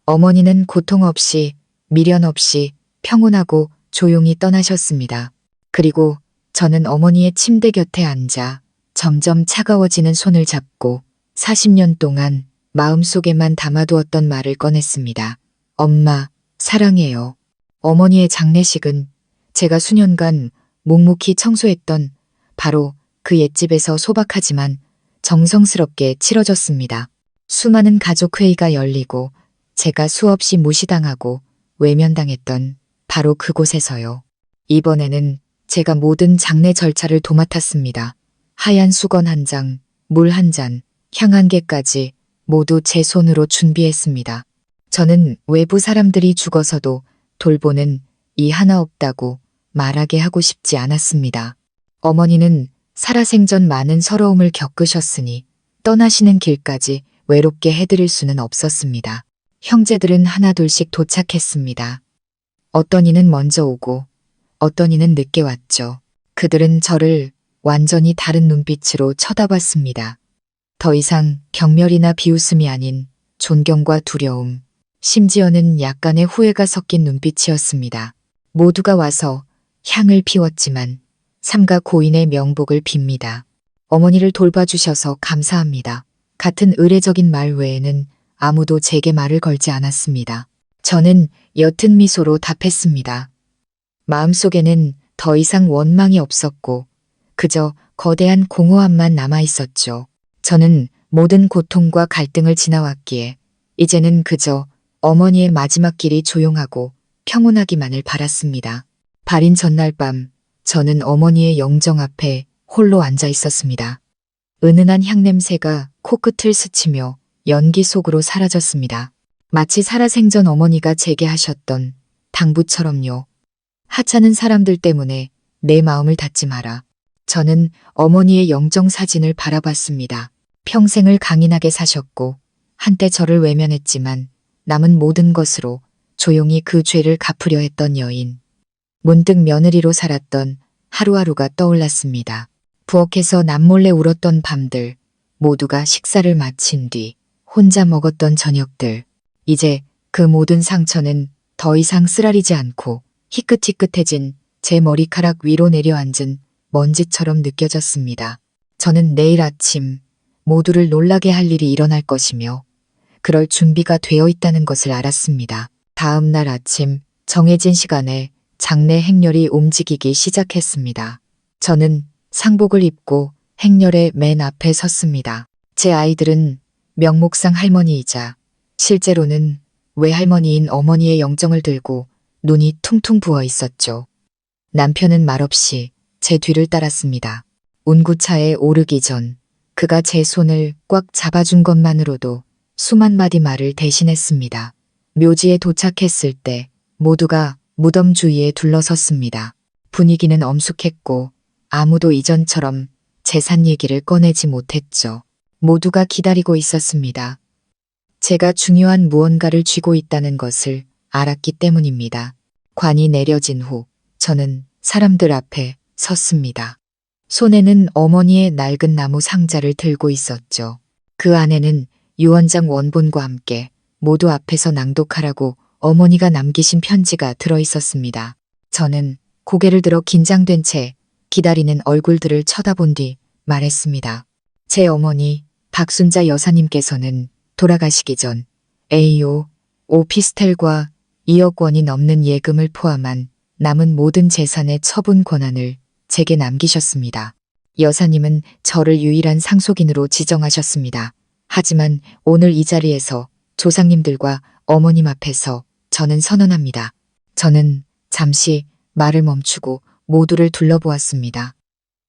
어머니는 고통 없이, 미련 없이 평온하고 조용히 떠나셨습니다. 그리고 저는 어머니의 침대 곁에 앉아 점점 차가워지는 손을 잡고 40년 동안 마음속에만 담아두었던 말을 꺼냈습니다. 엄마, 사랑해요. 어머니의 장례식은 제가 수년간 묵묵히 청소했던 바로 그 옛집에서 소박하지만 정성스럽게 치러졌습니다. 수많은 가족 회의가 열리고 제가 수없이 무시당하고 외면당했던 바로 그곳에서요. 이번에는 제가 모든 장례 절차를 도맡았습니다. 하얀 수건 한 장, 물 한 잔, 향 한 개까지 모두 제 손으로 준비했습니다. 저는 외부 사람들이 죽어서도 돌보는 이 하나 없다고 말하게 하고 싶지 않았습니다. 어머니는 살아생전 많은 서러움을 겪으셨으니 떠나시는 길까지 외롭게 해드릴 수는 없었습니다. 형제들은 하나둘씩 도착했습니다. 어떤 이는 먼저 오고 어떤 이는 늦게 왔죠. 그들은 저를 완전히 다른 눈빛으로 쳐다봤습니다. 더 이상 경멸이나 비웃음이 아닌 존경과 두려움, 심지어는 약간의 후회가 섞인 눈빛이었습니다. 모두가 와서 향을 피웠지만 삼가 고인의 명복을 빕니다. 어머니를 돌봐주셔서 감사합니다. 같은 의례적인 말 외에는 아무도 제게 말을 걸지 않았습니다. 저는 옅은 미소로 답했습니다. 마음속에는 더 이상 원망이 없었고 그저 거대한 공허함만 남아있었죠. 저는 모든 고통과 갈등을 지나왔기에 이제는 그저 어머니의 마지막 길이 조용하고 평온하기만을 바랐습니다. 발인 전날 밤 저는 어머니의 영정 앞에 홀로 앉아 있었습니다. 은은한 향냄새가 코끝을 스치며 연기 속으로 사라졌습니다. 마치 살아생전 어머니가 제게 하셨던 당부처럼요. 하찮은 사람들 때문에 내 마음을 닫지 마라. 저는 어머니의 영정 사진을 바라봤습니다. 평생을 강인하게 사셨고 한때 저를 외면했지만 남은 모든 것으로 조용히 그 죄를 갚으려 했던 여인. 문득 며느리로 살았던 하루하루가 떠올랐습니다. 부엌에서 남몰래 울었던 밤들, 모두가 식사를 마친 뒤 혼자 먹었던 저녁들. 이제 그 모든 상처는 더 이상 쓰라리지 않고 희끗희끗해진 제 머리카락 위로 내려앉은 먼지처럼 느껴졌습니다. 저는 내일 아침 모두를 놀라게 할 일이 일어날 것이며 그럴 준비가 되어 있다는 것을 알았습니다. 다음 날 아침 정해진 시간에 장례 행렬이 움직이기 시작했습니다. 저는 상복을 입고 행렬의 맨 앞에 섰습니다. 제 아이들은 명목상 할머니이자 실제로는 외할머니인 어머니의 영정을 들고 눈이 퉁퉁 부어 있었죠. 남편은 말없이 제 뒤를 따랐습니다. 운구차에 오르기 전 그가 제 손을 꽉 잡아준 것만으로도 수만 마디 말을 대신했습니다. 묘지에 도착했을 때 모두가 무덤 주위에 둘러섰습니다. 분위기는 엄숙했고 아무도 이전처럼 재산 얘기를 꺼내지 못했죠. 모두가 기다리고 있었습니다. 제가 중요한 무언가를 쥐고 있다는 것을 알았기 때문입니다. 관이 내려진 후 저는 사람들 앞에 섰습니다. 손에는 어머니의 낡은 나무 상자를 들고 있었죠. 그 안에는 유언장 원본과 함께 모두 앞에서 낭독하라고 어머니가 남기신 편지가 들어있었습니다. 저는 고개를 들어 긴장된 채 기다리는 얼굴들을 쳐다본 뒤 말했습니다. 제 어머니 박순자 여사님께서는 돌아가시기 전 AO 오피스텔과 2억 원이 넘는 예금을 포함한 남은 모든 재산의 처분 권한을 제게 남기셨습니다. 여사님은 저를 유일한 상속인으로 지정하셨습니다. 하지만 오늘 이 자리에서 조상님들과 어머님 앞에서 저는 선언합니다. 저는 잠시 말을 멈추고 모두를 둘러보았습니다.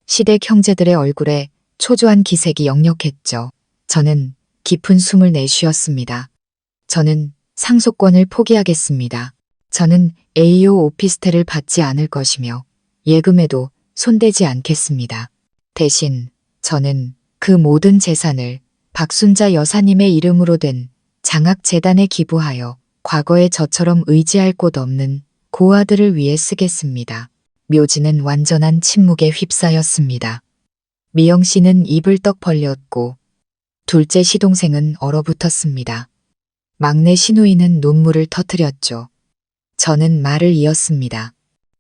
시댁 형제들의 얼굴에 초조한 기색이 역력했죠. 저는 깊은 숨을 내쉬었습니다. 저는 상속권을 포기하겠습니다. 저는 AO 오피스텔을 받지 않을 것이며 예금에도 손대지 않겠습니다. 대신 저는 그 모든 재산을 박순자 여사님의 이름으로 된 장학재단에 기부하여 과거에 저처럼 의지할 곳 없는 고아들을 위해 쓰겠습니다. 묘지는 완전한 침묵에 휩싸였습니다. 미영 씨는 입을 떡 벌렸고 둘째 시동생은 얼어붙었습니다. 막내 시누이는 눈물을 터뜨렸죠. 저는 말을 이었습니다.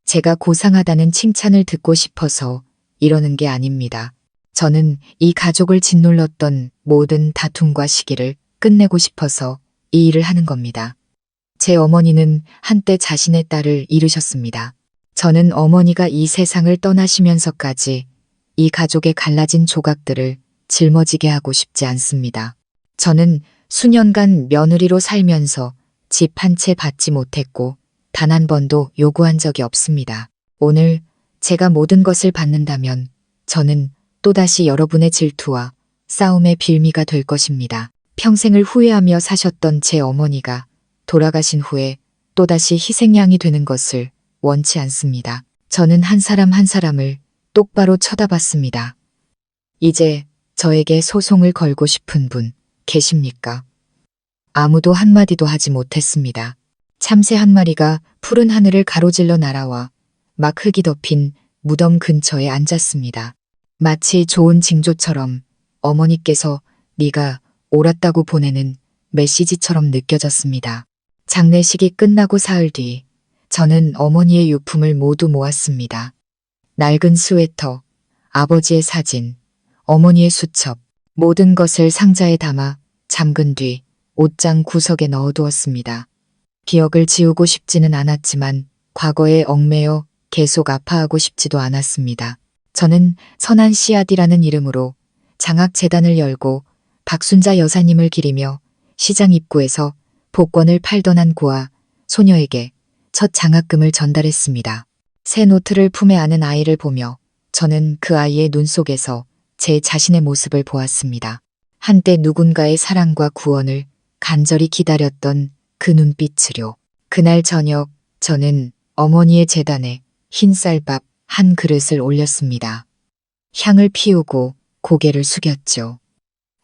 제가 고상하다는 칭찬을 듣고 싶어서 이러는 게 아닙니다. 저는 이 가족을 짓눌렀던 모든 다툼과 시기를 끝내고 싶어서 이 일을 하는 겁니다. 제 어머니는 한때 자신의 딸을 잃으셨습니다. 저는 어머니가 이 세상을 떠나시면서까지 이 가족의 갈라진 조각들을 짊어지게 하고 싶지 않습니다. 저는 수년간 며느리로 살면서 집 한 채 받지 못했고 단 한 번도 요구한 적이 없습니다. 오늘 제가 모든 것을 받는다면 저는 또다시 여러분의 질투와 싸움의 빌미가 될 것입니다. 평생을 후회하며 사셨던 제 어머니가 돌아가신 후에 또다시 희생양이 되는 것을 원치 않습니다. 저는 한 사람 한 사람을 똑바로 쳐다봤습니다. 이제 저에게 소송을 걸고 싶은 분 계십니까? 아무도 한마디도 하지 못했습니다. 참새 한 마리가 푸른 하늘을 가로질러 날아와 막 흙이 덮인 무덤 근처에 앉았습니다. 마치 좋은 징조처럼 어머니께서 네가 옳았다고 보내는 메시지처럼 느껴졌습니다. 장례식이 끝나고 사흘 뒤 저는 어머니의 유품을 모두 모았습니다. 낡은 스웨터, 아버지의 사진, 어머니의 수첩, 모든 것을 상자에 담아 잠근 뒤 옷장 구석에 넣어두었습니다. 기억을 지우고 싶지는 않았지만 과거에 얽매여 계속 아파하고 싶지도 않았습니다. 저는 선한 씨앗이라는 이름으로 장학재단을 열고 박순자 여사님을 기리며 시장 입구에서 복권을 팔던 한 고아 소녀에게 첫 장학금을 전달했습니다. 새 노트를 품에 안은 아이를 보며 저는 그 아이의 눈 속에서 제 자신의 모습을 보았습니다. 한때 누군가의 사랑과 구원을 간절히 기다렸던 그 눈빛으로. 그날 저녁 저는 어머니의 제단에 흰쌀밥 한 그릇을 올렸습니다. 향을 피우고 고개를 숙였죠.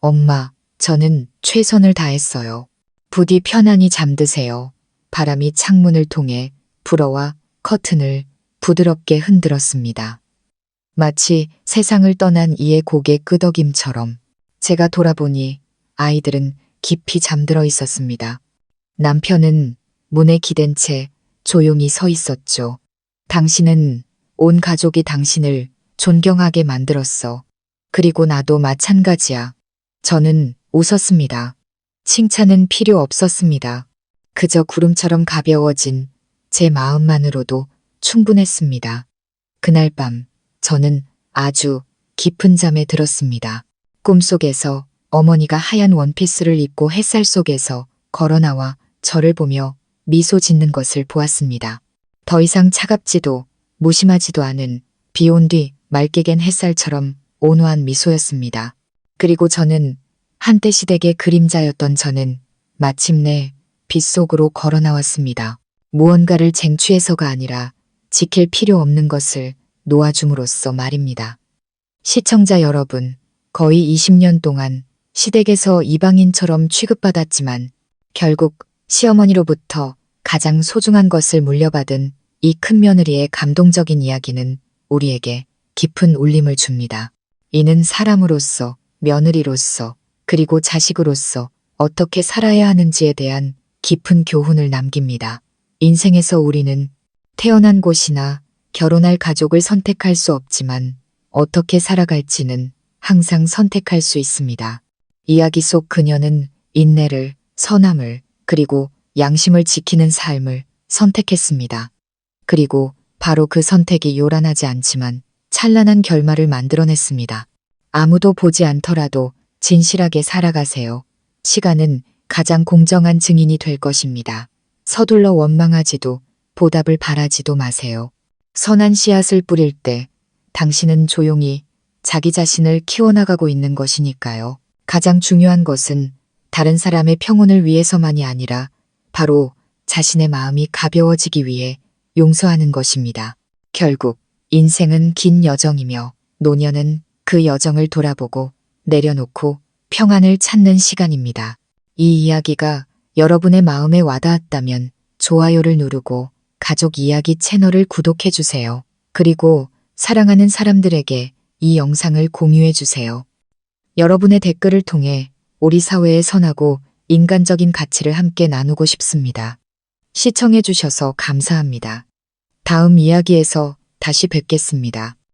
엄마, 저는 최선을 다했어요. 부디 편안히 잠드세요. 바람이 창문을 통해 불어와 커튼을 부드럽게 흔들었습니다. 마치 세상을 떠난 이의 고개 끄덕임처럼. 제가 돌아보니 아이들은 깊이 잠들어 있었습니다. 남편은 문에 기댄 채 조용히 서 있었죠. 당신은 온 가족이 당신을 존경하게 만들었어. 그리고 나도 마찬가지야. 저는 웃었습니다. 칭찬은 필요 없었습니다. 그저 구름처럼 가벼워진 제 마음만으로도 충분했습니다. 그날 밤 저는 아주 깊은 잠에 들었습니다. 꿈속에서 어머니가 하얀 원피스를 입고 햇살 속에서 걸어나와 저를 보며 미소 짓는 것을 보았습니다. 더 이상 차갑지도 무심하지도 않은 비 온 뒤 맑게 갠 햇살처럼 온화한 미소였습니다. 그리고 저는 한때 시댁의 그림자였던 저는 마침내 빛 속으로 걸어 나왔습니다. 무언가를 쟁취해서가 아니라 지킬 필요 없는 것을 놓아줌으로써 말입니다. 시청자 여러분, 거의 20년 동안 시댁에서 이방인처럼 취급받았지만 결국 시어머니로부터 가장 소중한 것을 물려받은 이 큰며느리의 감동적인 이야기는 우리에게 깊은 울림을 줍니다. 이는 사람으로서, 며느리로서, 그리고 자식으로서 어떻게 살아야 하는지에 대한 깊은 교훈을 남깁니다. 인생에서 우리는 태어난 곳이나 결혼할 가족을 선택할 수 없지만 어떻게 살아갈지는 항상 선택할 수 있습니다. 이야기 속 그녀는 인내를, 선함을, 그리고 양심을 지키는 삶을 선택했습니다. 그리고 바로 그 선택이 요란하지 않지만 찬란한 결말을 만들어냈습니다. 아무도 보지 않더라도 진실하게 살아가세요. 시간은 가장 공정한 증인이 될 것입니다. 서둘러 원망하지도 보답을 바라지도 마세요. 선한 씨앗을 뿌릴 때 당신은 조용히 자기 자신을 키워나가고 있는 것이니까요. 가장 중요한 것은 다른 사람의 평온을 위해서만이 아니라 바로 자신의 마음이 가벼워지기 위해 용서하는 것입니다. 결국 인생은 긴 여정이며 노년은 그 여정을 돌아보고 내려놓고 평안을 찾는 시간입니다. 이 이야기가 여러분의 마음에 와닿았다면 좋아요를 누르고 가족 이야기 채널을 구독해 주세요. 그리고 사랑하는 사람들에게 이 영상을 공유해 주세요. 여러분의 댓글을 통해 우리 사회의 선하고 인간적인 가치를 함께 나누고 싶습니다. 시청해 주셔서 감사합니다. 다음 이야기에서 다시 뵙겠습니다.